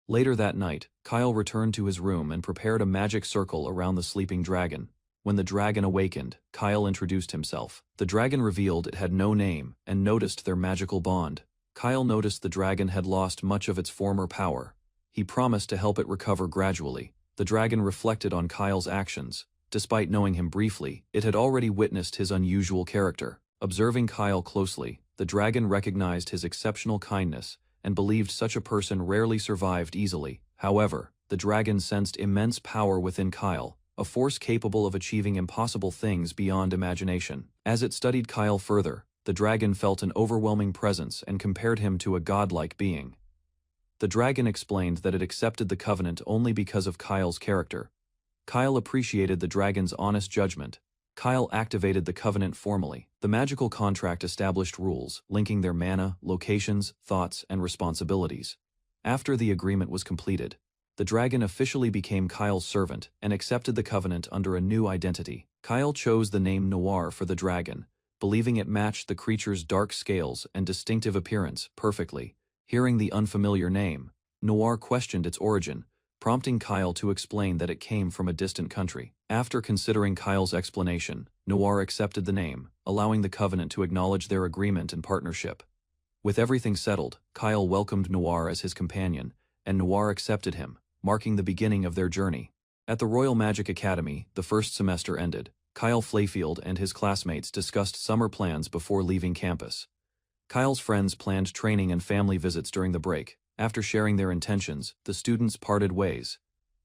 Later that night, Kyle returned to his room and prepared a magic circle around the sleeping dragon. When the dragon awakened, Kyle introduced himself. The dragon revealed it had no name and noticed their magical bond. Kyle noticed the dragon had lost much of its former power. He promised to help it recover gradually. The dragon reflected on Kyle's actions. Despite knowing him briefly, it had already witnessed his unusual character. Observing Kyle closely, the dragon recognized his exceptional kindness and believed such a person rarely survived easily. However, the dragon sensed immense power within Kyle, a force capable of achieving impossible things beyond imagination. As it studied Kyle further, the dragon felt an overwhelming presence and compared him to a godlike being. The dragon explained that it accepted the covenant only because of Kyle's character. Kyle appreciated the dragon's honest judgment. Kyle activated the covenant formally. The magical contract established rules, linking their mana, locations, thoughts, and responsibilities. After the agreement was completed, the dragon officially became Kyle's servant and accepted the covenant under a new identity. Kyle chose the name Noir for the dragon, believing it matched the creature's dark scales and distinctive appearance perfectly. Hearing the unfamiliar name, Noir questioned its origin, prompting Kyle to explain that it came from a distant country. After considering Kyle's explanation, Noir accepted the name, allowing the Covenant to acknowledge their agreement and partnership. With everything settled, Kyle welcomed Noir as his companion, and Noir accepted him, marking the beginning of their journey. At the Royal Magic Academy, the first semester ended. Kyle Flayfield and his classmates discussed summer plans before leaving campus. Kyle's friends planned training and family visits during the break. After sharing their intentions, the students parted ways.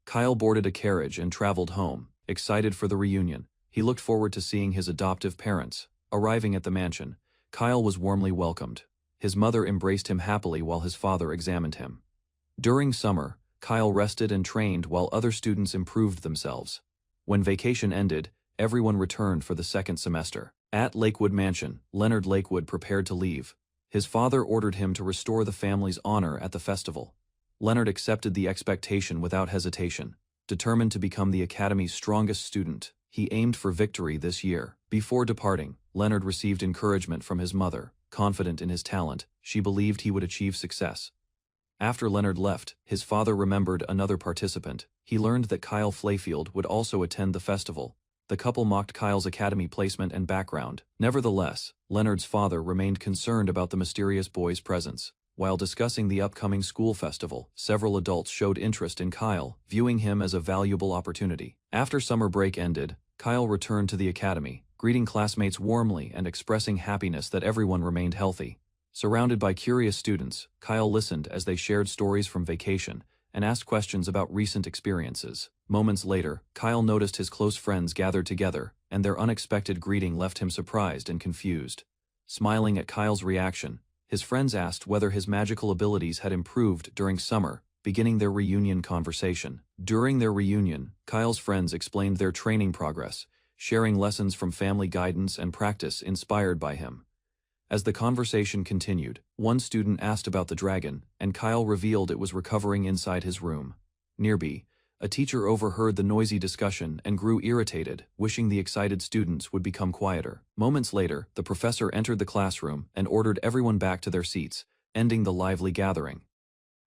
Kyle boarded a carriage and traveled home, excited for the reunion. He looked forward to seeing his adoptive parents. Arriving at the mansion, Kyle was warmly welcomed. His mother embraced him happily while his father examined him. During summer, Kyle rested and trained while other students improved themselves. When vacation ended, everyone returned for the second semester. At Lakewood Mansion, Leonard Lakewood prepared to leave. His father ordered him to restore the family's honor at the festival. Leonard accepted the expectation without hesitation. Determined to become the Academy's strongest student, he aimed for victory this year. Before departing, Leonard received encouragement from his mother. Confident in his talent, she believed he would achieve success. After Leonard left, his father remembered another participant. He learned that Kyle Flayfield would also attend the festival. The couple mocked Kyle's academy placement and background. Nevertheless, Leonard's father remained concerned about the mysterious boy's presence. While discussing the upcoming school festival, several adults showed interest in Kyle, viewing him as a valuable opportunity. After summer break ended, Kyle returned to the academy, greeting classmates warmly and expressing happiness that everyone remained healthy. Surrounded by curious students, Kyle listened as they shared stories from vacation and asked questions about recent experiences. Moments later, Kyle noticed his close friends gathered together, and their unexpected greeting left him surprised and confused. Smiling at Kyle's reaction, his friends asked whether his magical abilities had improved during summer, beginning their reunion conversation. During their reunion, Kyle's friends explained their training progress, sharing lessons from family guidance and practice inspired by him. As the conversation continued, one student asked about the dragon, and Kyle revealed it was recovering inside his room. Nearby, a teacher overheard the noisy discussion and grew irritated, wishing the excited students would become quieter. Moments later, the professor entered the classroom and ordered everyone back to their seats, ending the lively gathering.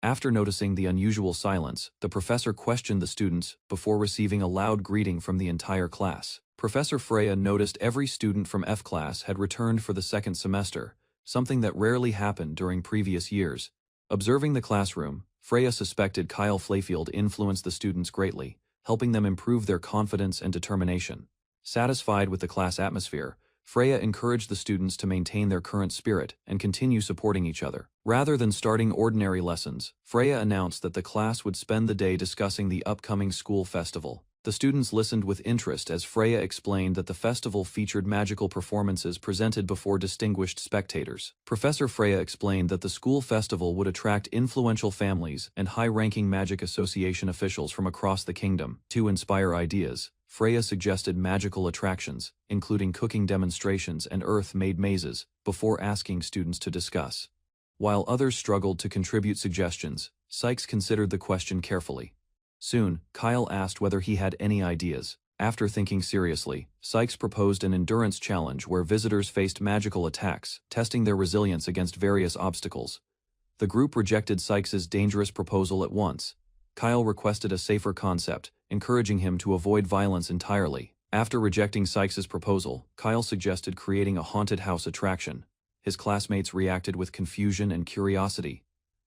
After noticing the unusual silence, the professor questioned the students before receiving a loud greeting from the entire class. Professor Freya noticed every student from F class had returned for the second semester, something that rarely happened during previous years. Observing the classroom, Freya suspected Kyle Flayfield influenced the students greatly, helping them improve their confidence and determination. Satisfied with the class atmosphere, Freya encouraged the students to maintain their current spirit and continue supporting each other. Rather than starting ordinary lessons, Freya announced that the class would spend the day discussing the upcoming school festival. The students listened with interest as Freya explained that the festival featured magical performances presented before distinguished spectators. Professor Freya explained that the school festival would attract influential families and high-ranking Magic Association officials from across the kingdom. To inspire ideas, Freya suggested magical attractions, including cooking demonstrations and earth-made mazes, before asking students to discuss. While others struggled to contribute suggestions, Sykes considered the question carefully. Soon, Kyle asked whether he had any ideas. After thinking seriously, Sykes proposed an endurance challenge where visitors faced magical attacks, testing their resilience against various obstacles. The group rejected Sykes's dangerous proposal at once. Kyle requested a safer concept, encouraging him to avoid violence entirely. After rejecting Sykes's proposal, Kyle suggested creating a haunted house attraction. His classmates reacted with confusion and curiosity.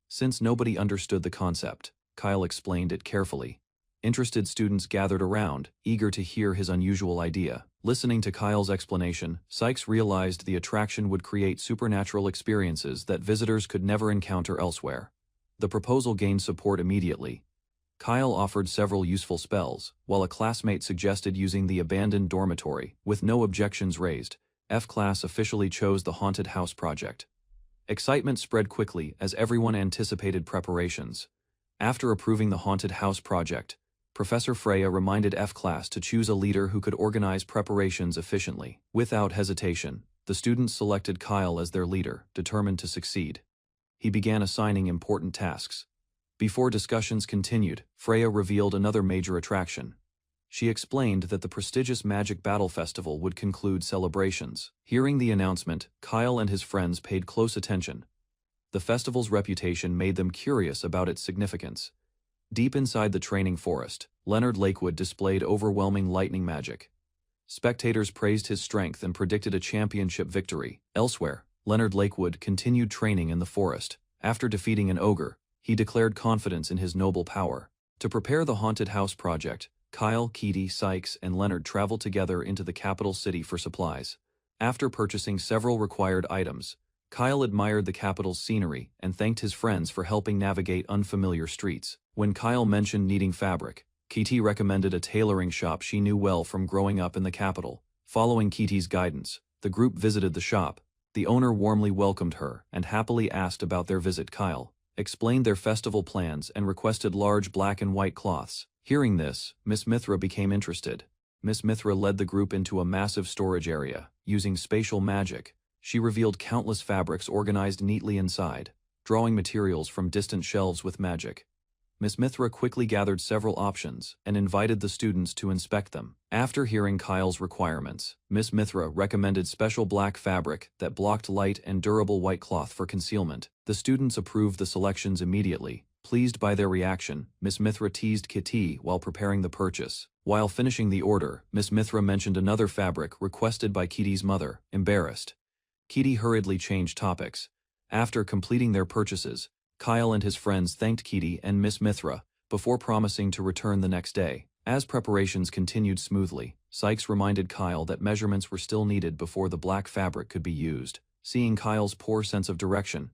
Since nobody understood the concept, Kyle explained it carefully. Interested students gathered around, eager to hear his unusual idea. Listening to Kyle's explanation, Sykes realized the attraction would create supernatural experiences that visitors could never encounter elsewhere. The proposal gained support immediately. Kyle offered several useful spells, while a classmate suggested using the abandoned dormitory. With no objections raised, F class officially chose the haunted house project. Excitement spread quickly as everyone anticipated preparations. After approving the haunted house project, Professor Freya reminded F class to choose a leader who could organize preparations efficiently. Without hesitation, the students selected Kyle as their leader, determined to succeed. He began assigning important tasks. Before discussions continued, Freya revealed another major attraction. She explained that the prestigious Magic Battle Festival would conclude celebrations. Hearing the announcement, Kyle and his friends paid close attention. The festival's reputation made them curious about its significance. Deep inside the training forest, Leonard Lakewood displayed overwhelming lightning magic. Spectators praised his strength and predicted a championship victory. Elsewhere, Leonard Lakewood continued training in the forest. After defeating an ogre, he declared confidence in his noble power. To prepare the haunted house project, Kyle, Keaty, Sykes, and Leonard traveled together into the capital city for supplies. After purchasing several required items, Kyle admired the capital's scenery and thanked his friends for helping navigate unfamiliar streets. When Kyle mentioned needing fabric, Keaty recommended a tailoring shop she knew well from growing up in the capital. Following Keaty's guidance, the group visited the shop. The owner warmly welcomed her and happily asked about their visit. Kyle explained their festival plans and requested large black and white cloths. Hearing this, Miss Mithra became interested. Miss Mithra led the group into a massive storage area. Using spatial magic, she revealed countless fabrics organized neatly inside, drawing materials from distant shelves with magic. Miss Mithra quickly gathered several options and invited the students to inspect them. After hearing Kyle's requirements, Miss Mithra recommended special black fabric that blocked light and durable white cloth for concealment. The students approved the selections immediately. Pleased by their reaction, Miss Mithra teased Kitty while preparing the purchase. While finishing the order, Miss Mithra mentioned another fabric requested by Kitty's mother. Embarrassed, Kitty hurriedly changed topics. After completing their purchases, Kyle and his friends thanked Kitty and Miss Mithra before promising to return the next day. As preparations continued smoothly, Sykes reminded Kyle that measurements were still needed before the black fabric could be used. Seeing Kyle's poor sense of direction,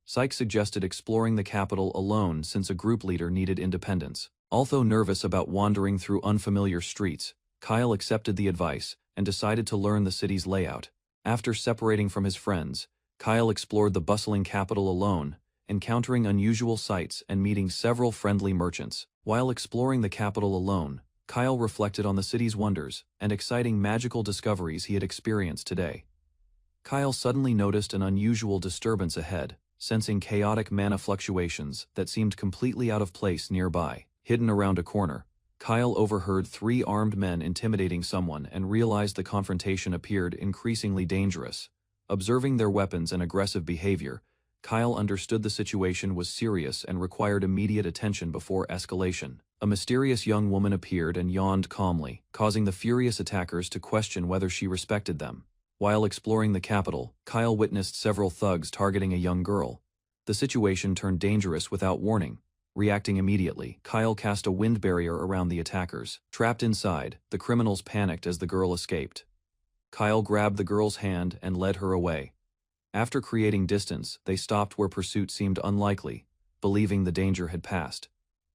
Sykes suggested exploring the capital alone since a group leader needed independence. Although nervous about wandering through unfamiliar streets, Kyle accepted the advice and decided to learn the city's layout. After separating from his friends, Kyle explored the bustling capital alone, encountering unusual sights and meeting several friendly merchants. While exploring the capital alone, Kyle reflected on the city's wonders and exciting magical discoveries he had experienced today. Kyle suddenly noticed an unusual disturbance ahead, sensing chaotic mana fluctuations that seemed completely out of place nearby. Hidden around a corner, Kyle overheard 3 armed men intimidating someone and realized the confrontation appeared increasingly dangerous. Observing their weapons and aggressive behavior, Kyle understood the situation was serious and required immediate attention before escalation. A mysterious young woman appeared and yawned calmly, causing the furious attackers to question whether she respected them. While exploring the capital, Kyle witnessed several thugs targeting a young girl. The situation turned dangerous without warning. Reacting immediately, Kyle cast a wind barrier around the attackers. Trapped inside, the criminals panicked as the girl escaped. Kyle grabbed the girl's hand and led her away. After creating distance, they stopped where pursuit seemed unlikely, believing the danger had passed.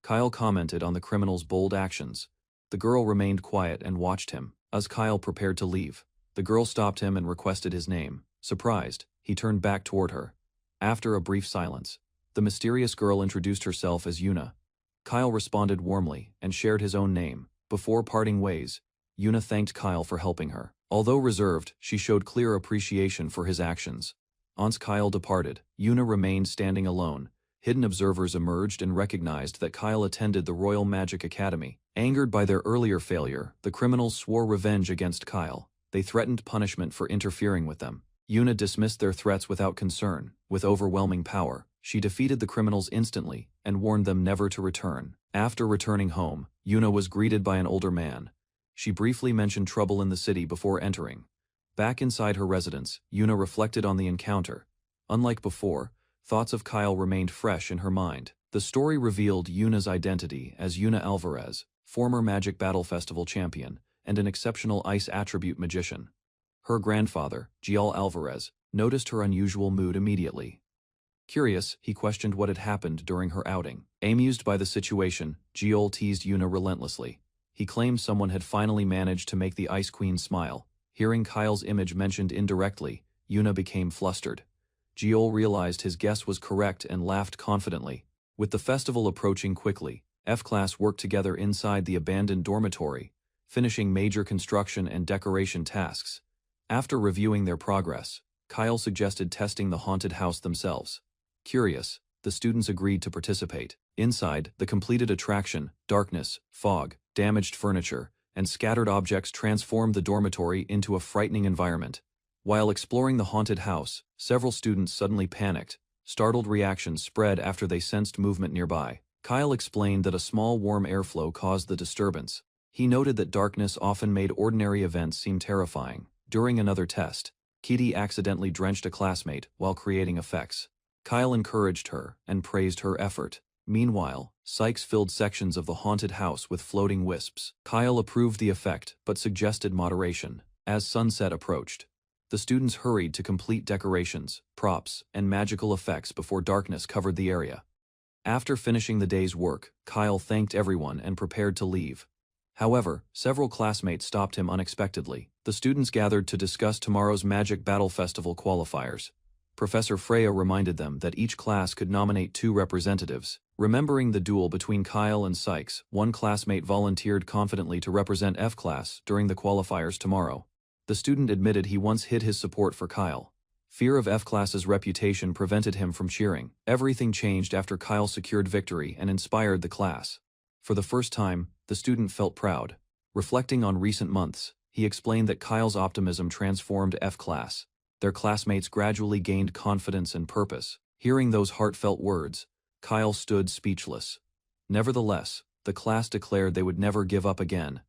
Kyle commented on the criminals' bold actions. The girl remained quiet and watched him. As Kyle prepared to leave, the girl stopped him and requested his name. Surprised, he turned back toward her. After a brief silence, the mysterious girl introduced herself as Yuna. Kyle responded warmly and shared his own name. Before parting ways, Yuna thanked Kyle for helping her. Although reserved, she showed clear appreciation for his actions. Once Kyle departed, Yuna remained standing alone. Hidden observers emerged and recognized that Kyle attended the Royal Magic Academy. Angered by their earlier failure, the criminals swore revenge against Kyle. They threatened punishment for interfering with them. Yuna dismissed their threats without concern. With overwhelming power, she defeated the criminals instantly and warned them never to return. After returning home, Yuna was greeted by an older man. She briefly mentioned trouble in the city before entering. Back inside her residence, Yuna reflected on the encounter. Unlike before, thoughts of Kyle remained fresh in her mind. The story revealed Yuna's identity as Yuna Alvarez, former Magic Battle Festival champion, and an exceptional ice attribute magician. Her grandfather, Gial Alvarez, noticed her unusual mood immediately. Curious, he questioned what had happened during her outing. Amused by the situation, Gial teased Yuna relentlessly. He claimed someone had finally managed to make the Ice Queen smile. Hearing Kyle's image mentioned indirectly, Yuna became flustered. Gial realized his guess was correct and laughed confidently. With the festival approaching quickly, F-Class worked together inside the abandoned dormitory, finishing major construction and decoration tasks. After reviewing their progress, Kyle suggested testing the haunted house themselves. Curious, the students agreed to participate. Inside, the completed attraction, darkness, fog, damaged furniture, and scattered objects transformed the dormitory into a frightening environment. While exploring the haunted house, several students suddenly panicked. Startled reactions spread after they sensed movement nearby. Kyle explained that a small warm airflow caused the disturbance. He noted that darkness often made ordinary events seem terrifying. During another test, Kitty accidentally drenched a classmate while creating effects. Kyle encouraged her and praised her effort. Meanwhile, Sykes filled sections of the haunted house with floating wisps. Kyle approved the effect but suggested moderation. As sunset approached, the students hurried to complete decorations, props, and magical effects before darkness covered the area. After finishing the day's work, Kyle thanked everyone and prepared to leave. However, several classmates stopped him unexpectedly. The students gathered to discuss tomorrow's Magic Battle Festival qualifiers. Professor Freya reminded them that each class could nominate 2 representatives. Remembering the duel between Kyle and Sykes, one classmate volunteered confidently to represent F class during the qualifiers tomorrow. The student admitted he once hid his support for Kyle. Fear of F class's reputation prevented him from cheering. Everything changed after Kyle secured victory and inspired the class. For the first time, the student felt proud. Reflecting on recent months, he explained that Kyle's optimism transformed F class. Their classmates gradually gained confidence and purpose. Hearing those heartfelt words, Kyle stood speechless. Nevertheless, the class declared they would never give up again.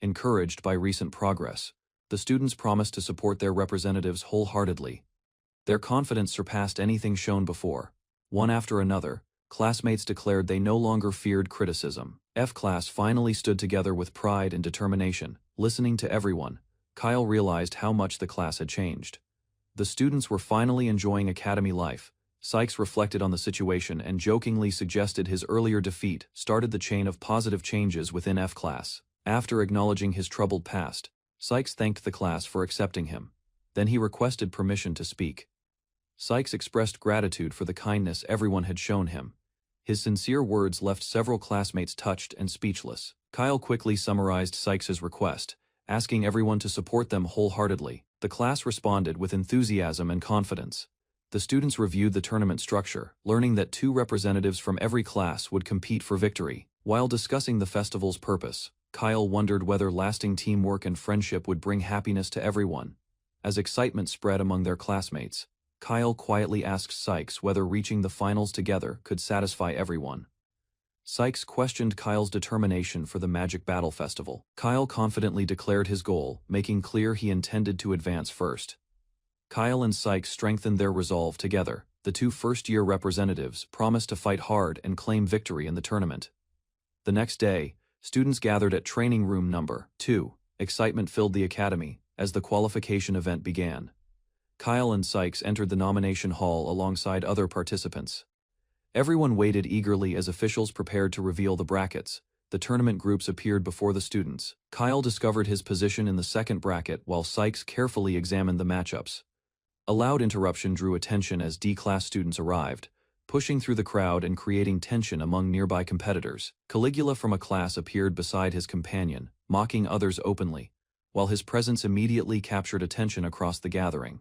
Encouraged by recent progress, the students promised to support their representatives wholeheartedly. Their confidence surpassed anything shown before. One after another, classmates declared they no longer feared criticism. F class finally stood together with pride and determination. Listening to everyone, Kyle realized how much the class had changed. The students were finally enjoying academy life. Sykes reflected on the situation and jokingly suggested his earlier defeat started the chain of positive changes within F class. After acknowledging his troubled past, Sykes thanked the class for accepting him. Then he requested permission to speak. Sykes expressed gratitude for the kindness everyone had shown him. His sincere words left several classmates touched and speechless. Kyle quickly summarized Sykes's request, asking everyone to support them wholeheartedly. The class responded with enthusiasm and confidence. The students reviewed the tournament structure, learning that 2 representatives from every class would compete for victory. While discussing the festival's purpose, Kyle wondered whether lasting teamwork and friendship would bring happiness to everyone. As excitement spread among their classmates, Kyle quietly asked Sykes whether reaching the finals together could satisfy everyone. Sykes questioned Kyle's determination for the Magic Battle Festival. Kyle confidently declared his goal, making clear he intended to advance first. Kyle and Sykes strengthened their resolve together. The 2 first-year representatives promised to fight hard and claim victory in the tournament. The next day, students gathered at training room number 2. Excitement filled the academy as the qualification event began. Kyle and Sykes entered the nomination hall alongside other participants. Everyone waited eagerly as officials prepared to reveal the brackets. The tournament groups appeared before the students. Kyle discovered his position in the second bracket while Sykes carefully examined the matchups. A loud interruption drew attention as D-class students arrived, pushing through the crowd and creating tension among nearby competitors. Caligula from a class appeared beside his companion, mocking others openly, while his presence immediately captured attention across the gathering.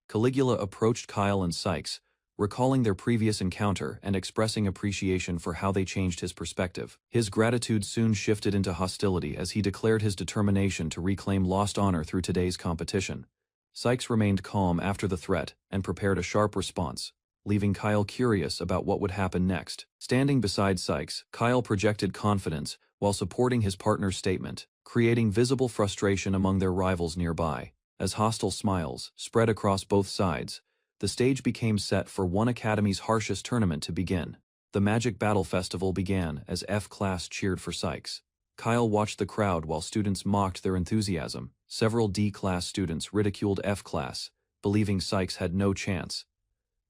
Caligula approached Kyle and Sykes, recalling their previous encounter and expressing appreciation for how they changed his perspective. His gratitude soon shifted into hostility as he declared his determination to reclaim lost honor through today's competition. Sykes remained calm after the threat and prepared a sharp response, leaving Kyle curious about what would happen next. Standing beside Sykes, Kyle projected confidence while supporting his partner's statement, creating visible frustration among their rivals nearby. As hostile smiles spread across both sides, the stage became set for one academy's harshest tournament to begin. The Magic Battle Festival began as F class cheered for Sykes. Kyle watched the crowd while students mocked their enthusiasm. Several D-class students ridiculed F class, believing Sykes had no chance.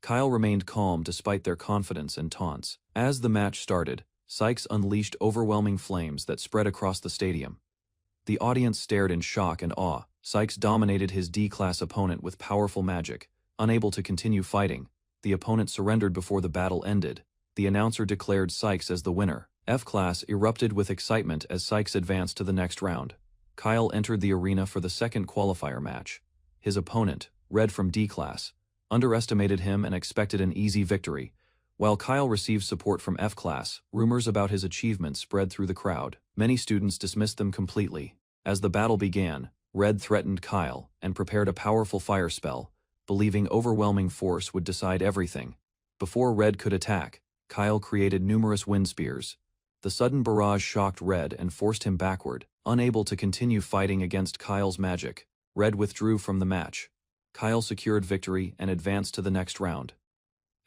Kyle remained calm despite their confidence and taunts. As the match started, Sykes unleashed overwhelming flames that spread across the stadium. The audience stared in shock and awe. Sykes dominated his D-class opponent with powerful magic. Unable to continue fighting, the opponent surrendered before the battle ended. The announcer declared Sykes as the winner. F-class erupted with excitement as Sykes advanced to the next round. Kyle entered the arena for the second qualifier match. His opponent, Red from D-class, underestimated him and expected an easy victory. While Kyle received support from F-Class, rumors about his achievements spread through the crowd. Many students dismissed them completely. As the battle began, Red threatened Kyle and prepared a powerful fire spell, believing overwhelming force would decide everything. Before Red could attack, Kyle created numerous wind spears. The sudden barrage shocked Red and forced him backward. Unable to continue fighting against Kyle's magic, Red withdrew from the match. Kyle secured victory and advanced to the next round.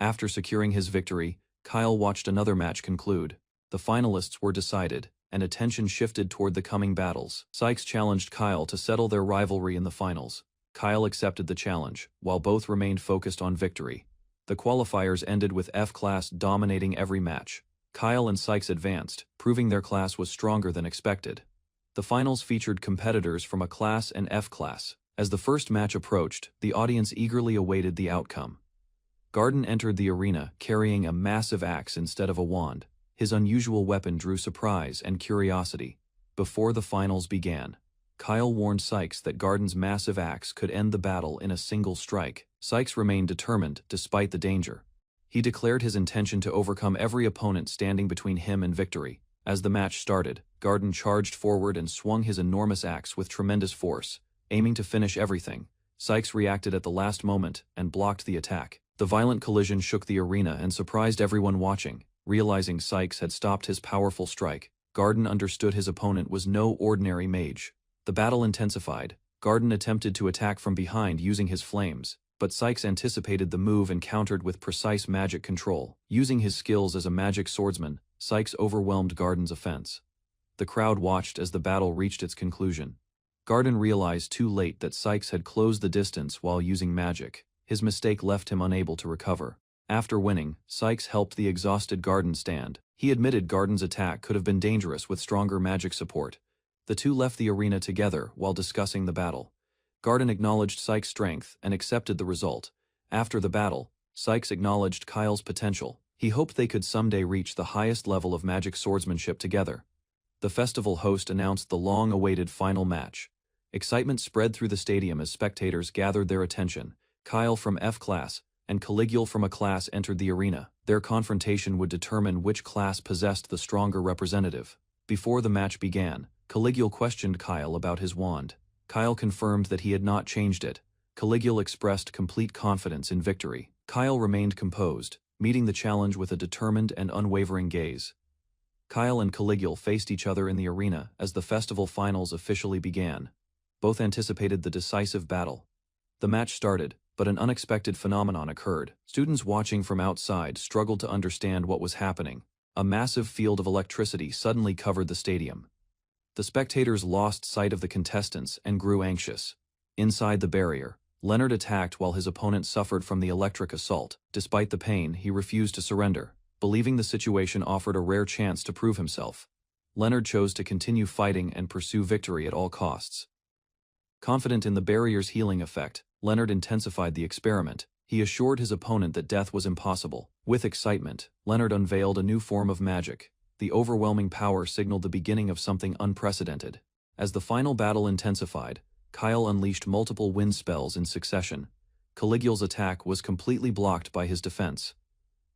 After securing his victory, Kyle watched another match conclude. The finalists were decided, and attention shifted toward the coming battles. Sykes challenged Kyle to settle their rivalry in the finals. Kyle accepted the challenge, while both remained focused on victory. The qualifiers ended with F-Class dominating every match. Kyle and Sykes advanced, proving their class was stronger than expected. The finals featured competitors from A-Class and F-Class. As the first match approached, the audience eagerly awaited the outcome. Garden entered the arena carrying a massive axe instead of a wand. His unusual weapon drew surprise and curiosity. Before the finals began, Kyle warned Sykes that Garden's massive axe could end the battle in a single strike. Sykes remained determined despite the danger. He declared his intention to overcome every opponent standing between him and victory. As the match started, Garden charged forward and swung his enormous axe with tremendous force, aiming to finish everything. Sykes reacted at the last moment and blocked the attack. The violent collision shook the arena and surprised everyone watching. Realizing Sykes had stopped his powerful strike, Garden understood his opponent was no ordinary mage. The battle intensified. Garden attempted to attack from behind using his flames, but Sykes anticipated the move and countered with precise magic control. Using his skills as a magic swordsman, Sykes overwhelmed Garden's offense. The crowd watched as the battle reached its conclusion. Garden realized too late that Sykes had closed the distance while using magic. His mistake left him unable to recover. After winning, Sykes helped the exhausted Garden stand. He admitted Garden's attack could have been dangerous with stronger magic support. The two left the arena together while discussing the battle. Garden acknowledged Sykes' strength and accepted the result. After the battle, Sykes acknowledged Kyle's potential. He hoped they could someday reach the highest level of magic swordsmanship together. The festival host announced the long-awaited final match. Excitement spread through the stadium as spectators gathered their attention. Kyle from F-Class and Caligula from A-Class entered the arena. Their confrontation would determine which class possessed the stronger representative. Before the match began, Caligula questioned Kyle about his wand. Kyle confirmed that he had not changed it. Caligula expressed complete confidence in victory. Kyle remained composed, meeting the challenge with a determined and unwavering gaze. Kyle and Caligula faced each other in the arena as the festival finals officially began. Both anticipated the decisive battle. The match started, but an unexpected phenomenon occurred. Students watching from outside struggled to understand what was happening. A massive field of electricity suddenly covered the stadium. The spectators lost sight of the contestants and grew anxious. Inside the barrier, Leonard attacked while his opponent suffered from the electric assault. Despite the pain, he refused to surrender, believing the situation offered a rare chance to prove himself. Leonard chose to continue fighting and pursue victory at all costs. Confident in the barrier's healing effect, Leonard intensified the experiment. He assured his opponent that death was impossible. With excitement, Leonard unveiled a new form of magic. The overwhelming power signaled the beginning of something unprecedented. As the final battle intensified, Kyle unleashed multiple wind spells in succession. Caligula's attack was completely blocked by his defense.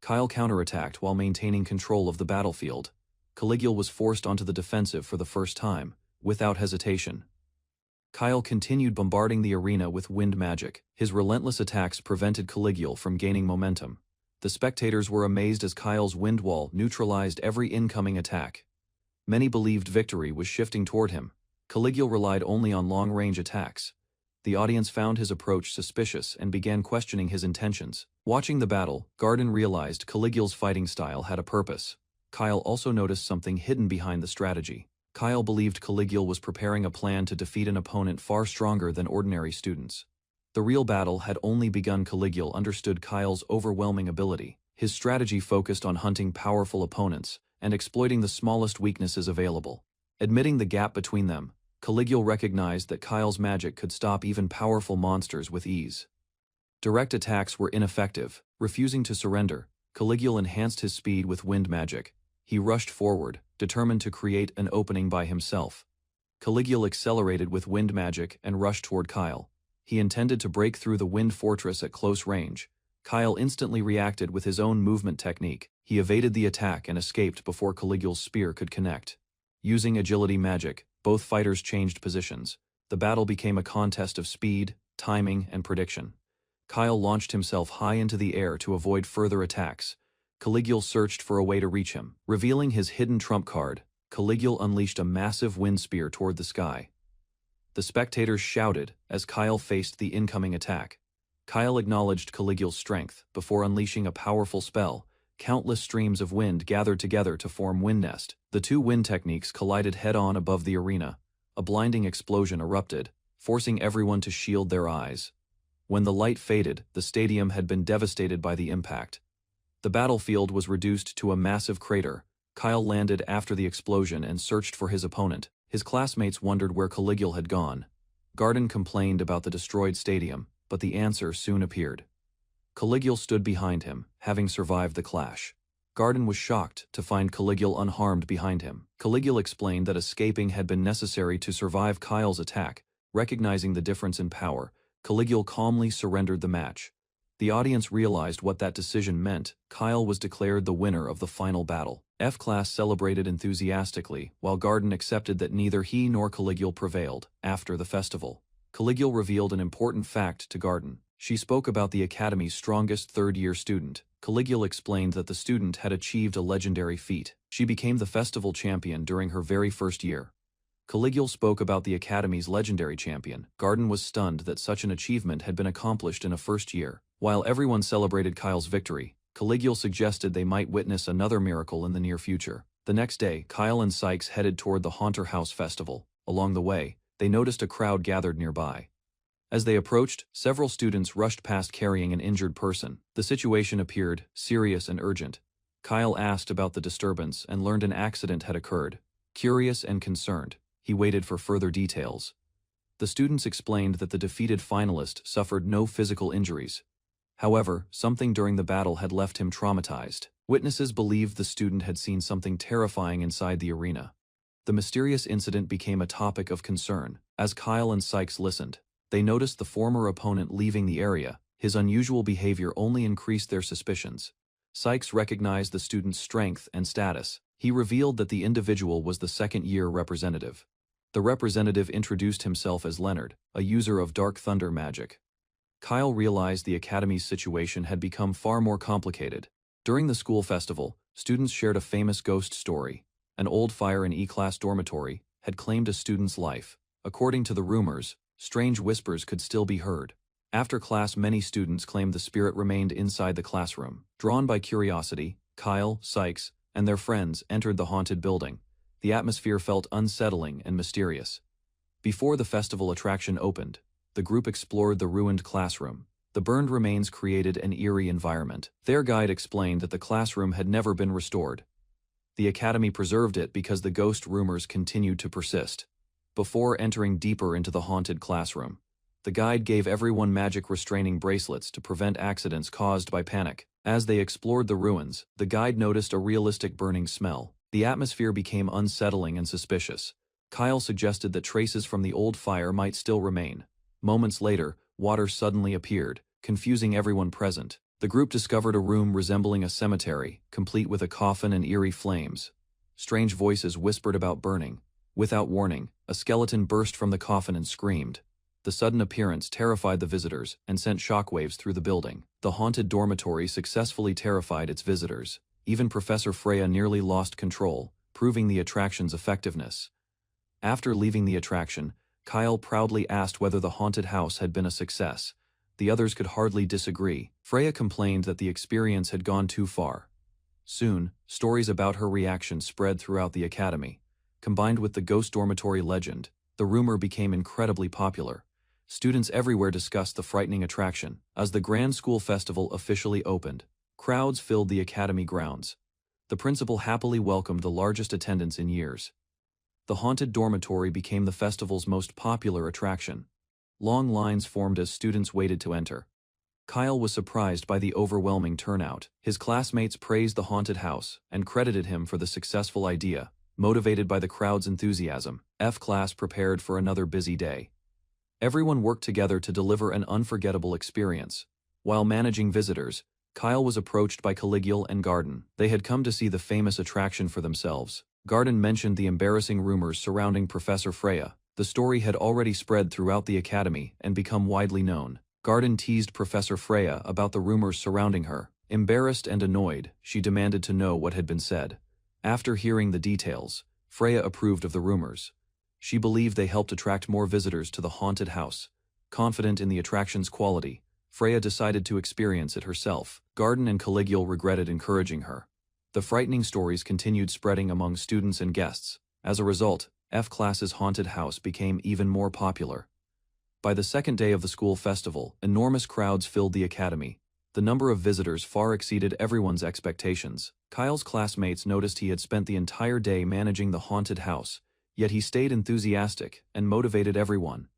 Kyle counterattacked while maintaining control of the battlefield. Caligula was forced onto the defensive for the first time, without hesitation. Kyle continued bombarding the arena with wind magic. His relentless attacks prevented Caligula from gaining momentum. The spectators were amazed as Kyle's wind wall neutralized every incoming attack. Many believed victory was shifting toward him. Caligula relied only on long-range attacks. The audience found his approach suspicious and began questioning his intentions. Watching the battle, Garden realized Caligula's fighting style had a purpose. Kyle also noticed something hidden behind the strategy. Kyle believed Caligula was preparing a plan to defeat an opponent far stronger than ordinary students. The real battle had only begun. Caligula understood Kyle's overwhelming ability. His strategy focused on hunting powerful opponents and exploiting the smallest weaknesses available. Admitting the gap between them, Caligula recognized that Kyle's magic could stop even powerful monsters with ease. Direct attacks were ineffective. Refusing to surrender, Caligula enhanced his speed with wind magic. He rushed forward, determined to create an opening by himself. Caligula accelerated with wind magic and rushed toward Kyle. He intended to break through the wind fortress at close range. Kyle instantly reacted with his own movement technique. He evaded the attack and escaped before Caligula's spear could connect. Using agility magic, both fighters changed positions. The battle became a contest of speed, timing, and prediction. Kyle launched himself high into the air to avoid further attacks. Caligula searched for a way to reach him. Revealing his hidden trump card, Caligula unleashed a massive wind spear toward the sky. The spectators shouted as Kyle faced the incoming attack. Kyle acknowledged Caligula's strength before unleashing a powerful spell. Countless streams of wind gathered together to form Wind Nest. The two wind techniques collided head-on above the arena. A blinding explosion erupted, forcing everyone to shield their eyes. When the light faded, the stadium had been devastated by the impact. The battlefield was reduced to a massive crater. Kyle landed after the explosion and searched for his opponent. His classmates wondered where Caligula had gone. Garden complained about the destroyed stadium, but the answer soon appeared. Caligula stood behind him, having survived the clash. Garden was shocked to find Caligula unharmed behind him. Caligula explained that escaping had been necessary to survive Kyle's attack. Recognizing the difference in power, Caligula calmly surrendered the match. The audience realized what that decision meant. Kyle was declared the winner of the final battle. F-Class celebrated enthusiastically, while Garden accepted that neither he nor Caligula prevailed. After the festival, Caligula revealed an important fact to Garden. She spoke about the Academy's strongest third-year student. Caligula explained that the student had achieved a legendary feat. She became the festival champion during her very first year. Caligula spoke about the Academy's legendary champion. Garden was stunned that such an achievement had been accomplished in a first year. While everyone celebrated Kyle's victory, Caligula suggested they might witness another miracle in the near future. The next day, Kyle and Sykes headed toward the Haunter House Festival. Along the way, they noticed a crowd gathered nearby. As they approached, several students rushed past carrying an injured person. The situation appeared serious and urgent. Kyle asked about the disturbance and learned an accident had occurred. Curious and concerned, he waited for further details. The students explained that the defeated finalist suffered no physical injuries. However, something during the battle had left him traumatized. Witnesses believed the student had seen something terrifying inside the arena. The mysterious incident became a topic of concern. As Kyle and Sykes listened, they noticed the former opponent leaving the area. His unusual behavior only increased their suspicions. Sykes recognized the student's strength and status. He revealed that the individual was the second-year representative. The representative introduced himself as Leonard, a user of Dark Thunder magic. Kyle realized the Academy's situation had become far more complicated. During the school festival, students shared a famous ghost story. An old fire in E-class dormitory had claimed a student's life. According to the rumors, strange whispers could still be heard. After class, many students claimed the spirit remained inside the classroom. Drawn by curiosity, Kyle, Sykes, and their friends entered the haunted building. The atmosphere felt unsettling and mysterious. Before the festival attraction opened, the group explored the ruined classroom. The burned remains created an eerie environment. Their guide explained that the classroom had never been restored. The Academy preserved it because the ghost rumors continued to persist. Before entering deeper into the haunted classroom, the guide gave everyone magic restraining bracelets to prevent accidents caused by panic. As they explored the ruins, the guide noticed a realistic burning smell. The atmosphere became unsettling and suspicious. Kyle suggested that traces from the old fire might still remain. Moments later, water suddenly appeared, confusing everyone present. The group discovered a room resembling a cemetery, complete with a coffin and eerie flames. Strange voices whispered about burning. Without warning, a skeleton burst from the coffin and screamed. The sudden appearance terrified the visitors and sent shockwaves through the building. The haunted dormitory successfully terrified its visitors. Even Professor Freya nearly lost control, proving the attraction's effectiveness. After leaving the attraction, Kyle proudly asked whether the haunted house had been a success. The others could hardly disagree. Freya complained that the experience had gone too far. Soon, stories about her reaction spread throughout the Academy. Combined with the ghost dormitory legend, the rumor became incredibly popular. Students everywhere discussed the frightening attraction. As the Grand School Festival officially opened, crowds filled the Academy grounds. The principal happily welcomed the largest attendance in years. The haunted dormitory became the festival's most popular attraction. Long lines formed as students waited to enter. Kyle was surprised by the overwhelming turnout. His classmates praised the haunted house and credited him for the successful idea. Motivated by the crowd's enthusiasm, F-Class prepared for another busy day. Everyone worked together to deliver an unforgettable experience. While managing visitors, Kyle was approached by Caligula and Garden. They had come to see the famous attraction for themselves. Garden mentioned the embarrassing rumors surrounding Professor Freya. The story had already spread throughout the academy and become widely known. Garden teased Professor Freya about the rumors surrounding her. Embarrassed and annoyed, she demanded to know what had been said. After hearing the details, Freya approved of the rumors. She believed they helped attract more visitors to the haunted house. Confident in the attraction's quality, Freya decided to experience it herself. Garden and Caligula regretted encouraging her. The frightening stories continued spreading among students and guests. As a result, F-Class's haunted house became even more popular. By the second day of the school festival, enormous crowds filled the academy. The number of visitors far exceeded everyone's expectations. Kyle's classmates noticed he had spent the entire day managing the haunted house, yet he stayed enthusiastic and motivated everyone.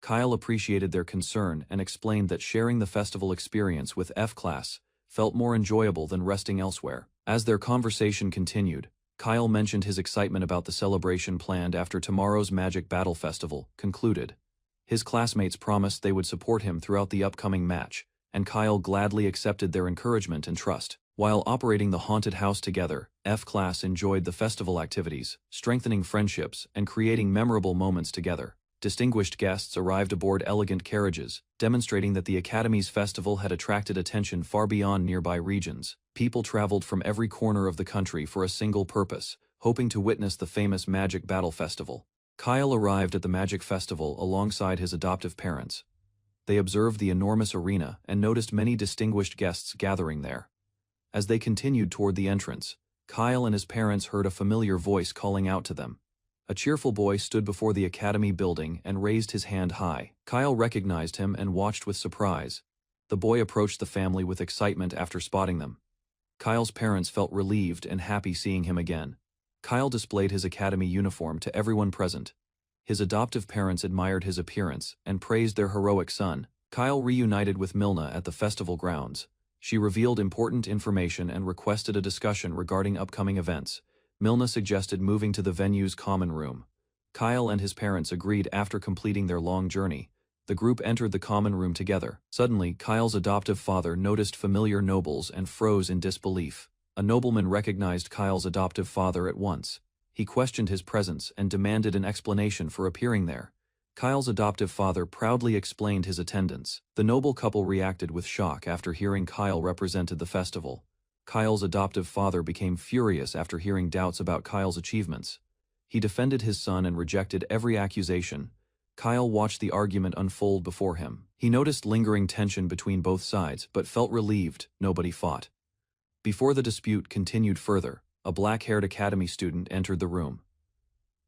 Kyle appreciated their concern and explained that sharing the festival experience with F-Class felt more enjoyable than resting elsewhere. As their conversation continued, Kyle mentioned his excitement about the celebration planned after tomorrow's Magic Battle Festival concluded. His classmates promised they would support him throughout the upcoming match, and Kyle gladly accepted their encouragement and trust. While operating the haunted house together, F-Class enjoyed the festival activities, strengthening friendships and creating memorable moments together. Distinguished guests arrived aboard elegant carriages, demonstrating that the Academy's festival had attracted attention far beyond nearby regions. People traveled from every corner of the country for a single purpose, hoping to witness the famous Magic Battle Festival. Kyle arrived at the Magic Festival alongside his adoptive parents. They observed the enormous arena and noticed many distinguished guests gathering there. As they continued toward the entrance, Kyle and his parents heard a familiar voice calling out to them. A cheerful boy stood before the academy building and raised his hand high. Kyle recognized him and watched with surprise. The boy approached the family with excitement after spotting them. Kyle's parents felt relieved and happy seeing him again. Kyle displayed his academy uniform to everyone present. His adoptive parents admired his appearance and praised their heroic son. Kyle reunited with Milna at the festival grounds. She revealed important information and requested a discussion regarding upcoming events. Milna suggested moving to the venue's common room. Kyle and his parents agreed after completing their long journey. The group entered the common room together. Suddenly, Kyle's adoptive father noticed familiar nobles and froze in disbelief. A nobleman recognized Kyle's adoptive father at once. He questioned his presence and demanded an explanation for appearing there. Kyle's adoptive father proudly explained his attendance. The noble couple reacted with shock after hearing Kyle represented the festival. Kyle's adoptive father became furious after hearing doubts about Kyle's achievements. He defended his son and rejected every accusation. Kyle watched the argument unfold before him. He noticed lingering tension between both sides but felt relieved nobody fought. Before the dispute continued further, a black-haired academy student entered the room.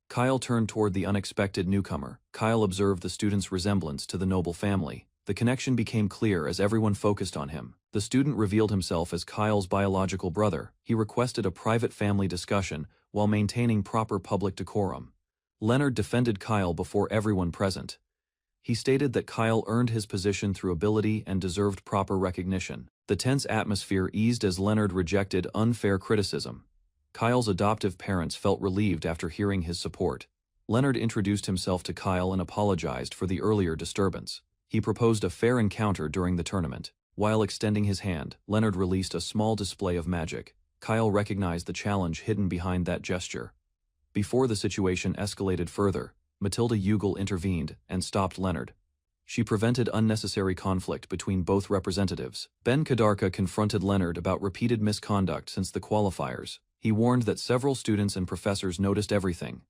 Kyle turned toward the unexpected newcomer. Kyle observed the student's resemblance to the noble family. The connection became clear as everyone focused on him. The student revealed himself as Kyle's biological brother. He requested a private family discussion while maintaining proper public decorum. Leonard defended Kyle before everyone present. He stated that Kyle earned his position through ability and deserved proper recognition. The tense atmosphere eased as Leonard rejected unfair criticism. Kyle's adoptive parents felt relieved after hearing his support. Leonard introduced himself to Kyle and apologized for the earlier disturbance. He proposed a fair encounter during the tournament. While extending his hand, Leonard released a small display of magic. Kyle recognized the challenge hidden behind that gesture. Before the situation escalated further, Matilda Ugal intervened and stopped Leonard. She prevented unnecessary conflict between both representatives. Ben Kadarka confronted Leonard about repeated misconduct since the qualifiers. He warned that several students and professors noticed everything.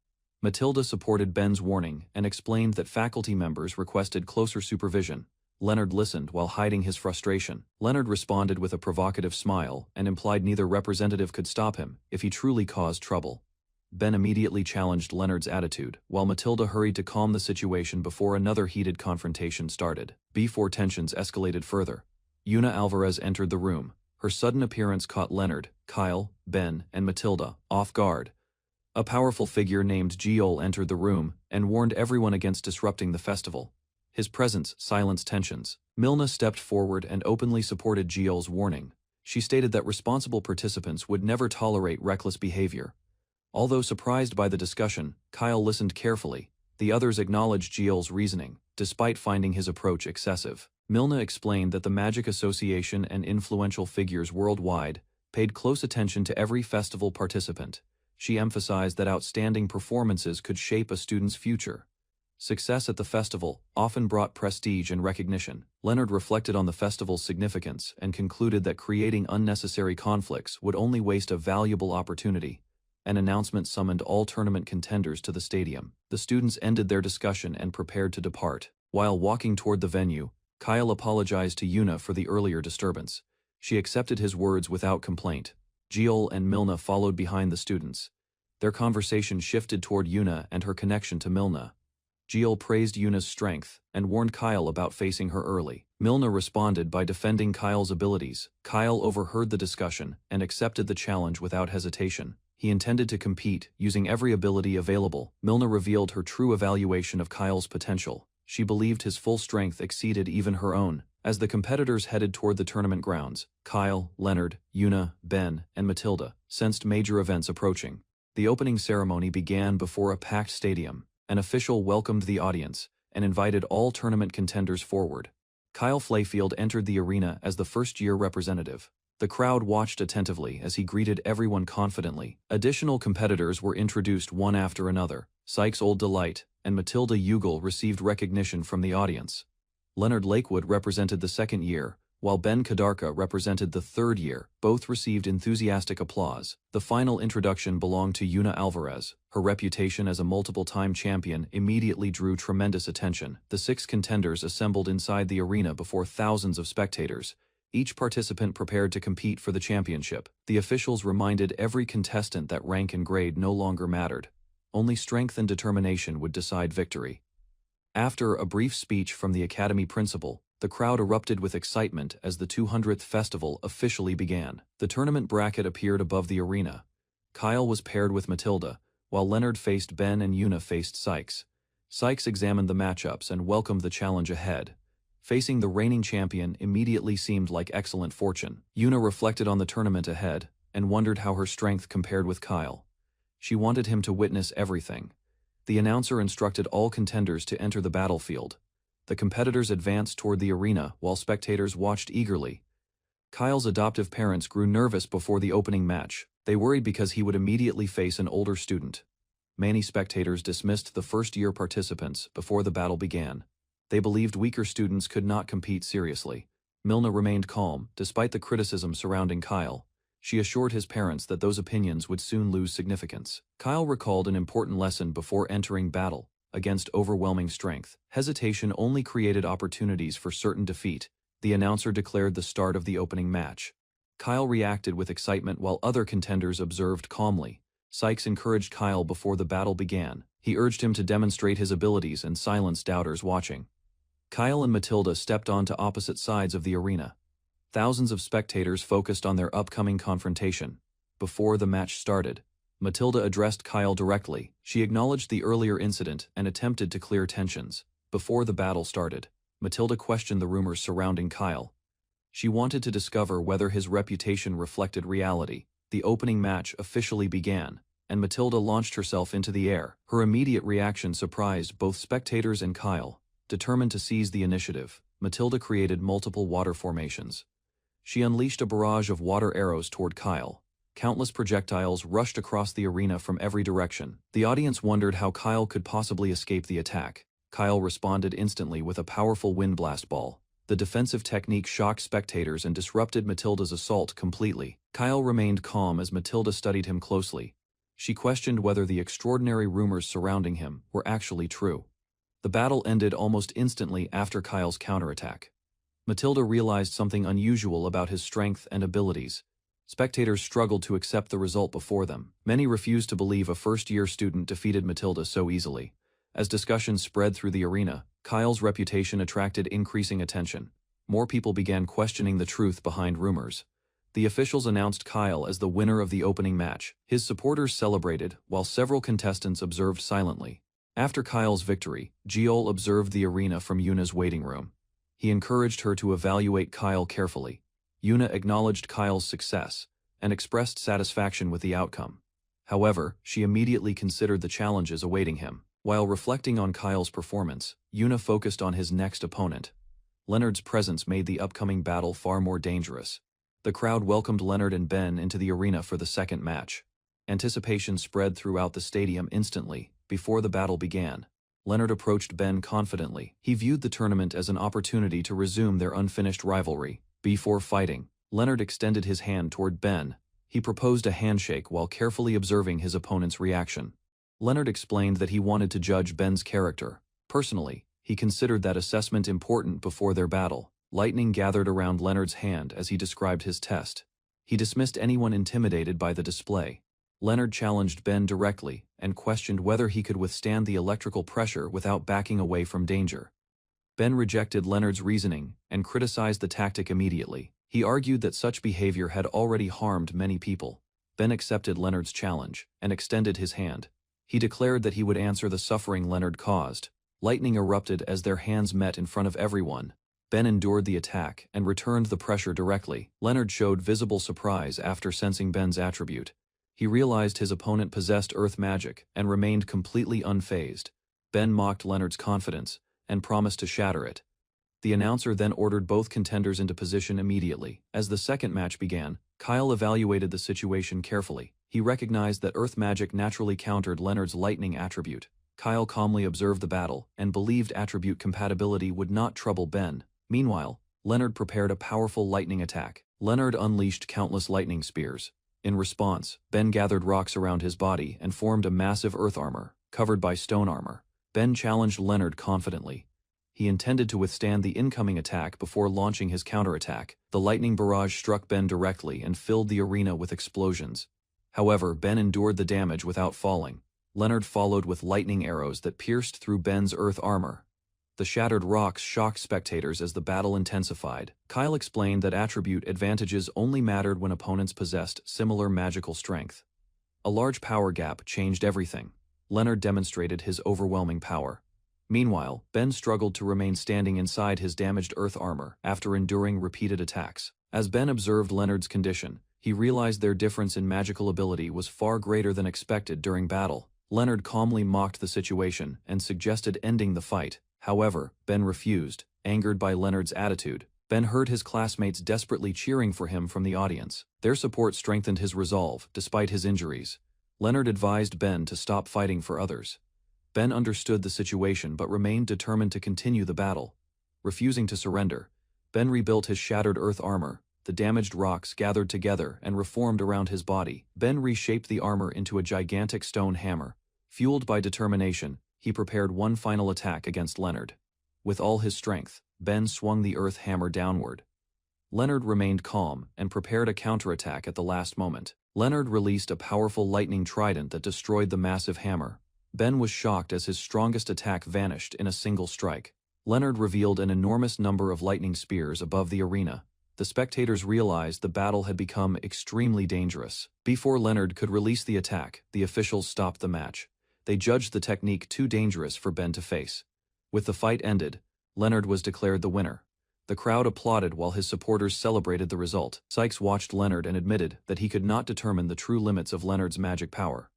Matilda supported Ben's warning and explained that faculty members requested closer supervision. Leonard listened while hiding his frustration. Leonard responded with a provocative smile and implied neither representative could stop him if he truly caused trouble. Ben immediately challenged Leonard's attitude, while Matilda hurried to calm the situation before another heated confrontation started. Before tensions escalated further, Yuna Alvarez entered the room. Her sudden appearance caught Leonard, Kyle, Ben, and Matilda off guard. A powerful figure named Giol entered the room and warned everyone against disrupting the festival. His presence silenced tensions. Milna stepped forward and openly supported Giol's warning. She stated that responsible participants would never tolerate reckless behavior. Although surprised by the discussion, Kyle listened carefully. The others acknowledged Giol's reasoning, despite finding his approach excessive. Milna explained that the Magic Association and influential figures worldwide paid close attention to every festival participant. She emphasized that outstanding performances could shape a student's future. Success at the festival often brought prestige and recognition. Leonard reflected on the festival's significance and concluded that creating unnecessary conflicts would only waste a valuable opportunity. An announcement summoned all tournament contenders to the stadium. The students ended their discussion and prepared to depart. While walking toward the venue, Kyle apologized to Yuna for the earlier disturbance. She accepted his words without complaint. Jiol and Milna followed behind the students. Their conversation shifted toward Yuna and her connection to Milna. Jiol praised Yuna's strength and warned Kyle about facing her early. Milna responded by defending Kyle's abilities. Kyle overheard the discussion and accepted the challenge without hesitation. He intended to compete, using every ability available. Milna revealed her true evaluation of Kyle's potential. She believed his full strength exceeded even her own. As the competitors headed toward the tournament grounds, Kyle, Leonard, Yuna, Ben, and Matilda sensed major events approaching. The opening ceremony began before a packed stadium. An official welcomed the audience and invited all tournament contenders forward. Kyle Flayfield entered the arena as the first-year representative. The crowd watched attentively as he greeted everyone confidently. Additional competitors were introduced one after another. Sykes Old Delight and Matilda Ugal received recognition from the audience. Leonard Lakewood represented the second year, while Ben Kadarka represented the third year. Both received enthusiastic applause. The final introduction belonged to Yuna Alvarez. Her reputation as a multiple-time champion immediately drew tremendous attention. The 6 contenders assembled inside the arena before thousands of spectators, each participant prepared to compete for the championship. The officials reminded every contestant that rank and grade no longer mattered. Only strength and determination would decide victory. After a brief speech from the academy principal, the crowd erupted with excitement as the 200th festival officially began. The tournament bracket appeared above the arena. Kyle was paired with Matilda, while Leonard faced Ben and Yuna faced Sykes. Sykes examined the matchups and welcomed the challenge ahead. Facing the reigning champion immediately seemed like excellent fortune. Yuna reflected on the tournament ahead and wondered how her strength compared with Kyle. She wanted him to witness everything. The announcer instructed all contenders to enter the battlefield. The competitors advanced toward the arena while spectators watched eagerly. Kyle's adoptive parents grew nervous before the opening match. They worried because he would immediately face an older student. Many spectators dismissed the first-year participants before the battle began. They believed weaker students could not compete seriously. Milna remained calm, despite the criticism surrounding Kyle. She assured his parents that those opinions would soon lose significance. Kyle recalled an important lesson before entering battle. Against overwhelming strength, hesitation only created opportunities for certain defeat. The announcer declared the start of the opening match. Kyle reacted with excitement while other contenders observed calmly. Sykes encouraged Kyle before the battle began. He urged him to demonstrate his abilities and silence doubters watching. Kyle and Matilda stepped onto opposite sides of the arena. Thousands of spectators focused on their upcoming confrontation. Before the match started, Matilda addressed Kyle directly. She acknowledged the earlier incident and attempted to clear tensions. Before the battle started, Matilda questioned the rumors surrounding Kyle. She wanted to discover whether his reputation reflected reality. The opening match officially began, and Matilda launched herself into the air. Her immediate reaction surprised both spectators and Kyle. Determined to seize the initiative, Matilda created multiple water formations. She unleashed a barrage of water arrows toward Kyle. Countless projectiles rushed across the arena from every direction. The audience wondered how Kyle could possibly escape the attack. Kyle responded instantly with a powerful wind blast ball. The defensive technique shocked spectators and disrupted Matilda's assault completely. Kyle remained calm as Matilda studied him closely. She questioned whether the extraordinary rumors surrounding him were actually true. The battle ended almost instantly after Kyle's counterattack. Matilda realized something unusual about his strength and abilities. Spectators struggled to accept the result before them. Many refused to believe a first-year student defeated Matilda so easily. As discussions spread through the arena, Kyle's reputation attracted increasing attention. More people began questioning the truth behind rumors. The officials announced Kyle as the winner of the opening match. His supporters celebrated, while several contestants observed silently. After Kyle's victory, Jiol observed the arena from Yuna's waiting room. He encouraged her to evaluate Kyle carefully. Yuna acknowledged Kyle's success and expressed satisfaction with the outcome. However, she immediately considered the challenges awaiting him. While reflecting on Kyle's performance, Yuna focused on his next opponent. Leonard's presence made the upcoming battle far more dangerous. The crowd welcomed Leonard and Ben into the arena for the second match. Anticipation spread throughout the stadium instantly. Before the battle began, Leonard approached Ben confidently. He viewed the tournament as an opportunity to resume their unfinished rivalry. Before fighting, Leonard extended his hand toward Ben. He proposed a handshake while carefully observing his opponent's reaction. Leonard explained that he wanted to judge Ben's character. Personally, he considered that assessment important before their battle. Lightning gathered around Leonard's hand as he described his test. He dismissed anyone intimidated by the display. Leonard challenged Ben directly and questioned whether he could withstand the electrical pressure without backing away from danger. Ben rejected Leonard's reasoning and criticized the tactic immediately. He argued that such behavior had already harmed many people. Ben accepted Leonard's challenge and extended his hand. He declared that he would answer the suffering Leonard caused. Lightning erupted as their hands met in front of everyone. Ben endured the attack and returned the pressure directly. Leonard showed visible surprise after sensing Ben's attribute. He realized his opponent possessed earth magic and remained completely unfazed. Ben mocked Leonard's confidence and promised to shatter it. The announcer then ordered both contenders into position immediately. As the second match began, Kyle evaluated the situation carefully. He recognized that earth magic naturally countered Leonard's lightning attribute. Kyle calmly observed the battle and believed attribute compatibility would not trouble Ben. Meanwhile, Leonard prepared a powerful lightning attack. Leonard unleashed countless lightning spears. In response, Ben gathered rocks around his body and formed a massive earth armor, covered by stone armor. Ben challenged Leonard confidently. He intended to withstand the incoming attack before launching his counterattack. The lightning barrage struck Ben directly and filled the arena with explosions. However, Ben endured the damage without falling. Leonard followed with lightning arrows that pierced through Ben's earth armor. The shattered rocks shocked spectators as the battle intensified. Kyle explained that attribute advantages only mattered when opponents possessed similar magical strength. A large power gap changed everything. Leonard demonstrated his overwhelming power. Meanwhile, Ben struggled to remain standing inside his damaged earth armor after enduring repeated attacks. As Ben observed Leonard's condition, he realized their difference in magical ability was far greater than expected during battle. Leonard calmly mocked the situation and suggested ending the fight. However, Ben refused, angered by Leonard's attitude. Ben heard his classmates desperately cheering for him from the audience. Their support strengthened his resolve, despite his injuries. Leonard advised Ben to stop fighting for others. Ben understood the situation but remained determined to continue the battle. Refusing to surrender, Ben rebuilt his shattered earth armor. The damaged rocks gathered together and reformed around his body. Ben reshaped the armor into a gigantic stone hammer. Fueled by determination, he prepared one final attack against Leonard. With all his strength, Ben swung the earth hammer downward. Leonard remained calm and prepared a counterattack at the last moment. Leonard released a powerful lightning trident that destroyed the massive hammer. Ben was shocked as his strongest attack vanished in a single strike. Leonard revealed an enormous number of lightning spears above the arena. The spectators realized the battle had become extremely dangerous. Before Leonard could release the attack, the officials stopped the match. They judged the technique too dangerous for Ben to face. With the fight ended, Leonard was declared the winner. The crowd applauded while his supporters celebrated the result. Sykes watched Leonard and admitted that he could not determine the true limits of Leonard's magic power.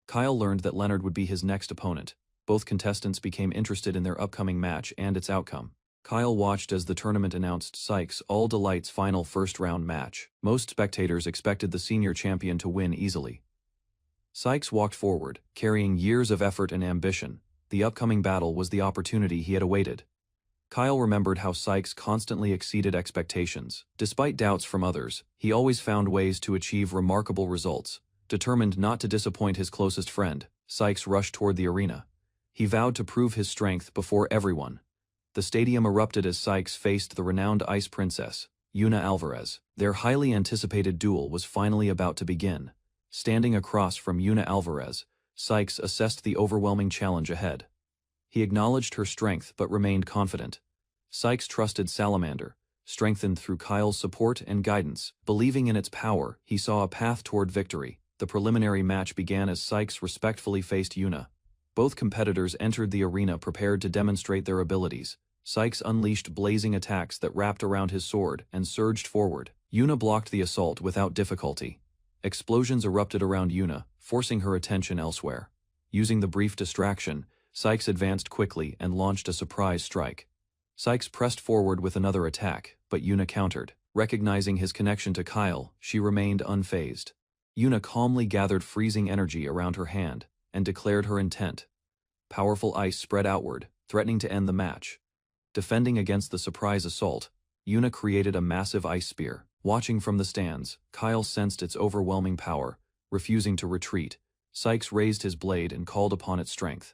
Kyle learned that Leonard would be his next opponent. Both contestants became interested in their upcoming match and its outcome. Kyle watched as the tournament announced Sykes' All Delight's final first-round match. Most spectators expected the senior champion to win easily. Sykes walked forward, carrying years of effort and ambition. The upcoming battle was the opportunity he had awaited. Kyle remembered how Sykes constantly exceeded expectations. Despite doubts from others, he always found ways to achieve remarkable results. Determined not to disappoint his closest friend, Sykes rushed toward the arena. He vowed to prove his strength before everyone. The stadium erupted as Sykes faced the renowned ice princess, Yuna Alvarez. Their highly anticipated duel was finally about to begin. Standing across from Yuna Alvarez, Sykes assessed the overwhelming challenge ahead. He acknowledged her strength but remained confident. Sykes trusted Salamander, strengthened through Kyle's support and guidance. Believing in its power, he saw a path toward victory. The preliminary match began as Sykes respectfully faced Yuna. Both competitors entered the arena prepared to demonstrate their abilities. Sykes unleashed blazing attacks that wrapped around his sword and surged forward. Yuna blocked the assault without difficulty. Explosions erupted around Yuna, forcing her attention elsewhere. Using the brief distraction, Sykes advanced quickly and launched a surprise strike. Sykes pressed forward with another attack, but Yuna countered. Recognizing his connection to Kyle, she remained unfazed. Yuna calmly gathered freezing energy around her hand and declared her intent. Powerful ice spread outward, threatening to end the match. Defending against the surprise assault, Yuna created a massive ice spear. Watching from the stands, Kyle sensed its overwhelming power. Refusing to retreat, Sykes raised his blade and called upon its strength.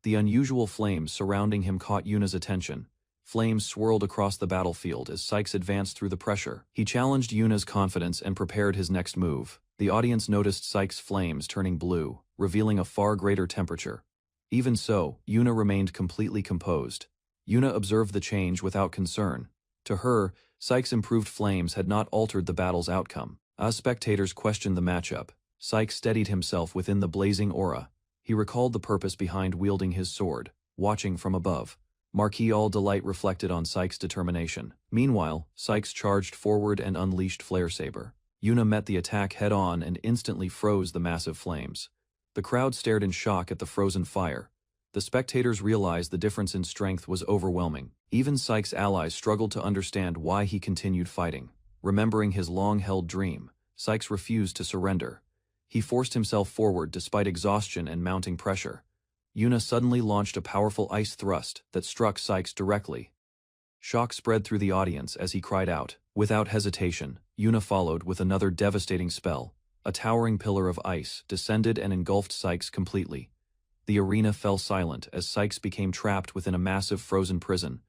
The unusual flames surrounding him caught Yuna's attention. Flames swirled across the battlefield as Sykes advanced through the pressure. He challenged Yuna's confidence and prepared his next move. The audience noticed Sykes' flames turning blue, revealing a far greater temperature. Even so, Yuna remained completely composed. Yuna observed the change without concern. To her, Sykes' improved flames had not altered the battle's outcome. As spectators questioned the matchup, Sykes steadied himself within the blazing aura. He recalled the purpose behind wielding his sword. Watching from above, Marquis All Delight reflected on Sykes' determination. Meanwhile, Sykes charged forward and unleashed Flare Saber. Yuna met the attack head-on and instantly froze the massive flames. The crowd stared in shock at the frozen fire. The spectators realized the difference in strength was overwhelming. Even Sykes' allies struggled to understand why he continued fighting. Remembering his long-held dream, Sykes refused to surrender. He forced himself forward despite exhaustion and mounting pressure. Yuna suddenly launched a powerful ice thrust that struck Sykes directly. Shock spread through the audience as he cried out. Without hesitation, Yuna followed with another devastating spell. A towering pillar of ice descended and engulfed Sykes completely. The arena fell silent as Sykes became trapped within a massive frozen prison.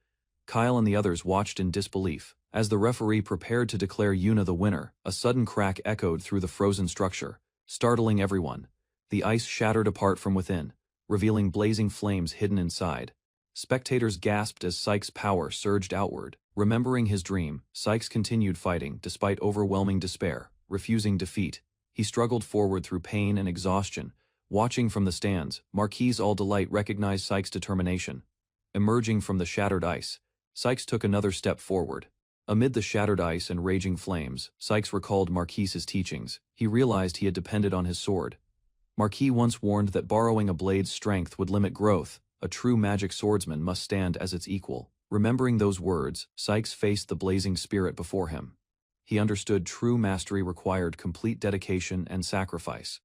Kyle and the others watched in disbelief. As the referee prepared to declare Yuna the winner, a sudden crack echoed through the frozen structure, startling everyone. The ice shattered apart from within, revealing blazing flames hidden inside. Spectators gasped as Sykes' power surged outward. Remembering his dream, Sykes continued fighting despite overwhelming despair. Refusing defeat, he struggled forward through pain and exhaustion. Watching from the stands, Marquis All Delight recognized Sykes' determination. Emerging from the shattered ice, Sykes took another step forward. Amid the shattered ice and raging flames, Sykes recalled Marquis's teachings. He realized he had depended on his sword. Marquis once warned that borrowing a blade's strength would limit growth. A true magic swordsman must stand as its equal. Remembering those words, Sykes faced the blazing spirit before him. He understood true mastery required complete dedication and sacrifice.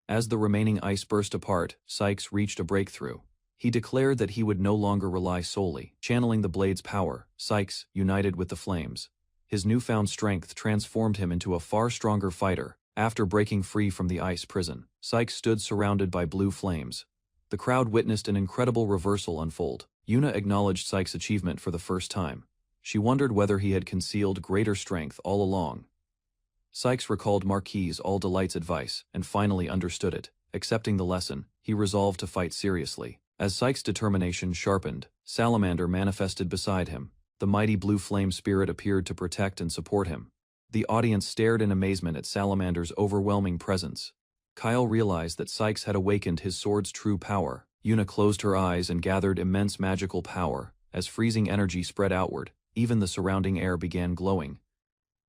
As the remaining ice burst apart, Sykes reached a breakthrough. He declared that he would no longer rely solely. Channeling the blade's power, Sykes united with the flames. His newfound strength transformed him into a far stronger fighter. After breaking free from the ice prison, Sykes stood surrounded by blue flames. The crowd witnessed an incredible reversal unfold. Yuna acknowledged Sykes' achievement for the first time. She wondered whether he had concealed greater strength all along. Sykes recalled Marquis All Delight's advice and finally understood it. Accepting the lesson, he resolved to fight seriously. As Sykes' determination sharpened, Salamander manifested beside him. The mighty blue flame spirit appeared to protect and support him. The audience stared in amazement at Salamander's overwhelming presence. Kyle realized that Sykes had awakened his sword's true power. Yuna closed her eyes and gathered immense magical power. As freezing energy spread outward, even the surrounding air began glowing.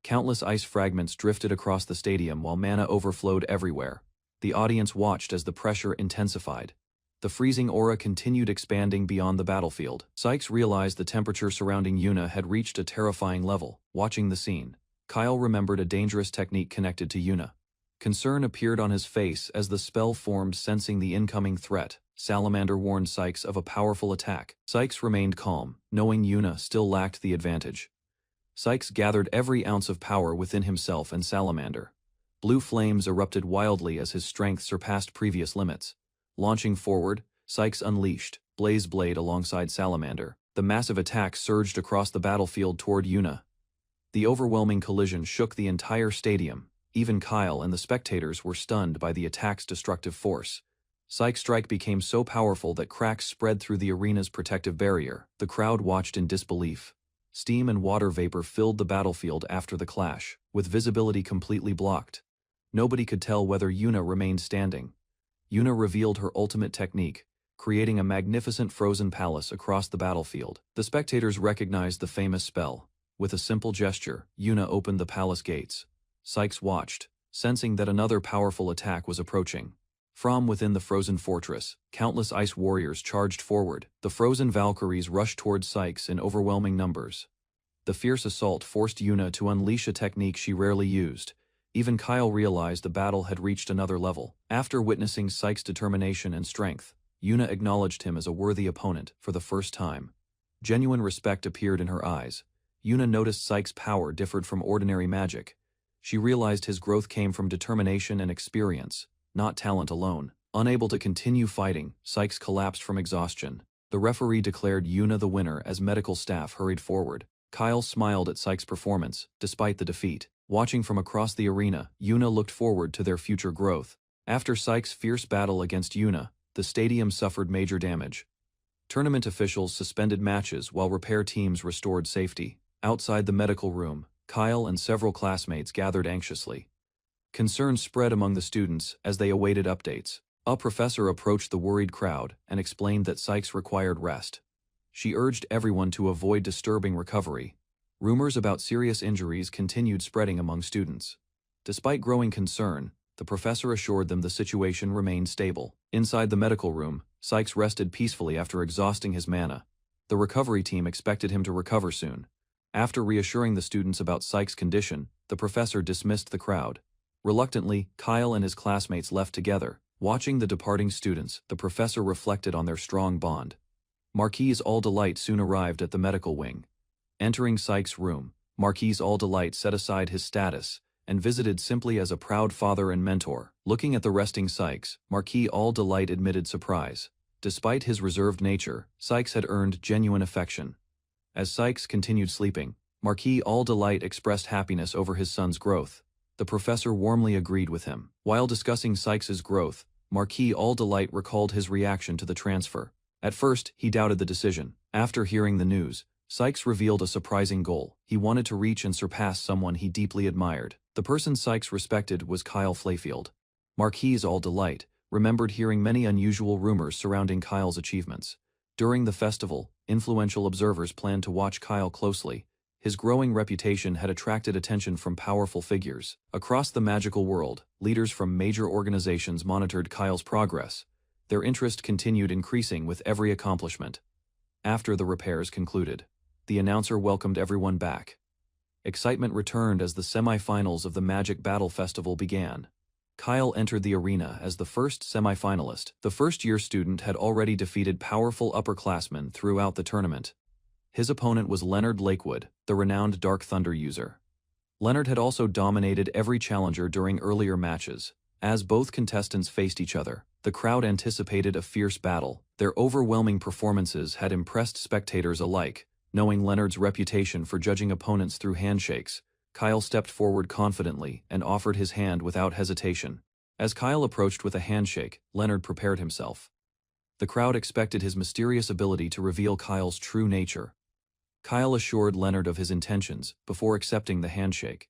Countless ice fragments drifted across the stadium while mana overflowed everywhere. The audience watched as the pressure intensified. The freezing aura continued expanding beyond the battlefield. Sykes realized the temperature surrounding Yuna had reached a terrifying level. Watching the scene, Kyle remembered a dangerous technique connected to Yuna. Concern appeared on his face as the spell formed. Sensing the incoming threat, Salamander warned Sykes of a powerful attack. Sykes remained calm, knowing Yuna still lacked the advantage. Sykes gathered every ounce of power within himself and Salamander. Blue flames erupted wildly as his strength surpassed previous limits. Launching forward, Sykes unleashed Blaze Blade alongside Salamander. The massive attack surged across the battlefield toward Yuna. The overwhelming collision shook the entire stadium. Even Kyle and the spectators were stunned by the attack's destructive force. Sykes' strike became so powerful that cracks spread through the arena's protective barrier. The crowd watched in disbelief. Steam and water vapor filled the battlefield after the clash, with visibility completely blocked. Nobody could tell whether Yuna remained standing. Yuna revealed her ultimate technique, creating a magnificent frozen palace across the battlefield. The spectators recognized the famous spell. With a simple gesture, Yuna opened the palace gates. Sykes watched, sensing that another powerful attack was approaching. From within the frozen fortress, countless ice warriors charged forward. The frozen Valkyries rushed toward Sykes in overwhelming numbers. The fierce assault forced Yuna to unleash a technique she rarely used. Even Kyle realized the battle had reached another level. After witnessing Sykes' determination and strength, Yuna acknowledged him as a worthy opponent for the first time. Genuine respect appeared in her eyes. Yuna noticed Sykes' power differed from ordinary magic. She realized his growth came from determination and experience, not talent alone. Unable to continue fighting, Sykes collapsed from exhaustion. The referee declared Yuna the winner as medical staff hurried forward. Kyle smiled at Sykes' performance, despite the defeat. Watching from across the arena, Yuna looked forward to their future growth. After Sykes' fierce battle against Yuna, the stadium suffered major damage. Tournament officials suspended matches while repair teams restored safety. Outside the medical room, Kyle and several classmates gathered anxiously. Concern spread among the students as they awaited updates. A professor approached the worried crowd and explained that Sykes required rest. She urged everyone to avoid disturbing recovery. Rumors about serious injuries continued spreading among students. Despite growing concern, the professor assured them the situation remained stable. Inside the medical room, Sykes rested peacefully after exhausting his mana. The recovery team expected him to recover soon. After reassuring the students about Sykes' condition, the professor dismissed the crowd. Reluctantly, Kyle and his classmates left together. Watching the departing students, the professor reflected on their strong bond. Marquise All Delight soon arrived at the medical wing. Entering Sykes' room, Marquise All Delight set aside his status and visited simply as a proud father and mentor. Looking at the resting Sykes, Marquis All Delight admitted surprise. Despite his reserved nature, Sykes had earned genuine affection. As Sykes continued sleeping, Marquis All Delight expressed happiness over his son's growth. The professor warmly agreed with him. While discussing Sykes' growth, Marquis All Delight recalled his reaction to the transfer. At first, he doubted the decision. After hearing the news, Sykes revealed a surprising goal. He wanted to reach and surpass someone he deeply admired. The person Sykes respected was Kyle Flayfield. Marquis All Delight remembered hearing many unusual rumors surrounding Kyle's achievements. During the festival, influential observers planned to watch Kyle closely. His growing reputation had attracted attention from powerful figures. Across the magical world, leaders from major organizations monitored Kyle's progress. Their interest continued increasing with every accomplishment. After the repairs concluded, the announcer welcomed everyone back. Excitement returned as the semi-finals of the Magic Battle Festival began. Kyle entered the arena as the first semi-finalist. The first-year student had already defeated powerful upperclassmen throughout the tournament. His opponent was Leonard Lakewood, the renowned Dark Thunder user. Leonard had also dominated every challenger during earlier matches. As both contestants faced each other, the crowd anticipated a fierce battle. Their overwhelming performances had impressed spectators alike. Knowing Leonard's reputation for judging opponents through handshakes, Kyle stepped forward confidently and offered his hand without hesitation. As Kyle approached with a handshake, Leonard prepared himself. The crowd expected his mysterious ability to reveal Kyle's true nature. Kyle assured Leonard of his intentions before accepting the handshake.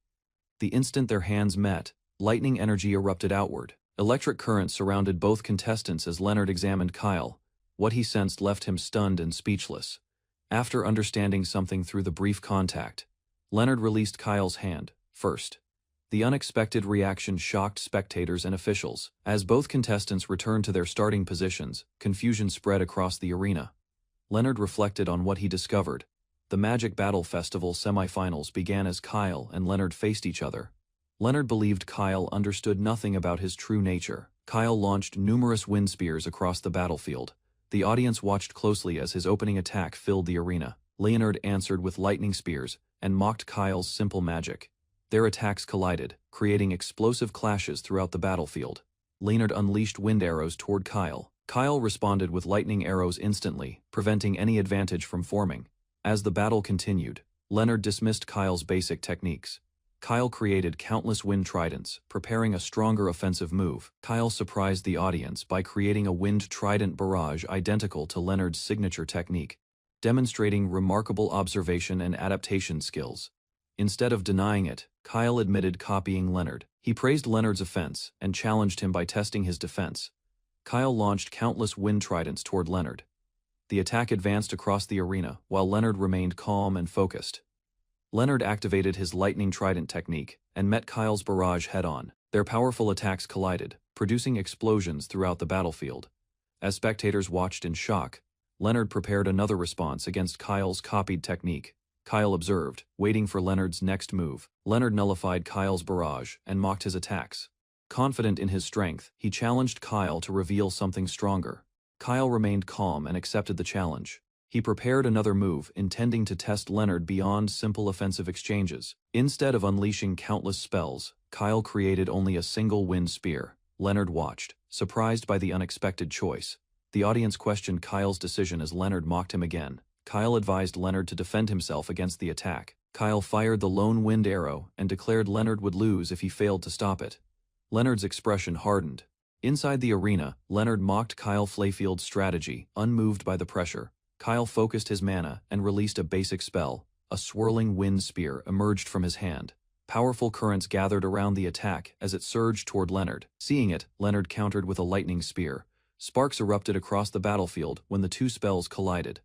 The instant their hands met, lightning energy erupted outward. Electric currents surrounded both contestants as Leonard examined Kyle. What he sensed left him stunned and speechless. After understanding something through the brief contact, Leonard released Kyle's hand first. The unexpected reaction shocked spectators and officials. As both contestants returned to their starting positions, confusion spread across the arena. Leonard reflected on what he discovered. The Magic Battle Festival semifinals began as Kyle and Leonard faced each other. Leonard believed Kyle understood nothing about his true nature. Kyle launched numerous wind spears across the battlefield. The audience watched closely as his opening attack filled the arena. Leonard answered with lightning spears and mocked Kyle's simple magic. Their attacks collided, creating explosive clashes throughout the battlefield. Leonard unleashed wind arrows toward Kyle. Kyle responded with lightning arrows instantly, preventing any advantage from forming. As the battle continued, Leonard dismissed Kyle's basic techniques. Kyle created countless wind tridents, preparing a stronger offensive move. Kyle surprised the audience by creating a wind trident barrage identical to Leonard's signature technique, demonstrating remarkable observation and adaptation skills. Instead of denying it, Kyle admitted copying Leonard. He praised Leonard's offense and challenged him by testing his defense. Kyle launched countless wind tridents toward Leonard. The attack advanced across the arena, while Leonard remained calm and focused. Leonard activated his lightning trident technique and met Kyle's barrage head-on. Their powerful attacks collided, producing explosions throughout the battlefield. As spectators watched in shock, Leonard prepared another response against Kyle's copied technique. Kyle observed, waiting for Leonard's next move. Leonard nullified Kyle's barrage and mocked his attacks. Confident in his strength, he challenged Kyle to reveal something stronger. Kyle remained calm and accepted the challenge. He prepared another move, intending to test Leonard beyond simple offensive exchanges. Instead of unleashing countless spells, Kyle created only a single wind spear. Leonard watched, surprised by the unexpected choice. The audience questioned Kyle's decision as Leonard mocked him again. Kyle advised Leonard to defend himself against the attack. Kyle fired the lone wind arrow and declared Leonard would lose if he failed to stop it. Leonard's expression hardened. Inside the arena, Leonard mocked Kyle Flayfield's strategy, unmoved by the pressure. Kyle focused his mana and released a basic spell. A swirling wind spear emerged from his hand. Powerful currents gathered around the attack as it surged toward Leonard. Seeing it, Leonard countered with a lightning spear. Sparks erupted across the battlefield when the two spells collided.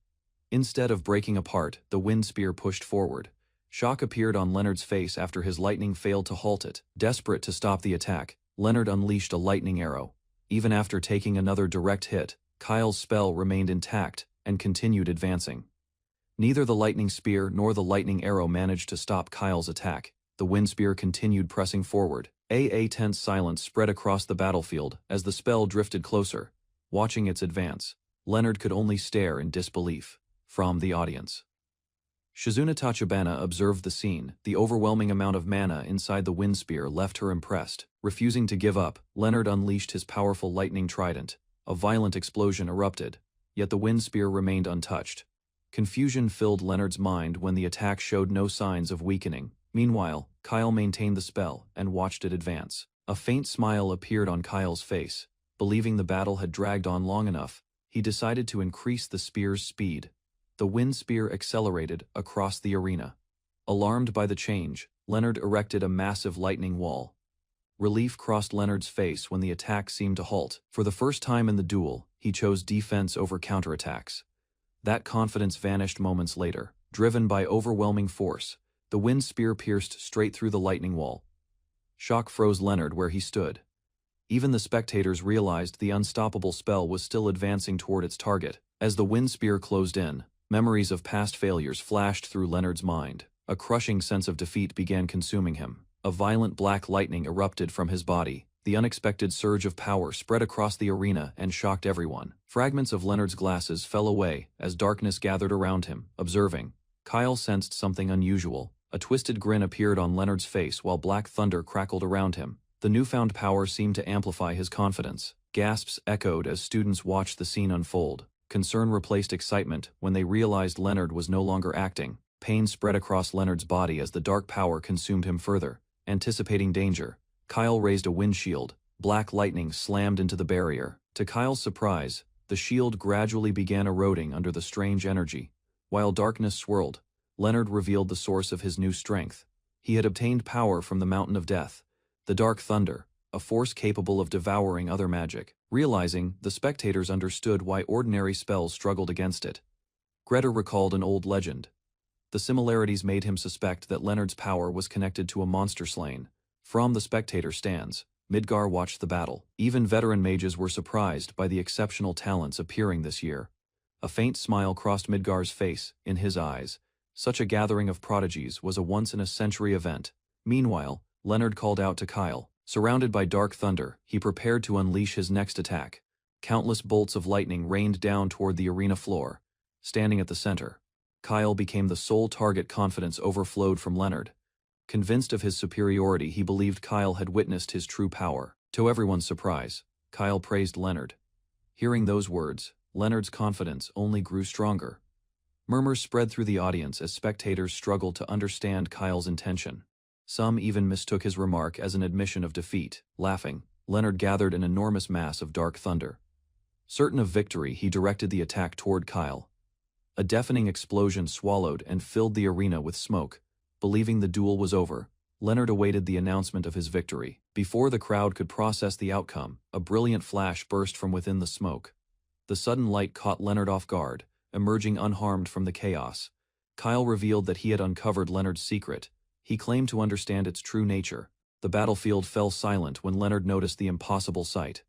Instead of breaking apart, the wind spear pushed forward. Shock appeared on Leonard's face after his lightning failed to halt it. Desperate to stop the attack, Leonard unleashed a lightning arrow. Even after taking another direct hit, Kyle's spell remained intact and continued advancing. Neither the lightning spear nor the lightning arrow managed to stop Kyle's attack. The wind spear continued pressing forward. A tense silence spread across the battlefield as the spell drifted closer. Watching its advance, Leonard could only stare in disbelief. From the audience, Shizuna Tachibana observed the scene. The overwhelming amount of mana inside the wind spear left her impressed. Refusing to give up, Leonard unleashed his powerful lightning trident. A violent explosion erupted, yet the wind spear remained untouched. Confusion filled Leonard's mind when the attack showed no signs of weakening. Meanwhile, Kyle maintained the spell and watched it advance. A faint smile appeared on Kyle's face. Believing the battle had dragged on long enough, he decided to increase the spear's speed. The wind spear accelerated across the arena. Alarmed by the change, Leonard erected a massive lightning wall. Relief crossed Leonard's face when the attack seemed to halt. For the first time in the duel, he chose defense over counterattacks. That confidence vanished moments later. Driven by overwhelming force, the wind spear pierced straight through the lightning wall. Shock froze Leonard where he stood. Even the spectators realized the unstoppable spell was still advancing toward its target. As the wind spear closed in, memories of past failures flashed through Leonard's mind. A crushing sense of defeat began consuming him. A violent black lightning erupted from his body. The unexpected surge of power spread across the arena and shocked everyone. Fragments of Leonard's glasses fell away as darkness gathered around him. Observing, Kyle sensed something unusual. A twisted grin appeared on Leonard's face while black thunder crackled around him. The newfound power seemed to amplify his confidence. Gasps echoed as students watched the scene unfold. Concern replaced excitement when they realized Leonard was no longer acting. Pain spread across Leonard's body as the dark power consumed him further. Anticipating danger, Kyle raised a wind shield. Black lightning slammed into the barrier. To Kyle's surprise, the shield gradually began eroding under the strange energy. While darkness swirled, Leonard revealed the source of his new strength. He had obtained power from the Mountain of Death, the Dark Thunder, a force capable of devouring other magic. Realizing, the spectators understood why ordinary spells struggled against it. Greta recalled an old legend. The similarities made him suspect that Leonard's power was connected to a monster slain. From the spectator stands, Midgar watched the battle. Even veteran mages were surprised by the exceptional talents appearing this year. A faint smile crossed Midgar's face. In his eyes, such a gathering of prodigies was a once-in-a-century event. Meanwhile, Leonard called out to Kyle. Surrounded by dark thunder, he prepared to unleash his next attack. Countless bolts of lightning rained down toward the arena floor. Standing at the center, Kyle became the sole target. Confidence overflowed from Leonard. Convinced of his superiority, he believed Kyle had witnessed his true power. To everyone's surprise, Kyle praised Leonard. Hearing those words, Leonard's confidence only grew stronger. Murmurs spread through the audience as spectators struggled to understand Kyle's intention. Some even mistook his remark as an admission of defeat. Laughing, Leonard gathered an enormous mass of dark thunder. Certain of victory, he directed the attack toward Kyle. A deafening explosion swallowed and filled the arena with smoke. Believing the duel was over, Leonard awaited the announcement of his victory. Before the crowd could process the outcome, a brilliant flash burst from within the smoke. The sudden light caught Leonard off guard. Emerging unharmed from the chaos, Kyle revealed that he had uncovered Leonard's secret. He claimed to understand its true nature. The battlefield fell silent when Leonard noticed the impossible sight.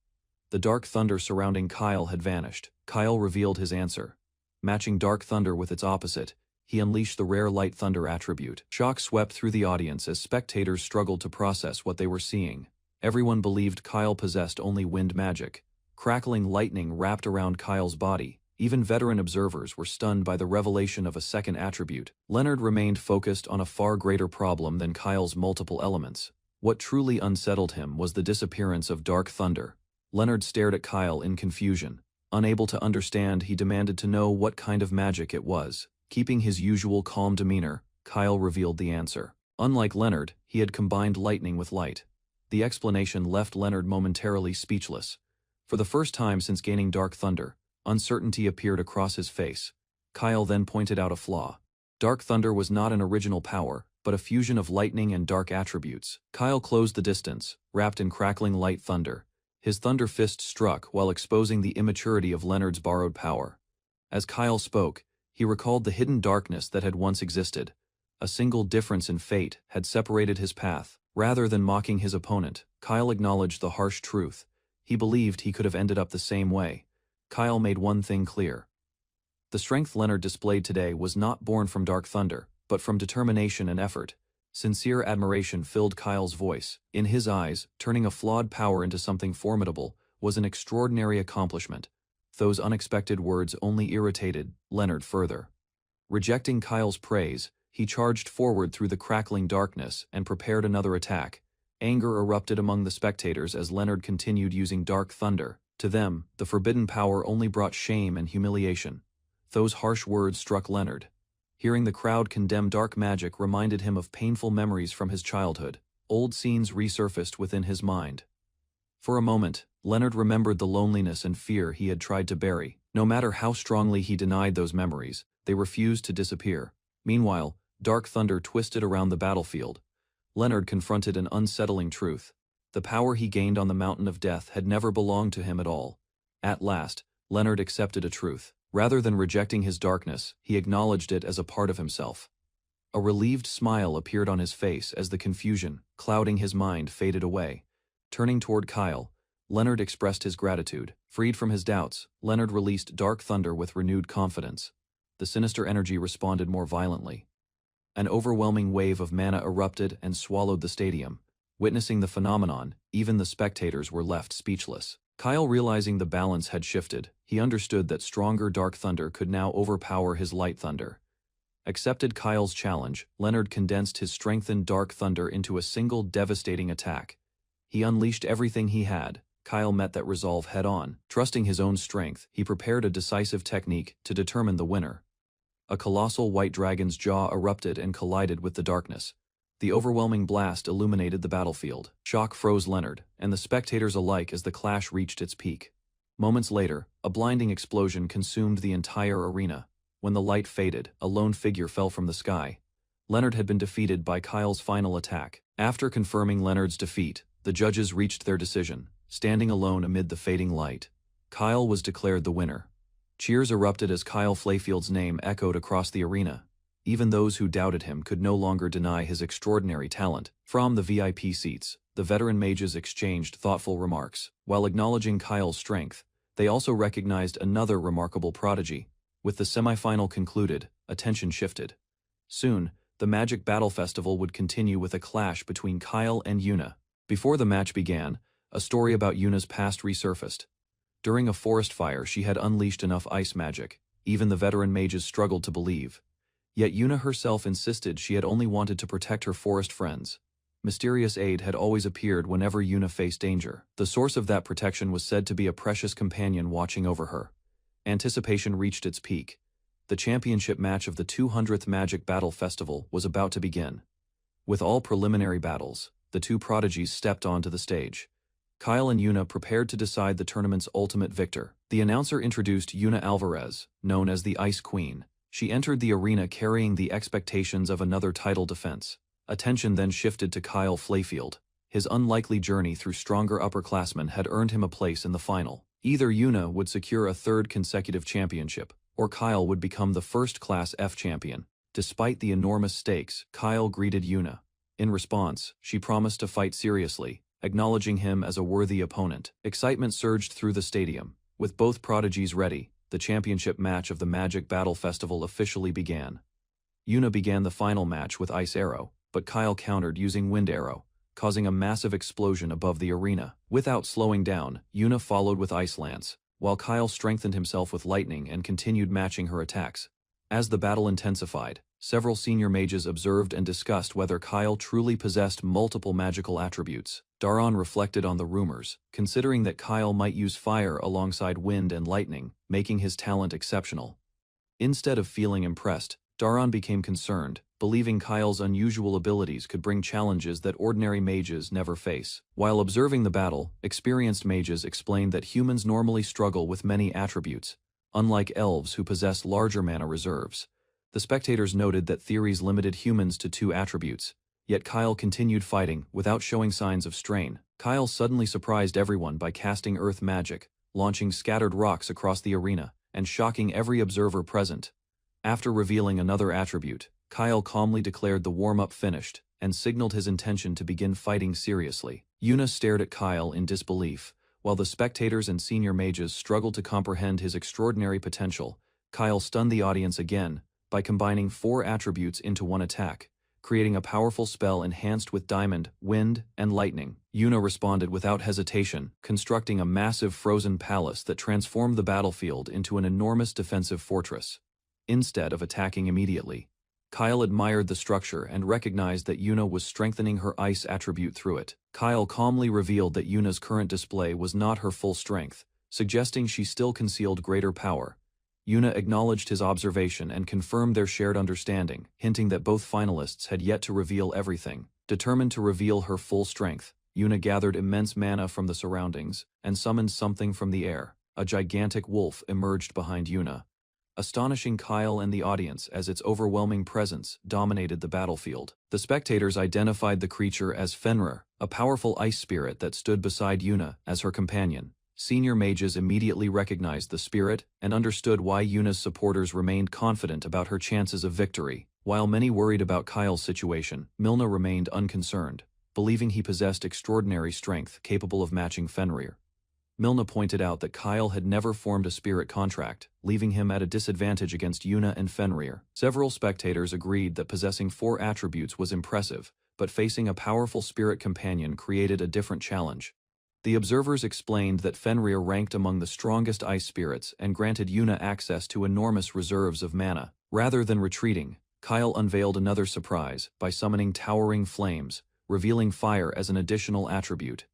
The dark thunder surrounding Kyle had vanished. Kyle revealed his answer. Matching dark thunder with its opposite, he unleashed the rare light thunder attribute. Shock swept through the audience as spectators struggled to process what they were seeing. Everyone believed Kyle possessed only wind magic. Crackling lightning wrapped around Kyle's body. Even veteran observers were stunned by the revelation of a second attribute. Leonard remained focused on a far greater problem than Kyle's multiple elements. What truly unsettled him was the disappearance of dark thunder. Leonard stared at Kyle in confusion. Unable to understand, he demanded to know what kind of magic it was. Keeping his usual calm demeanor, Kyle revealed the answer. Unlike Leonard, he had combined lightning with light. The explanation left Leonard momentarily speechless. For the first time since gaining dark thunder, uncertainty appeared across his face. Kyle then pointed out a flaw. Dark thunder was not an original power, but a fusion of lightning and dark attributes. Kyle closed the distance, wrapped in crackling light thunder. His thunder fist struck while exposing the immaturity of Leonard's borrowed power. As Kyle spoke, he recalled the hidden darkness that had once existed. A single difference in fate had separated his path. Rather than mocking his opponent, Kyle acknowledged the harsh truth. He believed he could have ended up the same way. Kyle made one thing clear. The strength Leonard displayed today was not born from dark thunder, but from determination and effort. Sincere admiration filled Kyle's voice. In his eyes, turning a flawed power into something formidable was an extraordinary accomplishment. Those unexpected words only irritated Leonard further. Rejecting Kyle's praise, he charged forward through the crackling darkness and prepared another attack. Anger erupted among the spectators as Leonard continued using dark thunder. To them, the forbidden power only brought shame and humiliation. Those harsh words struck Leonard. Hearing the crowd condemn dark magic reminded him of painful memories from his childhood. Old scenes resurfaced within his mind. For a moment, Leonard remembered the loneliness and fear he had tried to bury. No matter how strongly he denied those memories, they refused to disappear. Meanwhile, dark thunder twisted around the battlefield. Leonard confronted an unsettling truth. The power he gained on the Mountain of Death had never belonged to him at all. At last, Leonard accepted a truth. Rather than rejecting his darkness, he acknowledged it as a part of himself. A relieved smile appeared on his face as the confusion, clouding his mind, faded away. Turning toward Kyle, Leonard expressed his gratitude. Freed from his doubts, Leonard released dark thunder with renewed confidence. The sinister energy responded more violently. An overwhelming wave of mana erupted and swallowed the stadium. Witnessing the phenomenon, even the spectators were left speechless. Kyle, realizing the balance had shifted, he understood that stronger dark thunder could now overpower his light thunder. Accepted Kyle's challenge, Leonard condensed his strengthened dark thunder into a single devastating attack. He unleashed everything he had. Kyle met that resolve head-on. Trusting his own strength, he prepared a decisive technique to determine the winner. A colossal white dragon's jaw erupted and collided with the darkness. The overwhelming blast illuminated the battlefield. Shock froze Leonard and the spectators alike as the clash reached its peak. Moments later, a blinding explosion consumed the entire arena. When the light faded, a lone figure fell from the sky. Leonard had been defeated by Kyle's final attack. After confirming Leonard's defeat, the judges reached their decision. Standing alone amid the fading light, Kyle was declared the winner. Cheers erupted as Kyle Flayfield's name echoed across the arena. Even those who doubted him could no longer deny his extraordinary talent. From the VIP seats, the veteran mages exchanged thoughtful remarks. While acknowledging Kyle's strength, they also recognized another remarkable prodigy. With the semifinal concluded, attention shifted. Soon, the Magic Battle Festival would continue with a clash between Kyle and Yuna. Before the match began, a story about Yuna's past resurfaced. During a forest fire, she had unleashed enough ice magic. Even the veteran mages struggled to believe. Yet Yuna herself insisted she had only wanted to protect her forest friends. Mysterious aid had always appeared whenever Yuna faced danger. The source of that protection was said to be a precious companion watching over her. Anticipation reached its peak. The championship match of the 200th Magic Battle Festival was about to begin. With all preliminary battles, the two prodigies stepped onto the stage. Kyle and Yuna prepared to decide the tournament's ultimate victor. The announcer introduced Yuna Alvarez, known as the Ice Queen. She entered the arena carrying the expectations of another title defense. Attention then shifted to Kyle Flayfield. His unlikely journey through stronger upperclassmen had earned him a place in the final. Either Yuna would secure a third consecutive championship, or Kyle would become the first Class F champion. Despite the enormous stakes, Kyle greeted Yuna. In response, she promised to fight seriously, acknowledging him as a worthy opponent. Excitement surged through the stadium. With both prodigies ready, the championship match of the Magic Battle Festival officially began. Yuna began the final match with Ice Arrow, but Kyle countered using Wind Arrow, causing a massive explosion above the arena. Without slowing down, Yuna followed with Ice Lance, while Kyle strengthened himself with Lightning and continued matching her attacks. As the battle intensified, several senior mages observed and discussed whether Kyle truly possessed multiple magical attributes. Daron reflected on the rumors, considering that Kyle might use fire alongside wind and lightning, making his talent exceptional. Instead of feeling impressed, Daron became concerned, believing Kyle's unusual abilities could bring challenges that ordinary mages never face. While observing the battle, experienced mages explained that humans normally struggle with many attributes, unlike elves who possess larger mana reserves. The spectators noted that theories limited humans to 2 attributes, yet Kyle continued fighting without showing signs of strain. Kyle suddenly surprised everyone by casting earth magic, launching scattered rocks across the arena, and shocking every observer present. After revealing another attribute, Kyle calmly declared the warm-up finished and signaled his intention to begin fighting seriously. Yuna stared at Kyle in disbelief, while the spectators and senior mages struggled to comprehend his extraordinary potential. Kyle stunned the audience again by combining 4 attributes into one attack, creating a powerful spell enhanced with diamond, wind, and lightning. Yuna responded without hesitation, constructing a massive frozen palace that transformed the battlefield into an enormous defensive fortress. Instead of attacking immediately, Kyle admired the structure and recognized that Yuna was strengthening her ice attribute through it. Kyle calmly revealed that Yuna's current display was not her full strength, suggesting she still concealed greater power. Yuna acknowledged his observation and confirmed their shared understanding, hinting that both finalists had yet to reveal everything. Determined to reveal her full strength, Yuna gathered immense mana from the surroundings and summoned something from the air. A gigantic wolf emerged behind Yuna, astonishing Kyle and the audience as its overwhelming presence dominated the battlefield. The spectators identified the creature as Fenrir, a powerful ice spirit that stood beside Yuna as her companion. Senior mages immediately recognized the spirit and understood why Yuna's supporters remained confident about her chances of victory. While many worried about Kyle's situation, Milna remained unconcerned, believing he possessed extraordinary strength capable of matching Fenrir. Milna pointed out that Kyle had never formed a spirit contract, leaving him at a disadvantage against Yuna and Fenrir. Several spectators agreed that possessing 4 attributes was impressive, but facing a powerful spirit companion created a different challenge. The observers explained that Fenrir ranked among the strongest ice spirits and granted Yuna access to enormous reserves of mana. Rather than retreating, Kyle unveiled another surprise by summoning towering flames, revealing fire as an additional attribute.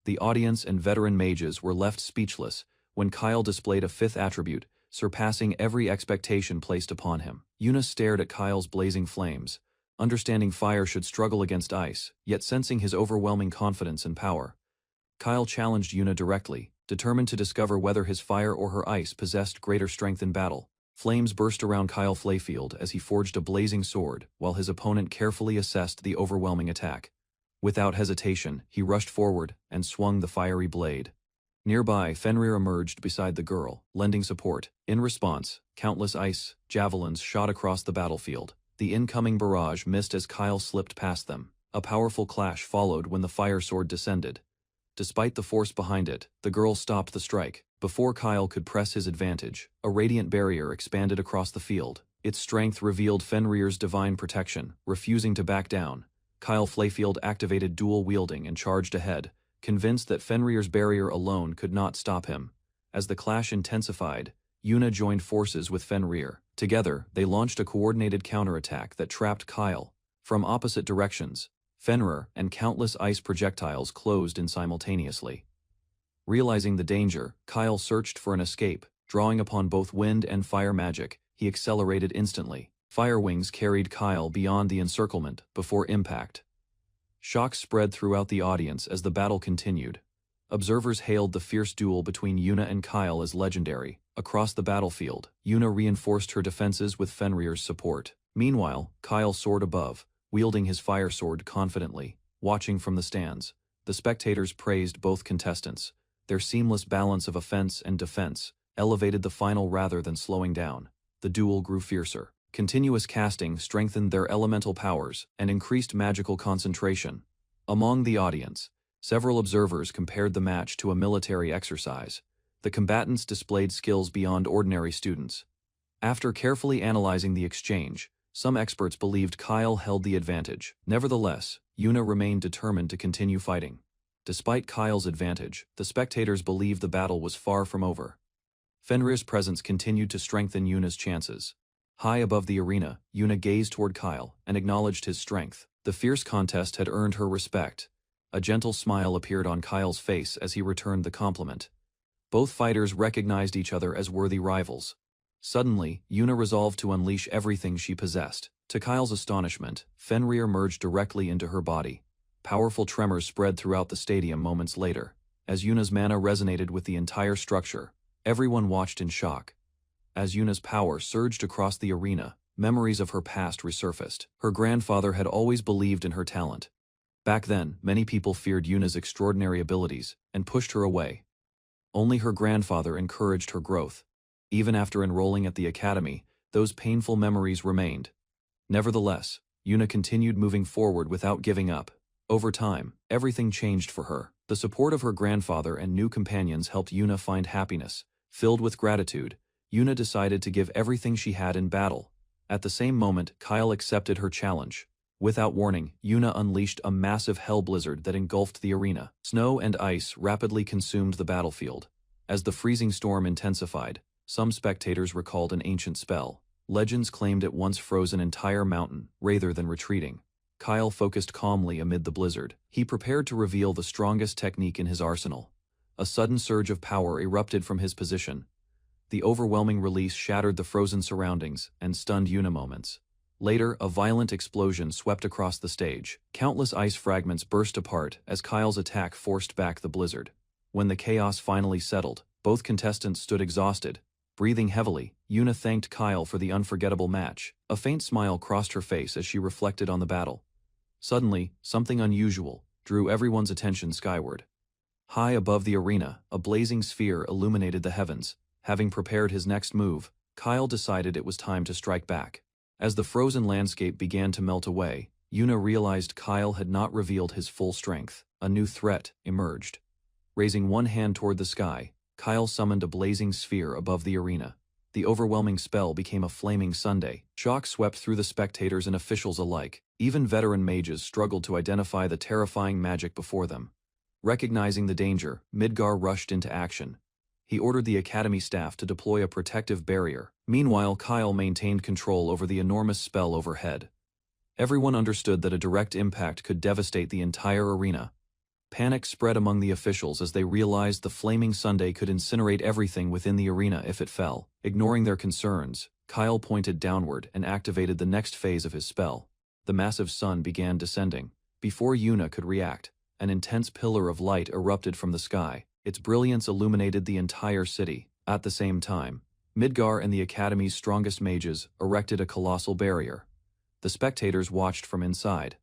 The audience and veteran mages were left speechless when Kyle displayed a 5th attribute, surpassing every expectation placed upon him. Yuna stared at Kyle's blazing flames, understanding fire should struggle against ice, yet sensing his overwhelming confidence and power. Kyle challenged Yuna directly, determined to discover whether his fire or her ice possessed greater strength in battle. Flames burst around Kyle Flayfield as he forged a blazing sword, while his opponent carefully assessed the overwhelming attack. Without hesitation, he rushed forward and swung the fiery blade. Nearby, Fenrir emerged beside the girl, lending support. In response, countless ice javelins shot across the battlefield. The incoming barrage missed as Kyle slipped past them. A powerful clash followed when the fire sword descended. Despite the force behind it, the girl stopped the strike. Before Kyle could press his advantage, a radiant barrier expanded across the field. Its strength revealed Fenrir's divine protection, refusing to back down. Kyle Flayfield activated dual wielding and charged ahead, convinced that Fenrir's barrier alone could not stop him. As the clash intensified, Yuna joined forces with Fenrir. Together, they launched a coordinated counterattack that trapped Kyle. From opposite directions, Fenrir and countless ice projectiles closed in simultaneously. Realizing the danger, Kyle searched for an escape. Drawing upon both wind and fire magic, he accelerated instantly. Fire wings carried Kyle beyond the encirclement before impact. Shock spread throughout the audience as the battle continued. Observers hailed the fierce duel between Yuna and Kyle as legendary. Across the battlefield, Yuna reinforced her defenses with Fenrir's support. Meanwhile, Kyle soared above, wielding his fire sword confidently. Watching from the stands, the spectators praised both contestants. Their seamless balance of offense and defense elevated the final rather than slowing down. The duel grew fiercer. Continuous casting strengthened their elemental powers and increased magical concentration. Among the audience, several observers compared the match to a military exercise. The combatants displayed skills beyond ordinary students. After carefully analyzing the exchange, some experts believed Kyle held the advantage. Nevertheless, Yuna remained determined to continue fighting. Despite Kyle's advantage, the spectators believed the battle was far from over. Fenrir's presence continued to strengthen Yuna's chances. High above the arena, Yuna gazed toward Kyle and acknowledged his strength. The fierce contest had earned her respect. A gentle smile appeared on Kyle's face as he returned the compliment. Both fighters recognized each other as worthy rivals. Suddenly, Yuna resolved to unleash everything she possessed. To Kyle's astonishment, Fenrir merged directly into her body. Powerful tremors spread throughout the stadium moments later. As Yuna's mana resonated with the entire structure, everyone watched in shock. As Yuna's power surged across the arena, memories of her past resurfaced. Her grandfather had always believed in her talent. Back then, many people feared Yuna's extraordinary abilities and pushed her away. Only her grandfather encouraged her growth. Even after enrolling at the academy, those painful memories remained. Nevertheless, Yuna continued moving forward without giving up. Over time, everything changed for her. The support of her grandfather and new companions helped Yuna find happiness. Filled with gratitude, Yuna decided to give everything she had in battle. At the same moment, Kyle accepted her challenge. Without warning, Yuna unleashed a massive hell blizzard that engulfed the arena. Snow and ice rapidly consumed the battlefield. As the freezing storm intensified, some spectators recalled an ancient spell. Legends claimed it once froze an entire mountain, rather than retreating. Kyle focused calmly amid the blizzard. He prepared to reveal the strongest technique in his arsenal. A sudden surge of power erupted from his position. The overwhelming release shattered the frozen surroundings and stunned Yuna moments. Later, a violent explosion swept across the stage. Countless ice fragments burst apart as Kyle's attack forced back the blizzard. When the chaos finally settled, both contestants stood exhausted. Breathing heavily, Yuna thanked Kyle for the unforgettable match. A faint smile crossed her face as she reflected on the battle. Suddenly, something unusual drew everyone's attention skyward. High above the arena, a blazing sphere illuminated the heavens. Having prepared his next move, Kyle decided it was time to strike back. As the frozen landscape began to melt away, Yuna realized Kyle had not revealed his full strength. A new threat emerged. Raising one hand toward the sky, Kyle summoned a blazing sphere above the arena. The overwhelming spell became a flaming sundae. Shock swept through the spectators and officials alike. Even veteran mages struggled to identify the terrifying magic before them. Recognizing the danger, Midgar rushed into action. He ordered the academy staff to deploy a protective barrier. Meanwhile, Kyle maintained control over the enormous spell overhead. Everyone understood that a direct impact could devastate the entire arena. Panic spread among the officials as they realized the flaming sundae could incinerate everything within the arena if it fell. Ignoring their concerns, Kyle pointed downward and activated the next phase of his spell. The massive sun began descending. Before Yuna could react, an intense pillar of light erupted from the sky. Its brilliance illuminated the entire city. At the same time, Midgar and the Academy's strongest mages erected a colossal barrier. The spectators watched from inside.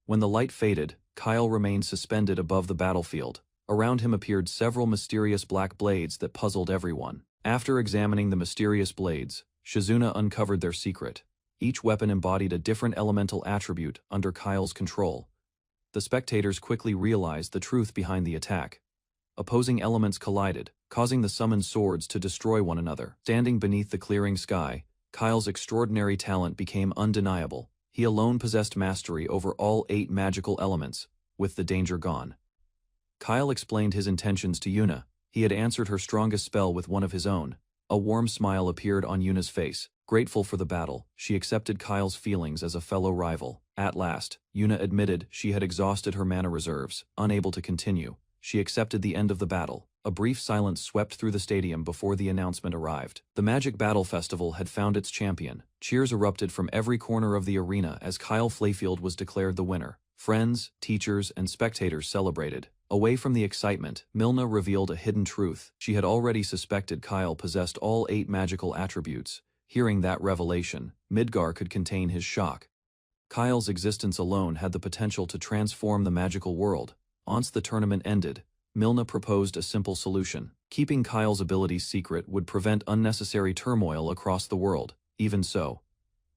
When the light faded, Kyle remained suspended above the battlefield. Around him appeared several mysterious black blades that puzzled everyone. After examining the mysterious blades, Shizuna uncovered their secret. Each weapon embodied a different elemental attribute under Kyle's control. The spectators quickly realized the truth behind the attack. Opposing elements collided, causing the summoned swords to destroy one another. Standing beneath the clearing sky, Kyle's extraordinary talent became undeniable. He alone possessed mastery over all 8 magical elements, with the danger gone. Kyle explained his intentions to Yuna. He had answered her strongest spell with one of his own. A warm smile appeared on Yuna's face. Grateful for the battle, she accepted Kyle's feelings as a fellow rival. At last, Yuna admitted she had exhausted her mana reserves. Unable to continue, she accepted the end of the battle. A brief silence swept through the stadium before the announcement arrived. The Magic Battle Festival had found its champion. Cheers erupted from every corner of the arena as Kyle Flayfield was declared the winner. Friends, teachers, and spectators celebrated. Away from the excitement, Milna revealed a hidden truth. She had already suspected Kyle possessed all 8 magical attributes. Hearing that revelation, Midgar could contain his shock. Kyle's existence alone had the potential to transform the magical world. Once the tournament ended, Milna proposed a simple solution. Keeping Kyle's abilities secret would prevent unnecessary turmoil across the world. Even so,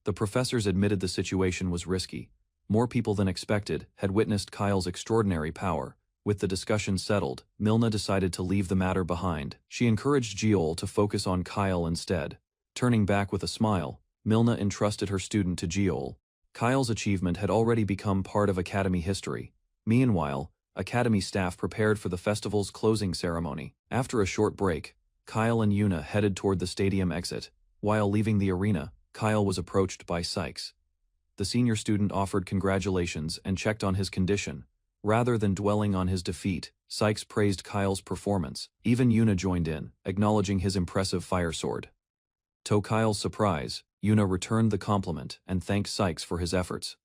The professors admitted the situation was risky. More people than expected had witnessed Kyle's extraordinary power. With the discussion settled, Milna decided to leave the matter behind. She encouraged Jeol to focus on Kyle instead. Turning back with a smile, Milna entrusted her student to Jeol. Kyle's achievement had already become part of Academy history. Meanwhile, Academy staff prepared for the festival's closing ceremony. After a short break, Kyle and Yuna headed toward the stadium exit. While leaving the arena, Kyle was approached by Sykes. The senior student offered congratulations and checked on his condition. Rather than dwelling on his defeat, Sykes praised Kyle's performance. Even Yuna joined in, acknowledging his impressive fire sword. To Kyle's surprise, Yuna returned the compliment and thanked Sykes for his efforts.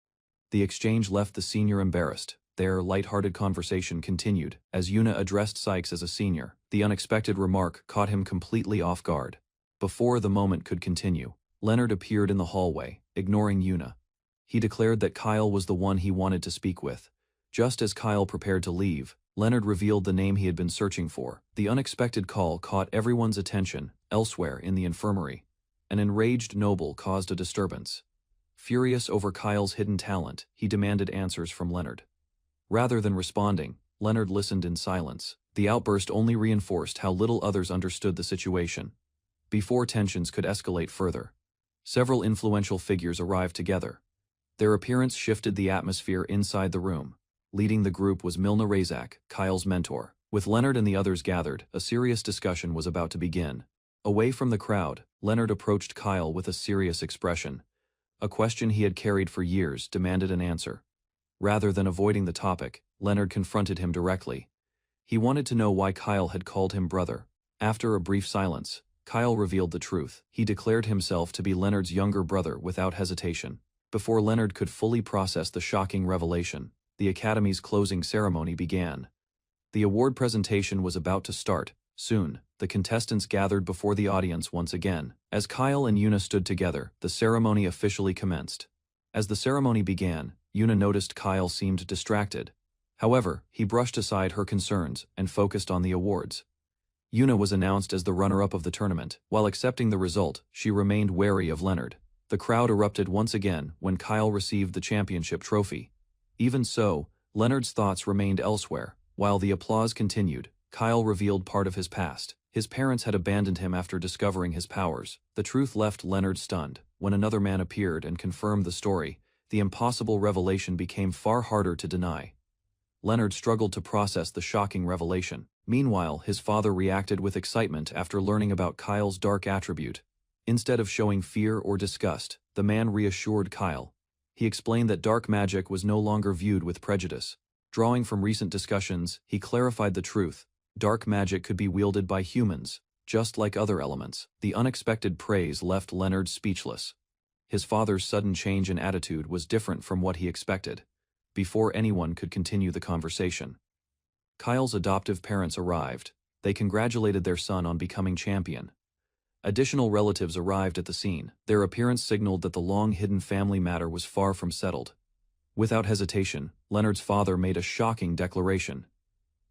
The exchange left the senior embarrassed. Their light-hearted conversation continued. As Yuna addressed Sykes as a senior, the unexpected remark caught him completely off guard. Before the moment could continue, Leonard appeared in the hallway, ignoring Yuna. He declared that Kyle was the one he wanted to speak with. Just as Kyle prepared to leave, Leonard revealed the name he had been searching for. The unexpected call caught everyone's attention. Elsewhere in the infirmary, an enraged noble caused a disturbance. Furious over Kyle's hidden talent, he demanded answers from Leonard. Rather than responding, Leonard listened in silence. The outburst only reinforced how little others understood the situation. Before tensions could escalate further, several influential figures arrived together. Their appearance shifted the atmosphere inside the room. Leading the group was Milna Razak, Kyle's mentor. With Leonard and the others gathered, a serious discussion was about to begin. Away from the crowd, Leonard approached Kyle with a serious expression. A question he had carried for years demanded an answer. Rather than avoiding the topic, Leonard confronted him directly. He wanted to know why Kyle had called him brother. After a brief silence, Kyle revealed the truth. He declared himself to be Leonard's younger brother without hesitation. Before Leonard could fully process the shocking revelation, the Academy's closing ceremony began. The award presentation was about to start. Soon, the contestants gathered before the audience once again. As Kyle and Yuna stood together, the ceremony officially commenced. As the ceremony began, Yuna noticed Kyle seemed distracted. However, he brushed aside her concerns and focused on the awards. Yuna was announced as the runner-up of the tournament. While accepting the result, she remained wary of Leonard. The crowd erupted once again when Kyle received the championship trophy. Even so, Leonard's thoughts remained elsewhere. While the applause continued, Kyle revealed part of his past. His parents had abandoned him after discovering his powers. The truth left Leonard stunned. When another man appeared and confirmed the story, the impossible revelation became far harder to deny. Leonard struggled to process the shocking revelation. Meanwhile, his father reacted with excitement after learning about Kyle's dark attribute. Instead of showing fear or disgust, the man reassured Kyle. He explained that dark magic was no longer viewed with prejudice. Drawing from recent discussions, he clarified the truth. Dark magic could be wielded by humans, just like other elements. The unexpected praise left Leonard speechless. His father's sudden change in attitude was different from what he expected. Before anyone could continue the conversation, Kyle's adoptive parents arrived. They congratulated their son on becoming champion. Additional relatives arrived at the scene. Their appearance signaled that the long-hidden family matter was far from settled. Without hesitation, Leonard's father made a shocking declaration.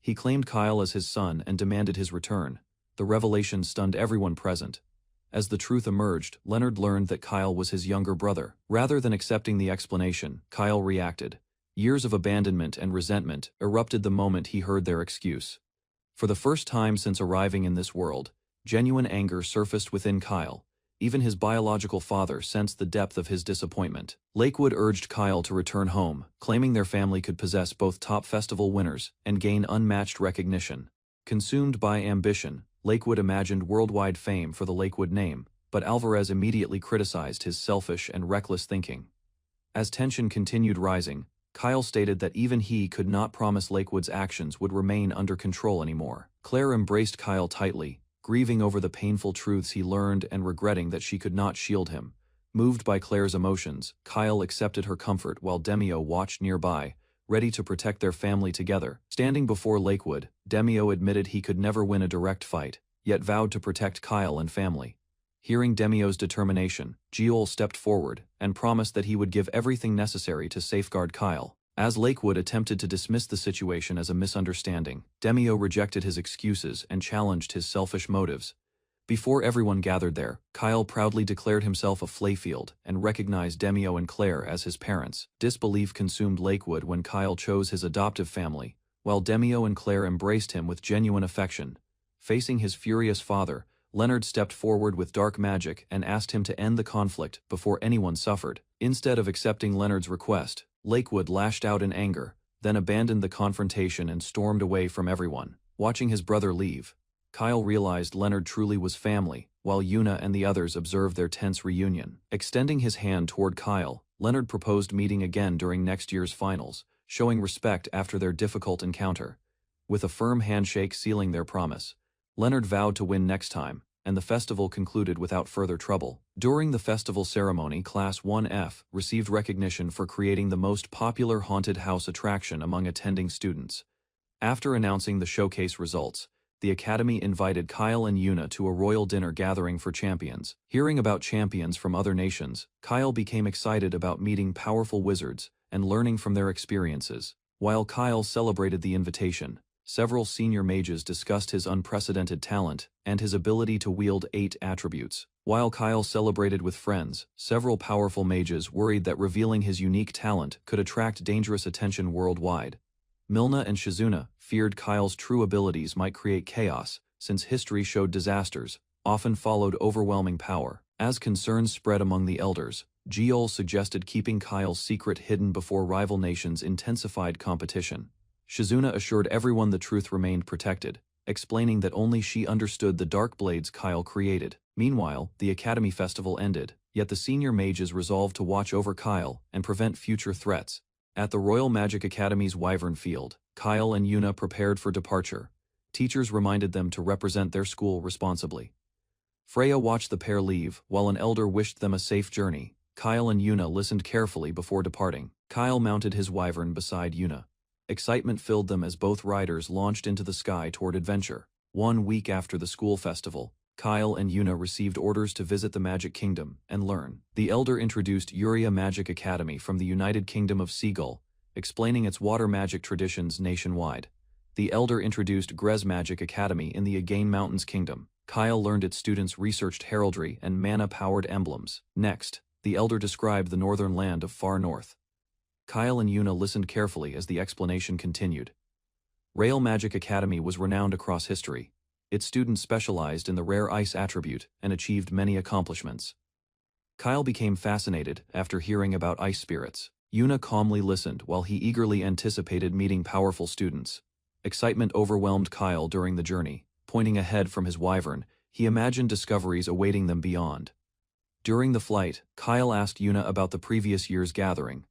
He claimed Kyle as his son and demanded his return. The revelation stunned everyone present. As the truth emerged, Leonard learned that Kyle was his younger brother. Rather than accepting the explanation, Kyle reacted. Years of abandonment and resentment erupted the moment he heard their excuse. For the first time since arriving in this world, genuine anger surfaced within Kyle. Even his biological father sensed the depth of his disappointment. Lakewood urged Kyle to return home, claiming their family could possess both top festival winners and gain unmatched recognition. Consumed by ambition, Lakewood imagined worldwide fame for the Lakewood name, but Alvarez immediately criticized his selfish and reckless thinking. As tension continued rising, Kyle stated that even he could not promise Lakewood's actions would remain under control anymore. Claire embraced Kyle tightly, grieving over the painful truths he learned and regretting that she could not shield him. Moved by Claire's emotions, Kyle accepted her comfort while Demio watched nearby, ready to protect their family together. Standing before Lakewood, Demio admitted he could never win a direct fight, yet vowed to protect Kyle and family. Hearing Demio's determination, Jeol stepped forward and promised that he would give everything necessary to safeguard Kyle. As Lakewood attempted to dismiss the situation as a misunderstanding, Demio rejected his excuses and challenged his selfish motives. Before everyone gathered there, Kyle proudly declared himself a Flayfield and recognized Demio and Claire as his parents. Disbelief consumed Lakewood when Kyle chose his adoptive family, while Demio and Claire embraced him with genuine affection. Facing his furious father, Leonard stepped forward with dark magic and asked him to end the conflict before anyone suffered. Instead of accepting Leonard's request, Lakewood lashed out in anger, then abandoned the confrontation and stormed away from everyone. Watching his brother leave, Kyle realized Leonard truly was family, while Yuna and the others observed their tense reunion. Extending his hand toward Kyle, Leonard proposed meeting again during next year's finals, showing respect after their difficult encounter. With a firm handshake sealing their promise, Leonard vowed to win next time, and the festival concluded without further trouble. During the festival ceremony, Class 1F received recognition for creating the most popular haunted house attraction among attending students. After announcing the showcase results, the Academy invited Kyle and Yuna to a royal dinner gathering for champions. Hearing about champions from other nations, Kyle became excited about meeting powerful wizards and learning from their experiences. While Kyle celebrated the invitation, several senior mages discussed his unprecedented talent and his ability to wield 8 attributes. While Kyle celebrated with friends, several powerful mages worried that revealing his unique talent could attract dangerous attention worldwide. Milna and Shizuna feared Kyle's true abilities might create chaos, since history showed disasters often followed overwhelming power. As concerns spread among the elders, Geol suggested keeping Kyle's secret hidden before rival nations intensified competition. Shizuna assured everyone the truth remained protected, explaining that only she understood the dark blades Kyle created. Meanwhile, the Academy Festival ended, yet the senior mages resolved to watch over Kyle and prevent future threats. At the Royal Magic Academy's Wyvern Field, Kyle and Yuna prepared for departure. Teachers reminded them to represent their school responsibly. Freya watched the pair leave, while an elder wished them a safe journey. Kyle and Yuna listened carefully before departing. Kyle mounted his wyvern beside Yuna. Excitement filled them as both riders launched into the sky toward adventure. 1 week after the school festival, Kyle and Yuna received orders to visit the Magic Kingdom and learn. The elder introduced Yuria Magic Academy from the United Kingdom of Seagull, explaining its water magic traditions nationwide. The elder introduced Grez Magic Academy in the Again Mountains Kingdom. Kyle learned its students researched heraldry and mana-powered emblems. Next, the elder described the northern land of far north. Kyle and Yuna listened carefully as the explanation continued. Rail Magic Academy was renowned across history. Its students specialized in the rare ice attribute and achieved many accomplishments. Kyle became fascinated after hearing about ice spirits. Yuna calmly listened while he eagerly anticipated meeting powerful students. Excitement overwhelmed Kyle during the journey. Pointing ahead from his wyvern, he imagined discoveries awaiting them beyond. During the flight, Kyle asked Yuna about the previous year's gathering.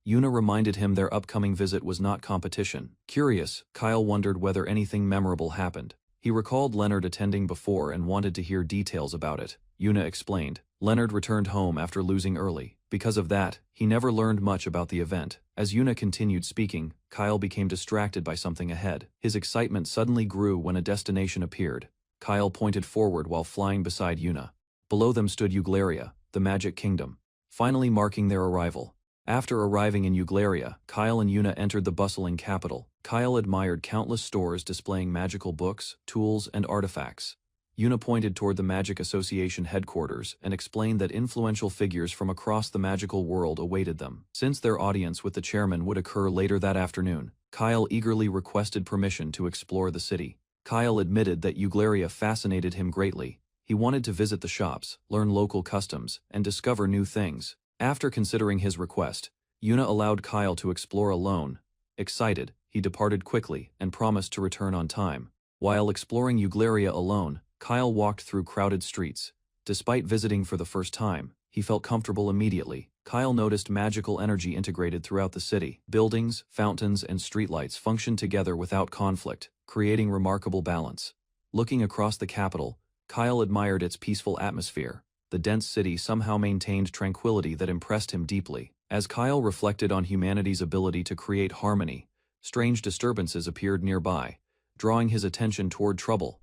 Yuna reminded him their upcoming visit was not competition. Curious, Kyle wondered whether anything memorable happened. He recalled Leonard attending before and wanted to hear details about it. Yuna explained. Leonard returned home after losing early. Because of that, he never learned much about the event. As Yuna continued speaking, Kyle became distracted by something ahead. His excitement suddenly grew when a destination appeared. Kyle pointed forward while flying beside Yuna. Below them stood Euglaria, the Magic Kingdom, finally marking their arrival. After arriving in Euglaria, Kyle and Yuna entered the bustling capital. Kyle admired countless stores displaying magical books, tools, and artifacts. Yuna pointed toward the Magic Association headquarters and explained that influential figures from across the magical world awaited them. Since their audience with the chairman would occur later that afternoon, Kyle eagerly requested permission to explore the city. Kyle admitted that Euglaria fascinated him greatly. He wanted to visit the shops, learn local customs, and discover new things. After considering his request, Yuna allowed Kyle to explore alone. Excited, he departed quickly and promised to return on time. While exploring Euglaria alone, Kyle walked through crowded streets. Despite visiting for the first time, he felt comfortable immediately. Kyle noticed magical energy integrated throughout the city. Buildings, fountains, and streetlights functioned together without conflict, creating remarkable balance. Looking across the capital, Kyle admired its peaceful atmosphere. The dense city somehow maintained tranquility that impressed him deeply. As Kyle reflected on humanity's ability to create harmony, strange disturbances appeared nearby, drawing his attention toward trouble.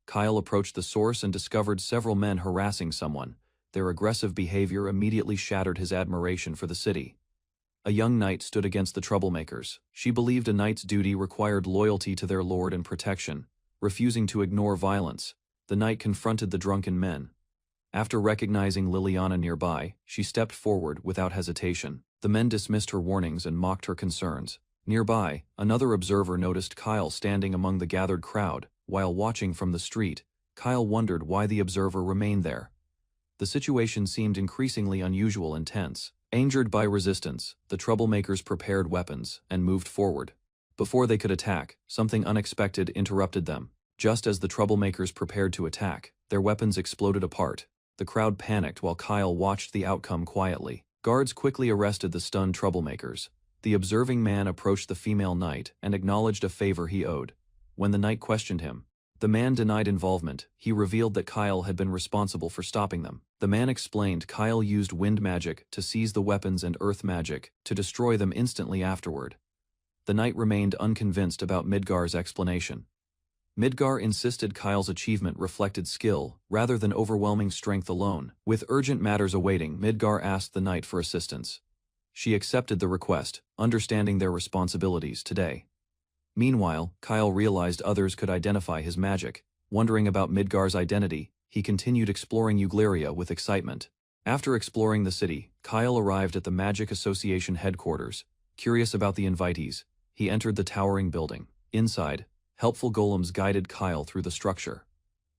Kyle approached the source and discovered several men harassing someone. Their aggressive behavior immediately shattered his admiration for the city. A young knight stood against the troublemakers. She believed a knight's duty required loyalty to their lord and protection, refusing to ignore violence. The knight confronted the drunken men. After recognizing Liliana nearby, she stepped forward without hesitation. The men dismissed her warnings and mocked her concerns. Nearby, another observer noticed Kyle standing among the gathered crowd. While watching from the street, Kyle wondered why the observer remained there. The situation seemed increasingly unusual and tense. Angered by resistance, the troublemakers prepared weapons and moved forward. Before they could attack, something unexpected interrupted them. Just as the troublemakers prepared to attack, their weapons exploded apart. The crowd panicked while Kyle watched the outcome quietly. Guards quickly arrested the stunned troublemakers. The observing man approached the female knight and acknowledged a favor he owed. When the knight questioned him, the man denied involvement. He revealed that Kyle had been responsible for stopping them. The man explained Kyle used wind magic to seize the weapons and earth magic to destroy them instantly afterward. The knight remained unconvinced about Midgar's explanation. Midgar insisted Kyle's achievement reflected skill, rather than overwhelming strength alone. With urgent matters awaiting, Midgar asked the knight for assistance. She accepted the request, understanding their responsibilities today. Meanwhile, Kyle realized others could identify his magic. Wondering about Midgar's identity, he continued exploring Eugleria with excitement. After exploring the city, Kyle arrived at the Magic Association headquarters. Curious about the invitees, he entered the towering building. Inside, helpful golems guided Kyle through the structure.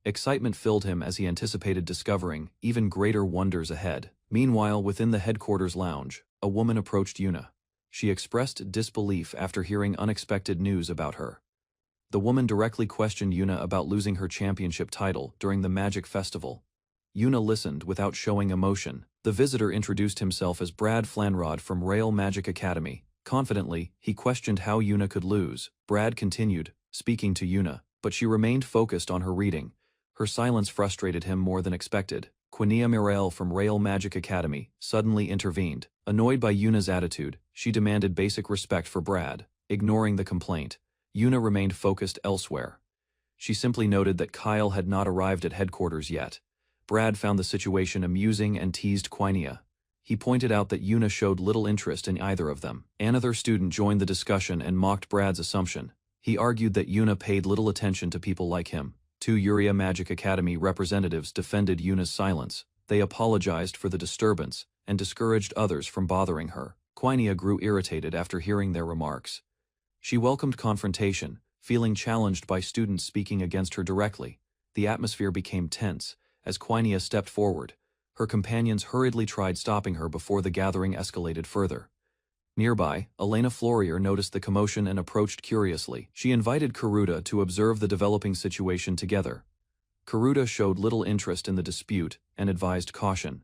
Excitement filled him as he anticipated discovering even greater wonders ahead. Meanwhile, within the headquarters lounge, a woman approached Yuna. She expressed disbelief after hearing unexpected news about her. The woman directly questioned Yuna about losing her championship title during the Magic Festival. Yuna listened without showing emotion. The visitor introduced himself as Brad Flanrod from Rail Magic Academy. Confidently, he questioned how Yuna could lose. Brad continued, speaking to Yuna, but she remained focused on her reading. Her silence frustrated him more than expected. Quinia Mirel from Rail Magic Academy suddenly intervened. Annoyed by Yuna's attitude, she demanded basic respect for Brad. Ignoring the complaint, Yuna remained focused elsewhere. She simply noted that Kyle had not arrived at headquarters yet. Brad found the situation amusing and teased Quinia. He pointed out that Yuna showed little interest in either of them. Another student joined the discussion and mocked Brad's assumption. He argued that Yuna paid little attention to people like him. Two Uria Magic Academy representatives defended Yuna's silence. They apologized for the disturbance and discouraged others from bothering her. Quinia grew irritated after hearing their remarks. She welcomed confrontation, feeling challenged by students speaking against her directly. The atmosphere became tense as Quinia stepped forward. Her companions hurriedly tried stopping her before the gathering escalated further. Nearby, Elena Flourier noticed the commotion and approached curiously. She invited Karuta to observe the developing situation together. Karuta showed little interest in the dispute and advised caution.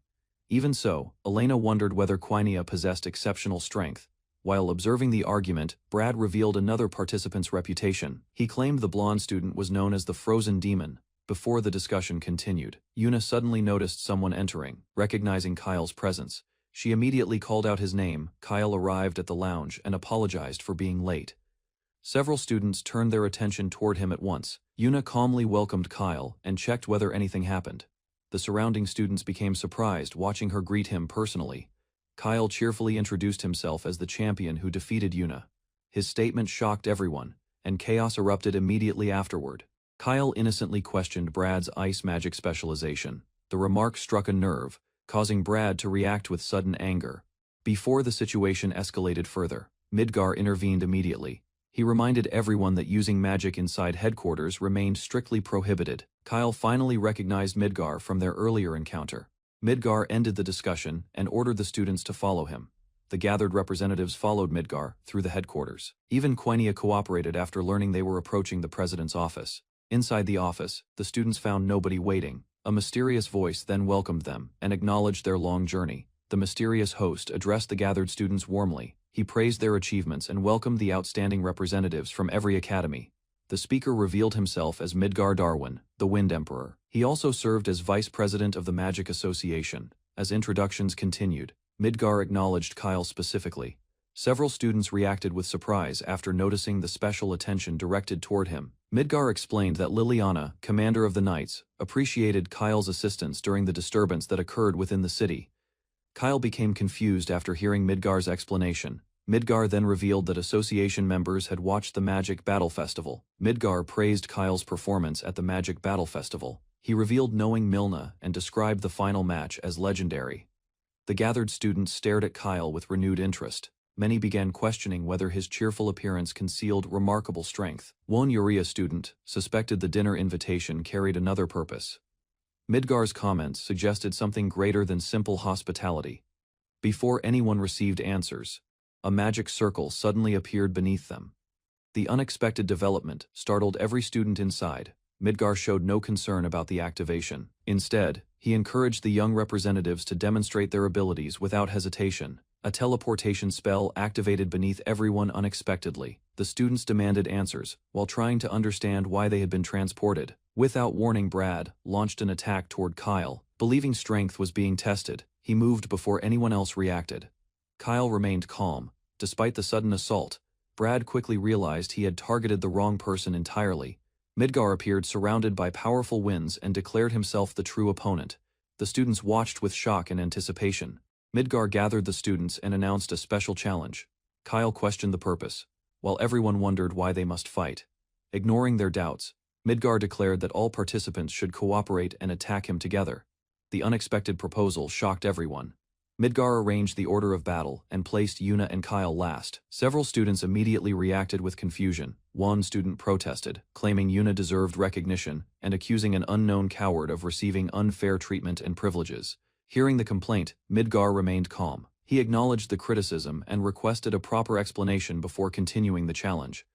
Even so, Elena wondered whether Quinia possessed exceptional strength. While observing the argument, Brad revealed another participant's reputation. He claimed the blonde student was known as the Frozen Demon. Before the discussion continued, Yuna suddenly noticed someone entering. Recognizing Kyle's presence, she immediately called out his name. Kyle arrived at the lounge and apologized for being late. Several students turned their attention toward him at once. Yuna calmly welcomed Kyle and checked whether anything happened. The surrounding students became surprised watching her greet him personally. Kyle cheerfully introduced himself as the champion who defeated Yuna. His statement shocked everyone, and chaos erupted immediately afterward. Kyle innocently questioned Brad's ice magic specialization. The remark struck a nerve, causing Brad to react with sudden anger. Before the situation escalated further, Midgar intervened immediately. He reminded everyone that using magic inside headquarters remained strictly prohibited. Kyle finally recognized Midgar from their earlier encounter. Midgar ended the discussion and ordered the students to follow him. The gathered representatives followed Midgar through the headquarters. Even Quinia cooperated after learning they were approaching the president's office. Inside the office, the students found nobody waiting. A mysterious voice then welcomed them and acknowledged their long journey. The mysterious host addressed the gathered students warmly. He praised their achievements and welcomed the outstanding representatives from every academy. The speaker revealed himself as Midgar Darwin, the Wind Emperor. He also served as vice president of the Magic Association. As introductions continued, Midgar acknowledged Kyle specifically. Several students reacted with surprise after noticing the special attention directed toward him. Midgar explained that Liliana, commander of the Knights, appreciated Kyle's assistance during the disturbance that occurred within the city. Kyle became confused after hearing Midgar's explanation. Midgar then revealed that association members had watched the Magic Battle Festival. Midgar praised Kyle's performance at the Magic Battle Festival. He revealed knowing Milna and described the final match as legendary. The gathered students stared at Kyle with renewed interest. Many began questioning whether his cheerful appearance concealed remarkable strength. One Urea student suspected the dinner invitation carried another purpose. Midgar's comments suggested something greater than simple hospitality. Before anyone received answers, a magic circle suddenly appeared beneath them. The unexpected development startled every student inside. Midgar showed no concern about the activation. Instead, he encouraged the young representatives to demonstrate their abilities without hesitation. A teleportation spell activated beneath everyone unexpectedly. The students demanded answers, while trying to understand why they had been transported. Without warning, Brad launched an attack toward Kyle. Believing strength was being tested, he moved before anyone else reacted. Kyle remained calm. Despite the sudden assault, Brad quickly realized he had targeted the wrong person entirely. Midgar appeared surrounded by powerful winds and declared himself the true opponent. The students watched with shock and anticipation. Midgar gathered the students and announced a special challenge. Kyle questioned the purpose, while everyone wondered why they must fight. Ignoring their doubts, Midgar declared that all participants should cooperate and attack him together. The unexpected proposal shocked everyone. Midgar arranged the order of battle and placed Yuna and Kyle last. Several students immediately reacted with confusion. One student protested, claiming Yuna deserved recognition and accusing an unknown coward of receiving unfair treatment and privileges. Hearing the complaint, Midgar remained calm. He acknowledged the criticism and requested a proper explanation before continuing the challenge.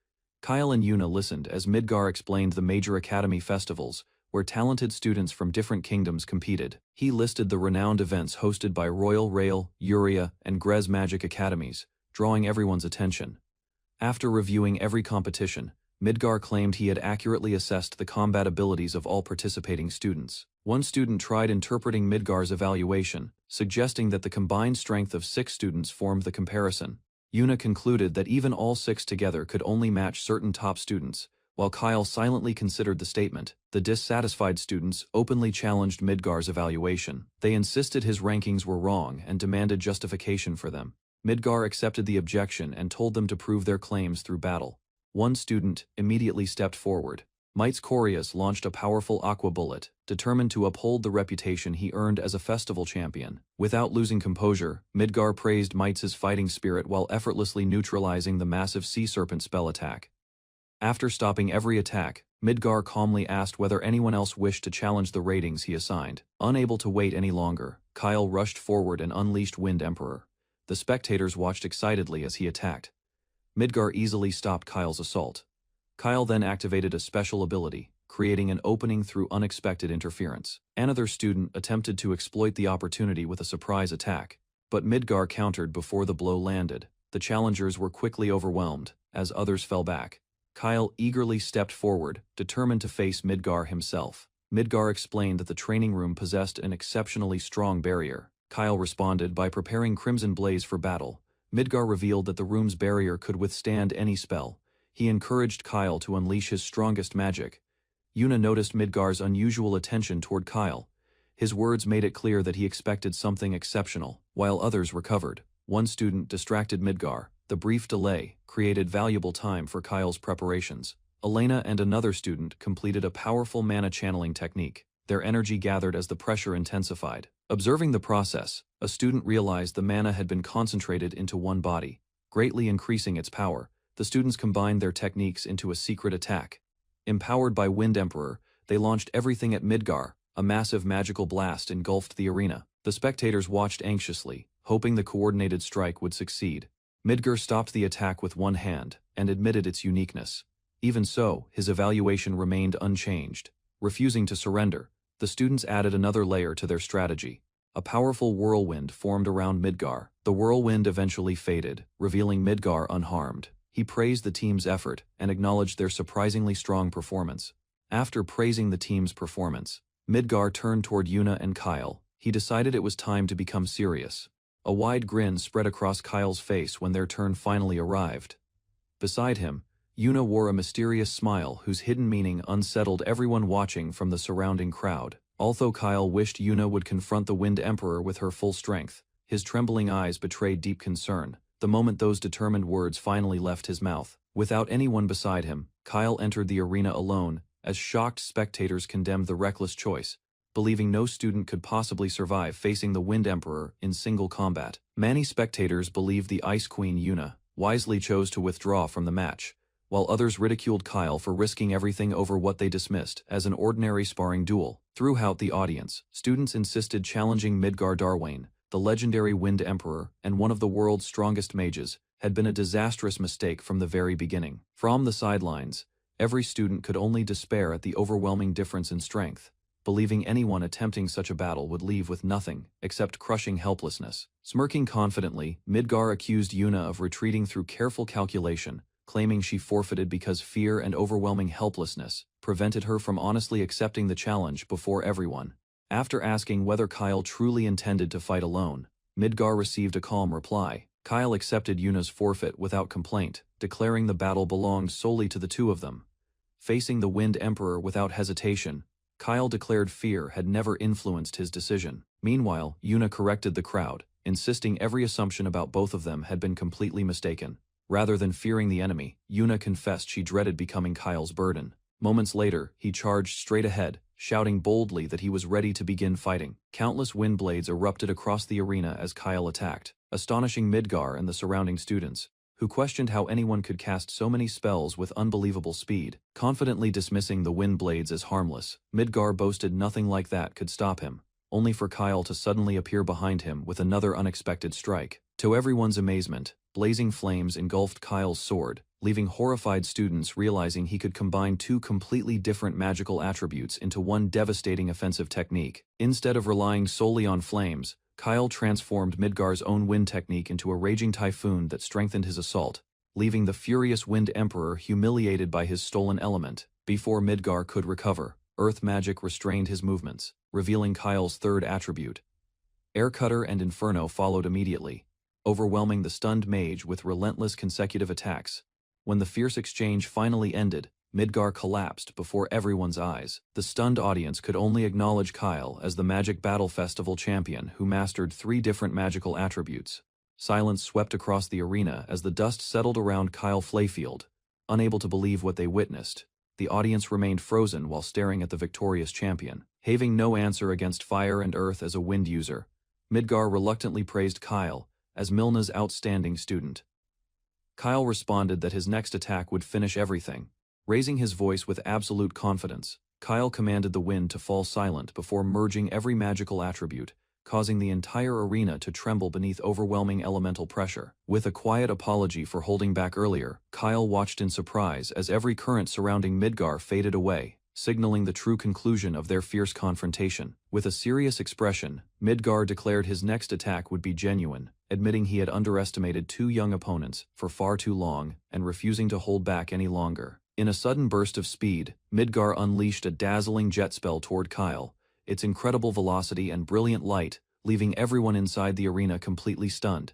Kyle and Yuna listened as Midgar explained the major academy festivals, where talented students from different kingdoms competed. He listed the renowned events hosted by Royal Rail, Urea, and Grez Magic Academies, drawing everyone's attention. After reviewing every competition, Midgar claimed he had accurately assessed the combat abilities of all participating students. One student tried interpreting Midgar's evaluation, suggesting that the combined strength of 6 students formed the comparison. Yuna concluded that even all 6 together could only match certain top students, while Kyle silently considered the statement. The dissatisfied students openly challenged Midgar's evaluation. They insisted his rankings were wrong and demanded justification for them. Midgar accepted the objection and told them to prove their claims through battle. One student immediately stepped forward. Mites Corius launched a powerful aqua bullet, determined to uphold the reputation he earned as a festival champion. Without losing composure, Midgar praised Mites' fighting spirit while effortlessly neutralizing the massive sea serpent spell attack. After stopping every attack, Midgar calmly asked whether anyone else wished to challenge the ratings he assigned. Unable to wait any longer, Kyle rushed forward and unleashed Wind Emperor. The spectators watched excitedly as he attacked. Midgar easily stopped Kyle's assault. Kyle then activated a special ability, creating an opening through unexpected interference. Another student attempted to exploit the opportunity with a surprise attack, but Midgar countered before the blow landed. The challengers were quickly overwhelmed, as others fell back. Kyle eagerly stepped forward, determined to face Midgar himself. Midgar explained that the training room possessed an exceptionally strong barrier. Kyle responded by preparing Crimson Blaze for battle. Midgar revealed that the room's barrier could withstand any spell. He encouraged Kyle to unleash his strongest magic. Yuna noticed Midgar's unusual attention toward Kyle. His words made it clear that he expected something exceptional. While others recovered, one student distracted Midgar. The brief delay created valuable time for Kyle's preparations. Elena and another student completed a powerful mana channeling technique. Their energy gathered as the pressure intensified. Observing the process, a student realized the mana had been concentrated into one body, greatly increasing its power. The students combined their techniques into a secret attack. Empowered by Wind Emperor, they launched everything at Midgar. A massive magical blast engulfed the arena. The spectators watched anxiously, hoping the coordinated strike would succeed. Midgar stopped the attack with one hand and admitted its uniqueness. Even so, his evaluation remained unchanged. Refusing to surrender, the students added another layer to their strategy. A powerful whirlwind formed around Midgar. The whirlwind eventually faded, revealing Midgar unharmed. He praised the team's effort and acknowledged their surprisingly strong performance. After praising the team's performance, Midgar turned toward Yuna and Kyle. He decided it was time to become serious. A wide grin spread across Kyle's face when their turn finally arrived. Beside him, Yuna wore a mysterious smile whose hidden meaning unsettled everyone watching from the surrounding crowd. Although Kyle wished Yuna would confront the Wind Emperor with her full strength, his trembling eyes betrayed deep concern. The moment those determined words finally left his mouth, without anyone beside him, Kyle entered the arena alone, as shocked spectators condemned the reckless choice, believing no student could possibly survive facing the Wind Emperor in single combat. Many spectators believed the Ice Queen Yuna wisely chose to withdraw from the match, while others ridiculed Kyle for risking everything over what they dismissed as an ordinary sparring duel. Throughout the audience, students insisted challenging Midgar Darwain, the legendary Wind Emperor and one of the world's strongest mages, had been a disastrous mistake from the very beginning. From the sidelines, every student could only despair at the overwhelming difference in strength, believing anyone attempting such a battle would leave with nothing except crushing helplessness. Smirking confidently, Midgar accused Yuna of retreating through careful calculation, claiming she forfeited because fear and overwhelming helplessness prevented her from honestly accepting the challenge before everyone. After asking whether Kyle truly intended to fight alone, Midgar received a calm reply. Kyle accepted Yuna's forfeit without complaint, declaring the battle belonged solely to the two of them. Facing the Wind Emperor without hesitation, Kyle declared fear had never influenced his decision. Meanwhile, Yuna corrected the crowd, insisting every assumption about both of them had been completely mistaken. Rather than fearing the enemy, Yuna confessed she dreaded becoming Kyle's burden. Moments later, he charged straight ahead, shouting boldly that he was ready to begin fighting. Countless wind blades erupted across the arena as Kyle attacked, astonishing Midgar and the surrounding students, who questioned how anyone could cast so many spells with unbelievable speed. Confidently dismissing the wind blades as harmless, Midgar boasted nothing like that could stop him, only for Kyle to suddenly appear behind him with another unexpected strike. To everyone's amazement, blazing flames engulfed Kyle's sword, leaving horrified students realizing he could combine two completely different magical attributes into one devastating offensive technique. Instead of relying solely on flames, Kyle transformed Midgar's own wind technique into a raging typhoon that strengthened his assault, leaving the furious Wind Emperor humiliated by his stolen element. Before Midgar could recover, earth magic restrained his movements, revealing Kyle's third attribute. Air Cutter and Inferno followed immediately, overwhelming the stunned mage with relentless consecutive attacks. When the fierce exchange finally ended, Midgar collapsed before everyone's eyes. The stunned audience could only acknowledge Kyle as the Magic Battle Festival champion who mastered 3 different magical attributes. Silence swept across the arena as the dust settled around Kyle Flayfield. Unable to believe what they witnessed, the audience remained frozen while staring at the victorious champion. Having no answer against fire and earth as a wind user, Midgar reluctantly praised Kyle as Milna's outstanding student. Kyle responded that his next attack would finish everything. Raising his voice with absolute confidence, Kyle commanded the wind to fall silent before merging every magical attribute, causing the entire arena to tremble beneath overwhelming elemental pressure. With a quiet apology for holding back earlier, Kyle watched in surprise as every current surrounding Midgar faded away, signaling the true conclusion of their fierce confrontation. With a serious expression, Midgar declared his next attack would be genuine, admitting he had underestimated 2 young opponents for far too long and refusing to hold back any longer. In a sudden burst of speed, Midgar unleashed a dazzling jet spell toward Kyle, its incredible velocity and brilliant light leaving everyone inside the arena completely stunned.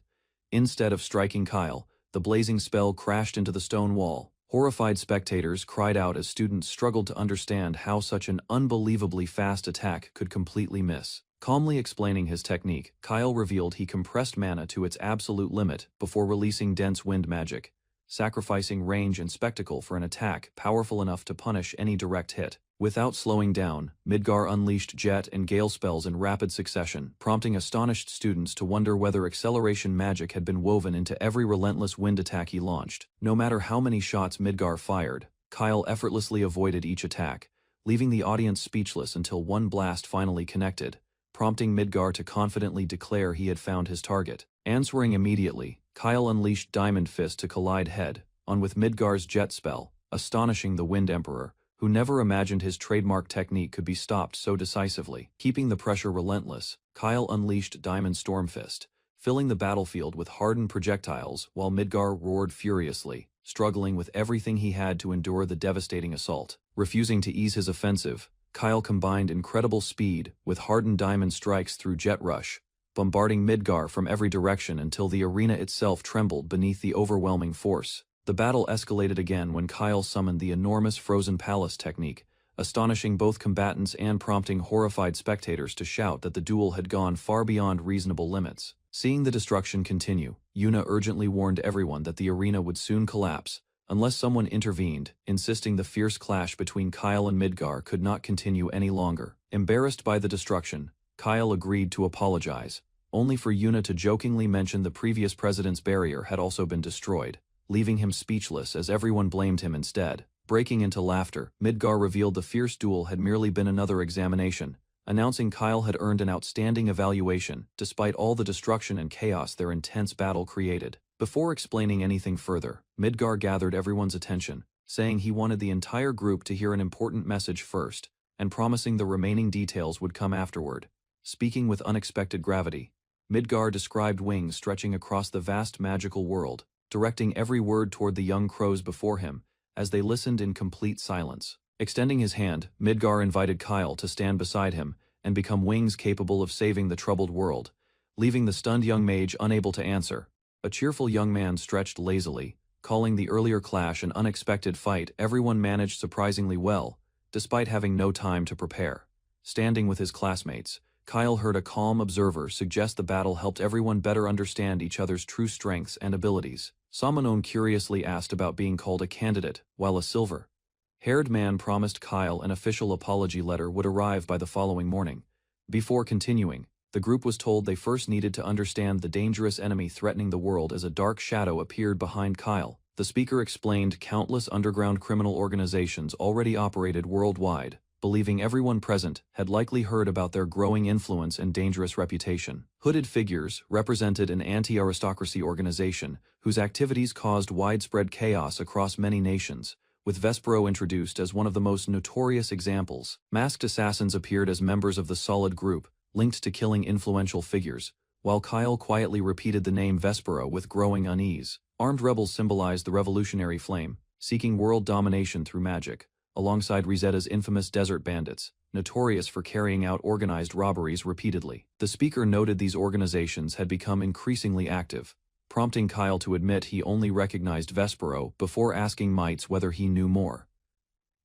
Instead of striking Kyle, the blazing spell crashed into the stone wall. Horrified spectators cried out as students struggled to understand how such an unbelievably fast attack could completely miss. Calmly explaining his technique, Kyle revealed he compressed mana to its absolute limit before releasing dense wind magic, sacrificing range and spectacle for an attack powerful enough to punish any direct hit. Without slowing down, Midgar unleashed jet and gale spells in rapid succession, prompting astonished students to wonder whether acceleration magic had been woven into every relentless wind attack he launched. No matter how many shots Midgar fired, Kyle effortlessly avoided each attack, leaving the audience speechless until one blast finally connected, prompting Midgar to confidently declare he had found his target. Answering immediately, Kyle unleashed Diamond Fist to collide head-on with Midgar's jet spell, astonishing the Wind Emperor, who never imagined his trademark technique could be stopped so decisively. Keeping the pressure relentless, Kyle unleashed Diamond Storm Fist, filling the battlefield with hardened projectiles while Midgar roared furiously, struggling with everything he had to endure the devastating assault. Refusing to ease his offensive, Kyle combined incredible speed with hardened diamond strikes through Jet Rush, bombarding Midgar from every direction until the arena itself trembled beneath the overwhelming force. The battle escalated again when Kyle summoned the enormous Frozen Palace technique, astonishing both combatants and prompting horrified spectators to shout that the duel had gone far beyond reasonable limits. Seeing the destruction continue, Yuna urgently warned everyone that the arena would soon collapse, unless someone intervened, insisting the fierce clash between Kyle and Midgar could not continue any longer. Embarrassed by the destruction, Kyle agreed to apologize, only for Yuna to jokingly mention the previous president's barrier had also been destroyed, leaving him speechless as everyone blamed him instead. Breaking into laughter, Midgar revealed the fierce duel had merely been another examination, announcing Kyle had earned an outstanding evaluation despite all the destruction and chaos their intense battle created. Before explaining anything further, Midgar gathered everyone's attention, saying he wanted the entire group to hear an important message first, and promising the remaining details would come afterward. Speaking with unexpected gravity, Midgar described wings stretching across the vast magical world, directing every word toward the young crows before him, as they listened in complete silence. Extending his hand, Midgar invited Kyle to stand beside him and become wings capable of saving the troubled world, leaving the stunned young mage unable to answer. A cheerful young man stretched lazily, calling the earlier clash an unexpected fight everyone managed surprisingly well, despite having no time to prepare. Standing with his classmates, Kyle heard a calm observer suggest the battle helped everyone better understand each other's true strengths and abilities. Samanon curiously asked about being called a candidate, while a silver-haired man promised Kyle an official apology letter would arrive by the following morning. Before continuing, the group was told they first needed to understand the dangerous enemy threatening the world as a dark shadow appeared behind Kyle. The speaker explained countless underground criminal organizations already operated worldwide, believing everyone present had likely heard about their growing influence and dangerous reputation. Hooded figures represented an anti-aristocracy organization whose activities caused widespread chaos across many nations, with Vespero introduced as one of the most notorious examples. Masked assassins appeared as members of the Solid Group, linked to killing influential figures, while Kyle quietly repeated the name Vespero with growing unease. Armed rebels symbolized the revolutionary flame, seeking world domination through magic, alongside Rizetta's infamous desert bandits, notorious for carrying out organized robberies repeatedly. The speaker noted these organizations had become increasingly active, prompting Kyle to admit he only recognized Vespero before asking Mites whether he knew more.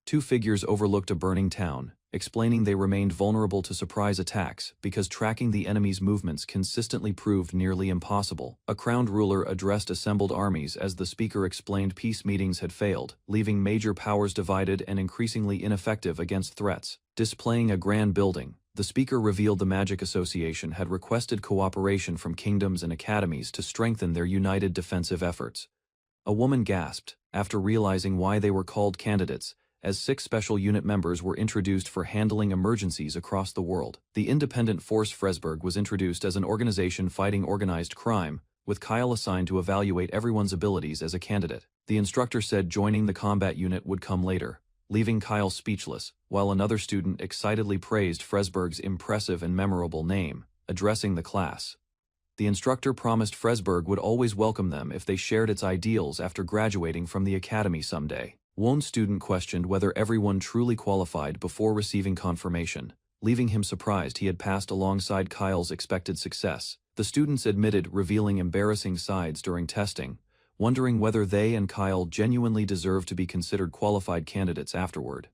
Two figures overlooked a burning town, explaining they remained vulnerable to surprise attacks because tracking the enemy's movements consistently proved nearly impossible. A crowned ruler addressed assembled armies as the speaker explained peace meetings had failed, leaving major powers divided and increasingly ineffective against threats. Displaying a grand building, the speaker revealed the Magic Association had requested cooperation from kingdoms and academies to strengthen their united defensive efforts. A woman gasped after realizing why they were called candidates, as 6 special unit members were introduced for handling emergencies across the world. The Independent Force Fresburg was introduced as an organization fighting organized crime, with Kyle assigned to evaluate everyone's abilities as a candidate. The instructor said joining the combat unit would come later, leaving Kyle speechless, while another student excitedly praised Fresburg's impressive and memorable name, addressing the class. The instructor promised Fresburg would always welcome them if they shared its ideals after graduating from the academy someday. One student questioned whether everyone truly qualified before receiving confirmation, leaving him surprised he had passed alongside Kyle's expected success. The students admitted revealing embarrassing sides during testing, wondering whether they and Kyle genuinely deserved to be considered qualified candidates afterward.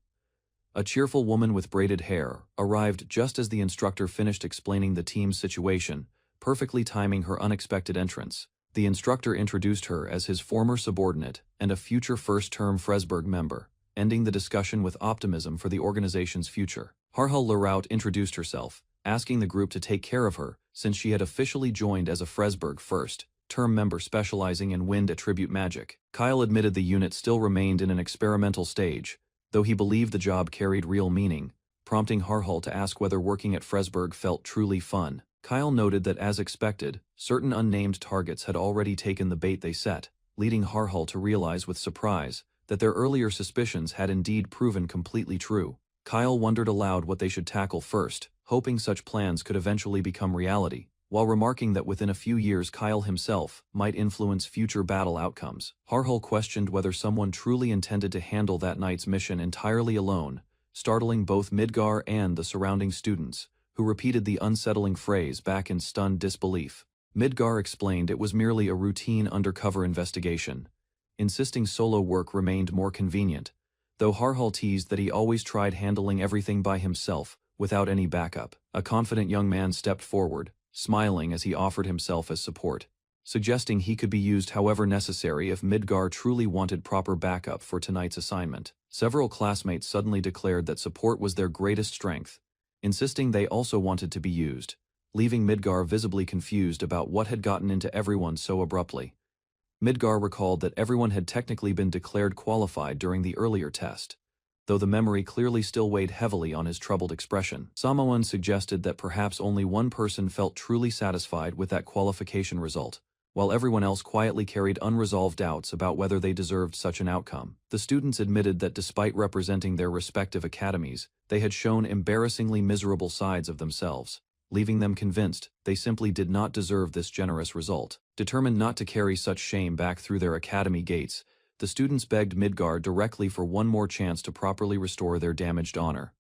A cheerful woman with braided hair arrived just as the instructor finished explaining the team's situation, perfectly timing her unexpected entrance. The instructor introduced her as his former subordinate and a future first-term Fresburg member, ending the discussion with optimism for the organization's future. Harhal Laraut introduced herself, asking the group to take care of her since she had officially joined as a Fresburg first-term member specializing in wind attribute magic. Kyle admitted the unit still remained in an experimental stage, though he believed the job carried real meaning, prompting Harhal to ask whether working at Fresburg felt truly fun. Kyle noted that as expected, certain unnamed targets had already taken the bait they set, leading Harhal to realize with surprise that their earlier suspicions had indeed proven completely true. Kyle wondered aloud what they should tackle first, hoping such plans could eventually become reality, while remarking that within a few years Kyle himself might influence future battle outcomes. Harhal questioned whether someone truly intended to handle that night's mission entirely alone, startling both Midgar and the surrounding students, who repeated the unsettling phrase back in stunned disbelief. Midgar explained it was merely a routine undercover investigation, insisting solo work remained more convenient, though Harhal teased that he always tried handling everything by himself, without any backup. A confident young man stepped forward, smiling as he offered himself as support. suggesting he could be used however necessary if Midgar truly wanted proper backup for tonight's assignment. Several classmates suddenly declared that support was their greatest strength, insisting they also wanted to be used, leaving Midgar visibly confused about what had gotten into everyone so abruptly. Midgar recalled that everyone had technically been declared qualified during the earlier test, though the memory clearly still weighed heavily on his troubled expression. Samoan suggested that perhaps only one person felt truly satisfied with that qualification result, while everyone else quietly carried unresolved doubts about whether they deserved such an outcome. The students admitted that despite representing their respective academies, they had shown embarrassingly miserable sides of themselves, leaving them convinced they simply did not deserve this generous result. Determined not to carry such shame back through their academy gates, the students begged Midgar directly for one more chance to properly restore their damaged honor.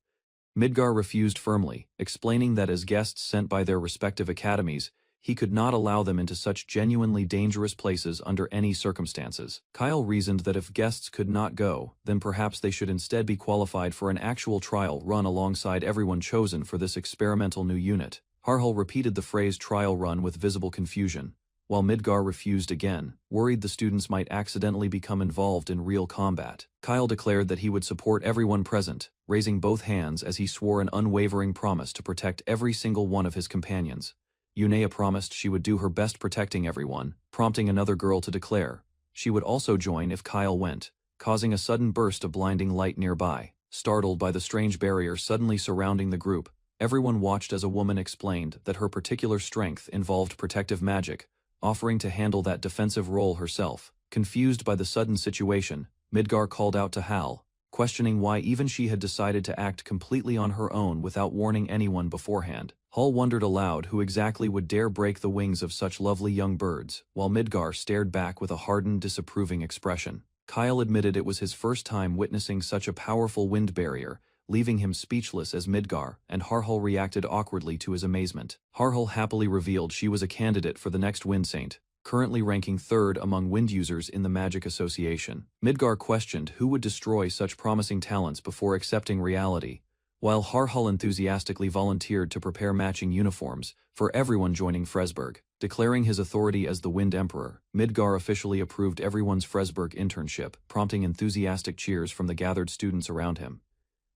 Midgar refused firmly, explaining that as guests sent by their respective academies, he could not allow them into such genuinely dangerous places under any circumstances. Kyle reasoned that if guests could not go, then perhaps they should instead be qualified for an actual trial run alongside everyone chosen for this experimental new unit. Harhul repeated the phrase trial run with visible confusion, while Midgar refused again, worried the students might accidentally become involved in real combat. Kyle declared that he would support everyone present, raising both hands as he swore an unwavering promise to protect every single one of his companions. Yunea promised she would do her best protecting everyone, prompting another girl to declare she would also join if Kyle went, causing a sudden burst of blinding light nearby. Startled by the strange barrier suddenly surrounding the group, everyone watched as a woman explained that her particular strength involved protective magic, offering to handle that defensive role herself. Confused by the sudden situation, Midgar called out to Hal, questioning why even she had decided to act completely on her own without warning anyone beforehand. Hal wondered aloud who exactly would dare break the wings of such lovely young birds, while Midgar stared back with a hardened, disapproving expression. Kyle admitted it was his first time witnessing such a powerful wind barrier, leaving him speechless as Midgar and Harhul reacted awkwardly to his amazement. Harhul happily revealed she was a candidate for the next Wind Saint, currently ranking third among wind users in the Magic Association. Midgar questioned who would destroy such promising talents before accepting reality, while Harhul enthusiastically volunteered to prepare matching uniforms for everyone joining Fresburg. Declaring his authority as the Wind Emperor, Midgar officially approved everyone's Fresburg internship, prompting enthusiastic cheers from the gathered students around him.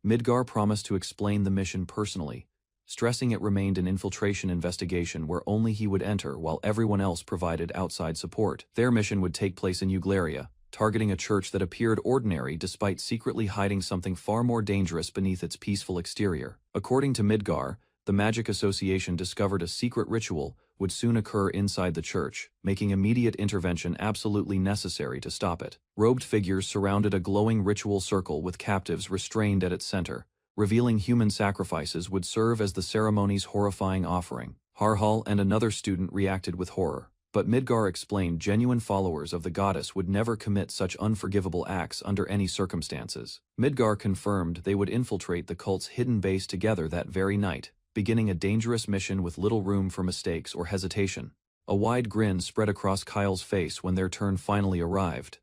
Midgar promised to explain the mission personally, stressing it remained an infiltration investigation where only he would enter while everyone else provided outside support. Their mission would take place in Eugleria, targeting a church that appeared ordinary despite secretly hiding something far more dangerous beneath its peaceful exterior. According to Midgar, the Magic Association discovered a secret ritual would soon occur inside the church, making immediate intervention absolutely necessary to stop it. Robed figures surrounded a glowing ritual circle with captives restrained at its center, revealing human sacrifices would serve as the ceremony's horrifying offering. Harhul and another student reacted with horror, but Midgar explained genuine followers of the goddess would never commit such unforgivable acts under any circumstances. Midgar confirmed they would infiltrate the cult's hidden base together that very night, beginning a dangerous mission with little room for mistakes or hesitation. A wide grin spread across Kyle's face when their turn finally arrived.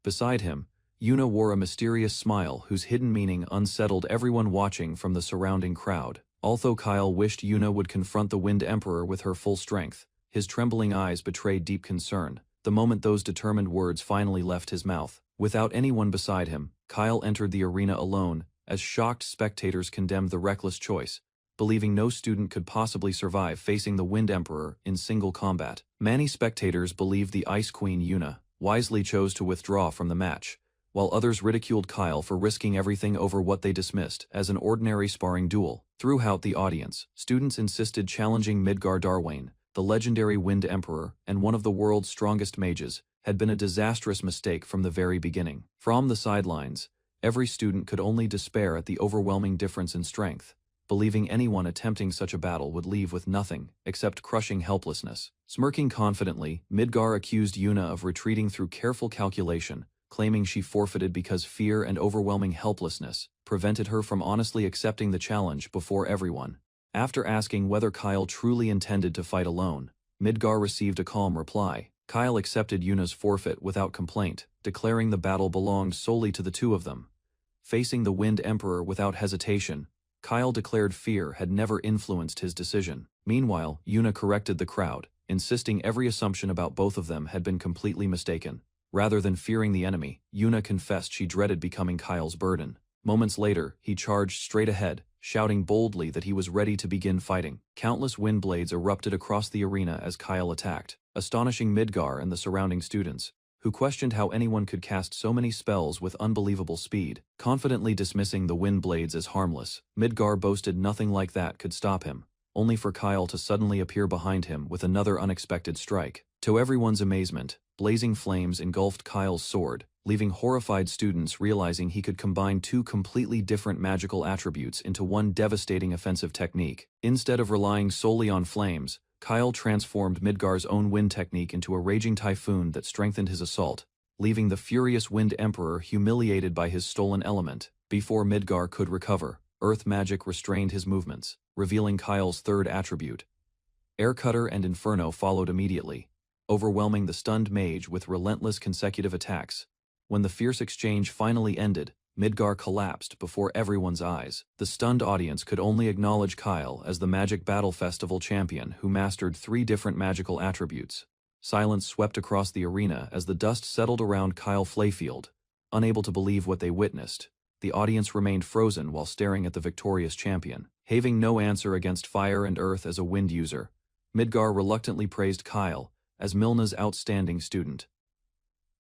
Beside him, Yuna wore a mysterious smile whose hidden meaning unsettled everyone watching from the surrounding crowd. Although Kyle wished Yuna would confront the Wind Emperor with her full strength, his trembling eyes betrayed deep concern the moment those determined words finally left his mouth. Without anyone beside him, Kyle entered the arena alone, as shocked spectators condemned the reckless choice, believing no student could possibly survive facing the Wind Emperor in single combat. Many spectators believed the Ice Queen Yuna wisely chose to withdraw from the match, while others ridiculed Kyle for risking everything over what they dismissed as an ordinary sparring duel. Throughout the audience, students insisted challenging Midgar Darwain, the legendary Wind Emperor and one of the world's strongest mages, had been a disastrous mistake from the very beginning. From the sidelines, every student could only despair at the overwhelming difference in strength, believing anyone attempting such a battle would leave with nothing except crushing helplessness. Smirking confidently, Midgar accused Yuna of retreating through careful calculation, claiming she forfeited because fear and overwhelming helplessness prevented her from honestly accepting the challenge before everyone. After asking whether Kyle truly intended to fight alone, Midgar received a calm reply. Kyle accepted Yuna's forfeit without complaint, declaring the battle belonged solely to the two of them. Facing the Wind Emperor without hesitation, Kyle declared fear had never influenced his decision. Meanwhile, Yuna corrected the crowd, insisting every assumption about both of them had been completely mistaken. Rather than fearing the enemy, Yuna confessed she dreaded becoming Kyle's burden. Moments later, he charged straight ahead, shouting boldly that he was ready to begin fighting. Countless wind blades erupted across the arena as Kyle attacked, astonishing Midgar and the surrounding students, who questioned how anyone could cast so many spells with unbelievable speed. Confidently dismissing the wind blades as harmless, Midgar boasted nothing like that could stop him, only for Kyle to suddenly appear behind him with another unexpected strike. To everyone's amazement, blazing flames engulfed Kyle's sword, leaving horrified students realizing he could combine two completely different magical attributes into one devastating offensive technique. Instead of relying solely on flames, Kyle transformed Midgar's own wind technique into a raging typhoon that strengthened his assault, leaving the furious Wind Emperor humiliated by his stolen element. Before Midgar could recover, earth magic restrained his movements, revealing Kyle's third attribute. Air Cutter and Inferno followed immediately, overwhelming the stunned mage with relentless consecutive attacks. When the fierce exchange finally ended, Midgar collapsed before everyone's eyes. The stunned audience could only acknowledge Kyle as the Magic Battle Festival champion who mastered 3 different magical attributes. Silence swept across the arena as the dust settled around Kyle Flayfield. Unable to believe what they witnessed, the audience remained frozen while staring at the victorious champion. Having no answer against fire and earth as a wind user, Midgar reluctantly praised Kyle as Milna's outstanding student.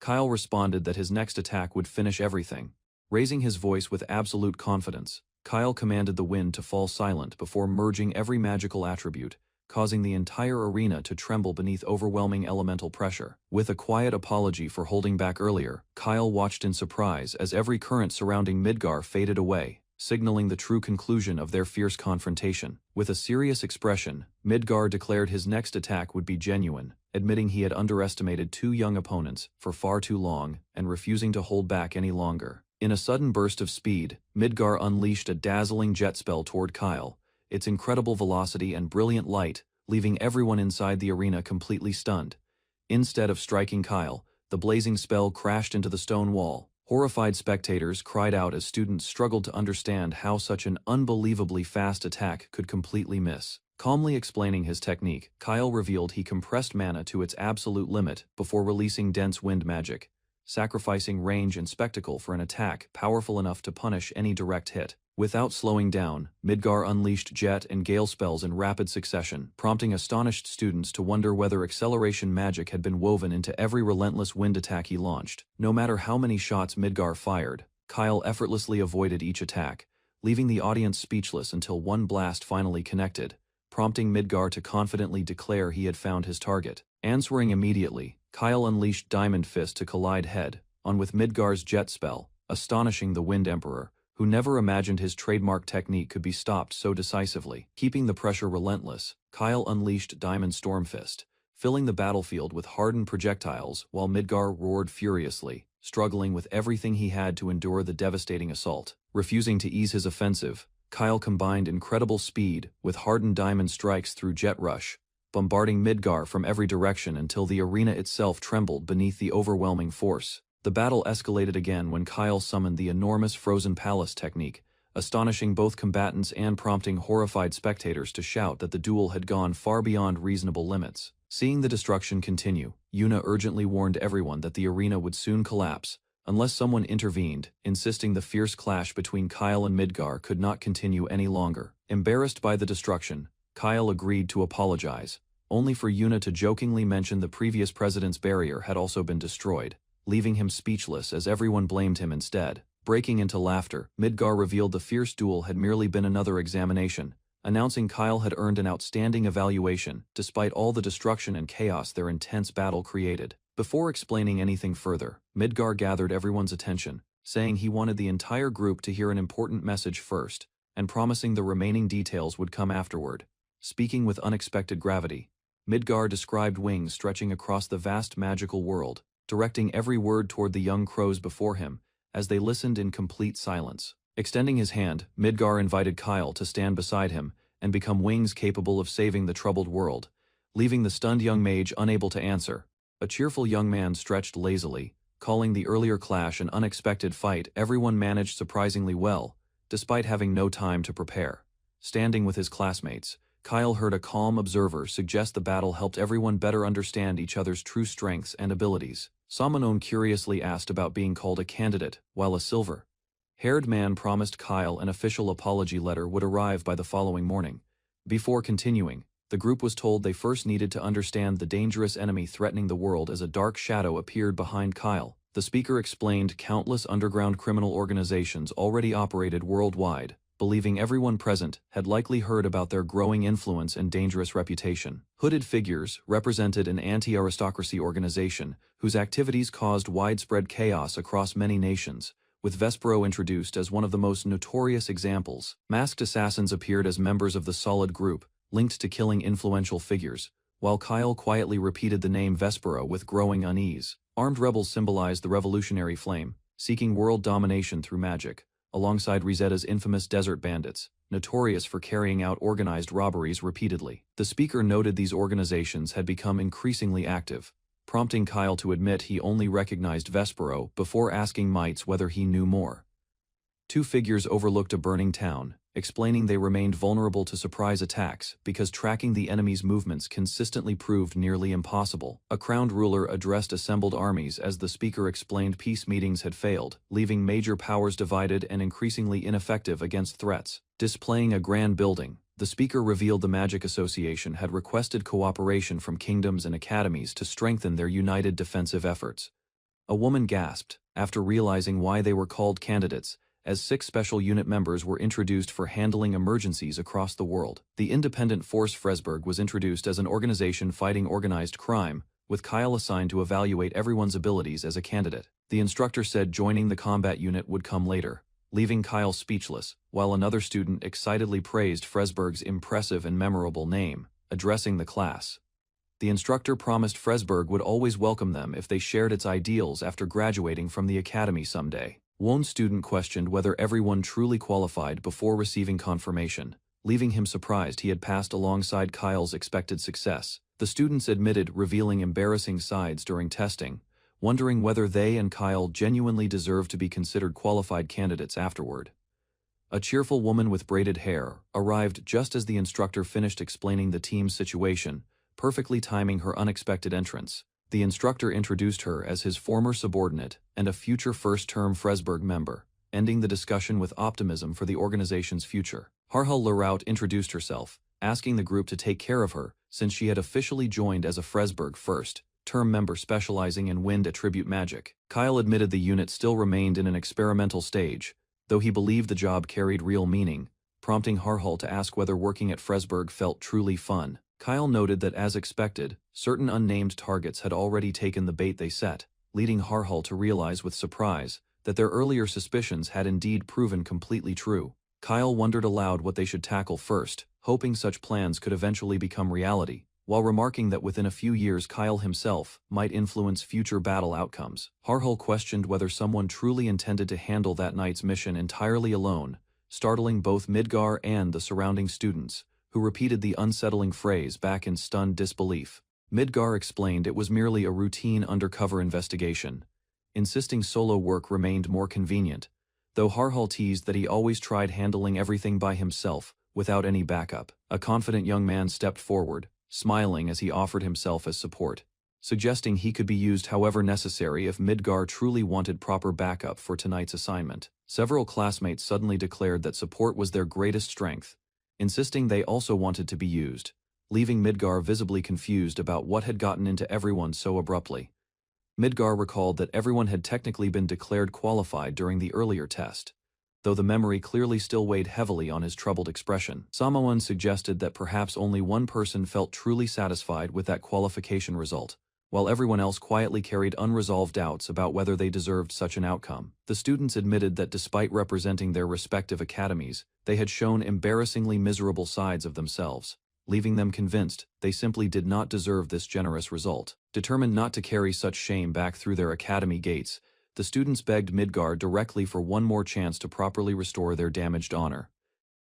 Kyle responded that his next attack would finish everything. Raising his voice with absolute confidence, Kyle commanded the wind to fall silent before merging every magical attribute, causing the entire arena to tremble beneath overwhelming elemental pressure. With a quiet apology for holding back earlier, Kyle watched in surprise as every current surrounding Midgar faded away, signaling the true conclusion of their fierce confrontation. With a serious expression, Midgar declared his next attack would be genuine, admitting he had underestimated 2 young opponents for far too long and refusing to hold back any longer. In a sudden burst of speed, Midgar unleashed a dazzling jet spell toward Kyle, its incredible velocity and brilliant light leaving everyone inside the arena completely stunned. Instead of striking Kyle, the blazing spell crashed into the stone wall. Horrified spectators cried out as students struggled to understand how such an unbelievably fast attack could completely miss. Calmly explaining his technique, Kyle revealed he compressed mana to its absolute limit before releasing dense wind magic, sacrificing range and spectacle for an attack powerful enough to punish any direct hit. Without slowing down, Midgar unleashed jet and gale spells in rapid succession, prompting astonished students to wonder whether acceleration magic had been woven into every relentless wind attack he launched. No matter how many shots Midgar fired, Kyle effortlessly avoided each attack, leaving the audience speechless until one blast finally connected, prompting Midgar to confidently declare he had found his target. Answering immediately, Kyle unleashed Diamond Fist to collide head-on with Midgar's jet spell, astonishing the Wind Emperor, who never imagined his trademark technique could be stopped so decisively. Keeping the pressure relentless, Kyle unleashed Diamond Stormfist, filling the battlefield with hardened projectiles while Midgar roared furiously, struggling with everything he had to endure the devastating assault. Refusing to ease his offensive, Kyle combined incredible speed with hardened diamond strikes through Jet Rush, bombarding Midgar from every direction until the arena itself trembled beneath the overwhelming force. The battle escalated again when Kyle summoned the enormous Frozen Palace technique, astonishing both combatants and prompting horrified spectators to shout that the duel had gone far beyond reasonable limits. Seeing the destruction continue, Yuna urgently warned everyone that the arena would soon collapse, unless someone intervened, insisting the fierce clash between Kyle and Midgar could not continue any longer. Embarrassed by the destruction, Kyle agreed to apologize, only for Yuna to jokingly mention the previous president's barrier had also been destroyed, leaving him speechless as everyone blamed him instead. Breaking into laughter, Midgar revealed the fierce duel had merely been another examination, announcing Kyle had earned an outstanding evaluation, despite all the destruction and chaos their intense battle created. Before explaining anything further, Midgar gathered everyone's attention, saying he wanted the entire group to hear an important message first, and promising the remaining details would come afterward. Speaking with unexpected gravity, Midgar described wings stretching across the vast magical world, directing every word toward the young crows before him, as they listened in complete silence. Extending his hand, Midgar invited Kyle to stand beside him and become wings capable of saving the troubled world, leaving the stunned young mage unable to answer. A cheerful young man stretched lazily, calling the earlier clash an unexpected fight everyone managed surprisingly well, despite having no time to prepare. Standing with his classmates, Kyle heard a calm observer suggest the battle helped everyone better understand each other's true strengths and abilities. Samanon curiously asked about being called a candidate, while a silver-haired man promised Kyle an official apology letter would arrive by the following morning. Before continuing, the group was told they first needed to understand the dangerous enemy threatening the world as a dark shadow appeared behind Kyle. The speaker explained countless underground criminal organizations already operated worldwide, believing everyone present had likely heard about their growing influence and dangerous reputation. Hooded figures represented an anti-aristocracy organization whose activities caused widespread chaos across many nations, with Vespero introduced as one of the most notorious examples. Masked assassins appeared as members of the Solid Group, linked to killing influential figures, while Kyle quietly repeated the name Vespero with growing unease. Armed rebels symbolized the revolutionary flame, seeking world domination through magic, alongside Rizetta's infamous desert bandits, notorious for carrying out organized robberies repeatedly. The speaker noted these organizations had become increasingly active, prompting Kyle to admit he only recognized Vespero before asking Mites whether he knew more. Two figures overlooked a burning town, explaining they remained vulnerable to surprise attacks because tracking the enemy's movements consistently proved nearly impossible. A crowned ruler addressed assembled armies as the speaker explained peace meetings had failed, leaving major powers divided and increasingly ineffective against threats. Displaying a grand building, the speaker revealed the Magic Association had requested cooperation from kingdoms and academies to strengthen their united defensive efforts. A woman gasped, after realizing why they were called candidates, as 6 special unit members were introduced for handling emergencies across the world. The Independent Force Fresburg was introduced as an organization fighting organized crime, with Kyle assigned to evaluate everyone's abilities as a candidate. The instructor said joining the combat unit would come later, leaving Kyle speechless, while another student excitedly praised Fresburg's impressive and memorable name. Addressing the class, the instructor promised Fresburg would always welcome them if they shared its ideals after graduating from the academy someday. One student questioned whether everyone truly qualified before receiving confirmation, leaving him surprised he had passed alongside Kyle's expected success. The students admitted revealing embarrassing sides during testing, wondering whether they and Kyle genuinely deserved to be considered qualified candidates afterward. A cheerful woman with braided hair arrived just as the instructor finished explaining the team's situation, perfectly timing her unexpected entrance. The instructor introduced her as his former subordinate and a future first-term Fresburg member, ending the discussion with optimism for the organization's future. Harhal Laraut introduced herself, asking the group to take care of her since she had officially joined as a Fresburg first-term member specializing in wind attribute magic. Kyle admitted the unit still remained in an experimental stage, though he believed the job carried real meaning, prompting Harhal to ask whether working at Fresburg felt truly fun. Kyle noted that as expected, certain unnamed targets had already taken the bait they set, leading Harhal to realize with surprise that their earlier suspicions had indeed proven completely true. Kyle wondered aloud what they should tackle first, hoping such plans could eventually become reality, while remarking that within a few years Kyle himself might influence future battle outcomes. Harhal questioned whether someone truly intended to handle that night's mission entirely alone, startling both Midgar and the surrounding students, who repeated the unsettling phrase back in stunned disbelief. Midgar explained it was merely a routine undercover investigation, insisting solo work remained more convenient, though Harhal teased that he always tried handling everything by himself, without any backup. A confident young man stepped forward, smiling as he offered himself as support, suggesting he could be used however necessary if Midgar truly wanted proper backup for tonight's assignment. Several classmates suddenly declared that support was their greatest strength, insisting they also wanted to be used, leaving Midgar visibly confused about what had gotten into everyone so abruptly. Midgar recalled that everyone had technically been declared qualified during the earlier test, though the memory clearly still weighed heavily on his troubled expression. Samoan suggested that perhaps only one person felt truly satisfied with that qualification result, while everyone else quietly carried unresolved doubts about whether they deserved such an outcome. The students admitted that despite representing their respective academies, they had shown embarrassingly miserable sides of themselves, leaving them convinced they simply did not deserve this generous result. Determined not to carry such shame back through their academy gates, the students begged Midgar directly for one more chance to properly restore their damaged honor.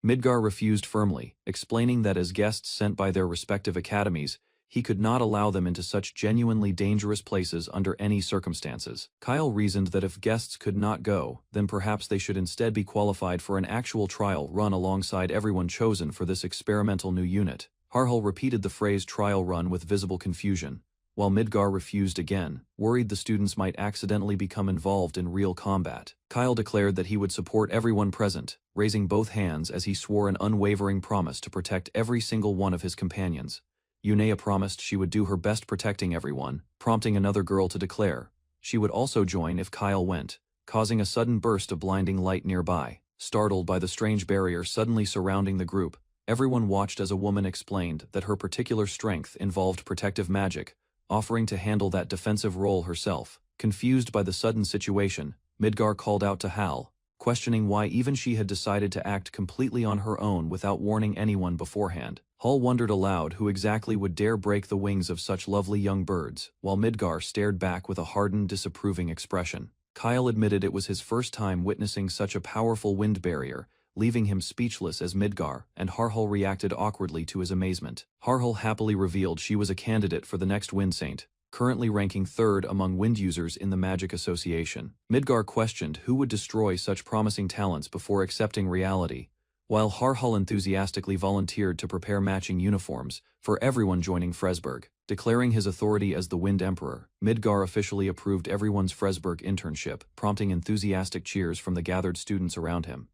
Midgar refused firmly, explaining that as guests sent by their respective academies, He could not allow them into such genuinely dangerous places under any circumstances. Kyle reasoned that if guests could not go, then perhaps they should instead be qualified for an actual trial run alongside everyone chosen for this experimental new unit. Harhul repeated the phrase trial run with visible confusion, while Midgar refused again, worried the students might accidentally become involved in real combat. Kyle declared that he would support everyone present, raising both hands as he swore an unwavering promise to protect every single one of his companions. Yunea promised she would do her best protecting everyone, prompting another girl to declare she would also join if Kyle went, causing a sudden burst of blinding light nearby. Startled by the strange barrier suddenly surrounding the group, everyone watched as a woman explained that her particular strength involved protective magic, offering to handle that defensive role herself. Confused by the sudden situation, Midgar called out to Hal, questioning why even she had decided to act completely on her own without warning anyone beforehand. Hal wondered aloud who exactly would dare break the wings of such lovely young birds, while Midgar stared back with a hardened, disapproving expression. Kyle admitted it was his first time witnessing such a powerful wind barrier, leaving him speechless as Midgar and Harhul reacted awkwardly to his amazement. Harhul happily revealed she was a candidate for the next Wind Saint, currently ranking 3rd among wind users in the Magic Association. Midgar questioned who would destroy such promising talents before accepting reality, while Harhul enthusiastically volunteered to prepare matching uniforms for everyone joining Fresburg. Declaring his authority as the Wind Emperor, Midgar officially approved everyone's Fresburg internship, prompting enthusiastic cheers from the gathered students around him.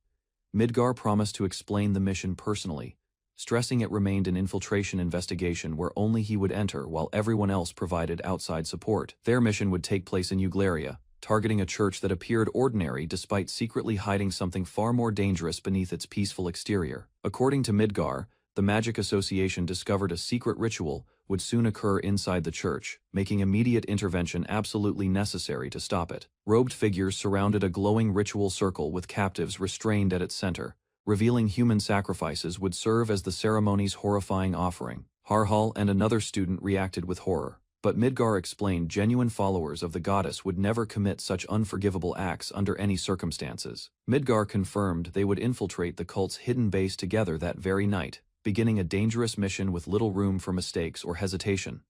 Midgar promised to explain the mission personally, stressing it remained an infiltration investigation where only he would enter while everyone else provided outside support. Their mission would take place in Eugleria, targeting a church that appeared ordinary despite secretly hiding something far more dangerous beneath its peaceful exterior. According to Midgar, the Magic Association discovered a secret ritual would soon occur inside the church, making immediate intervention absolutely necessary to stop it. Robed figures surrounded a glowing ritual circle with captives restrained at its center, revealing human sacrifices would serve as the ceremony's horrifying offering. Harhul and another student reacted with horror, but Midgar explained genuine followers of the goddess would never commit such unforgivable acts under any circumstances. Midgar confirmed they would infiltrate the cult's hidden base together that very night, beginning a dangerous mission with little room for mistakes or hesitation.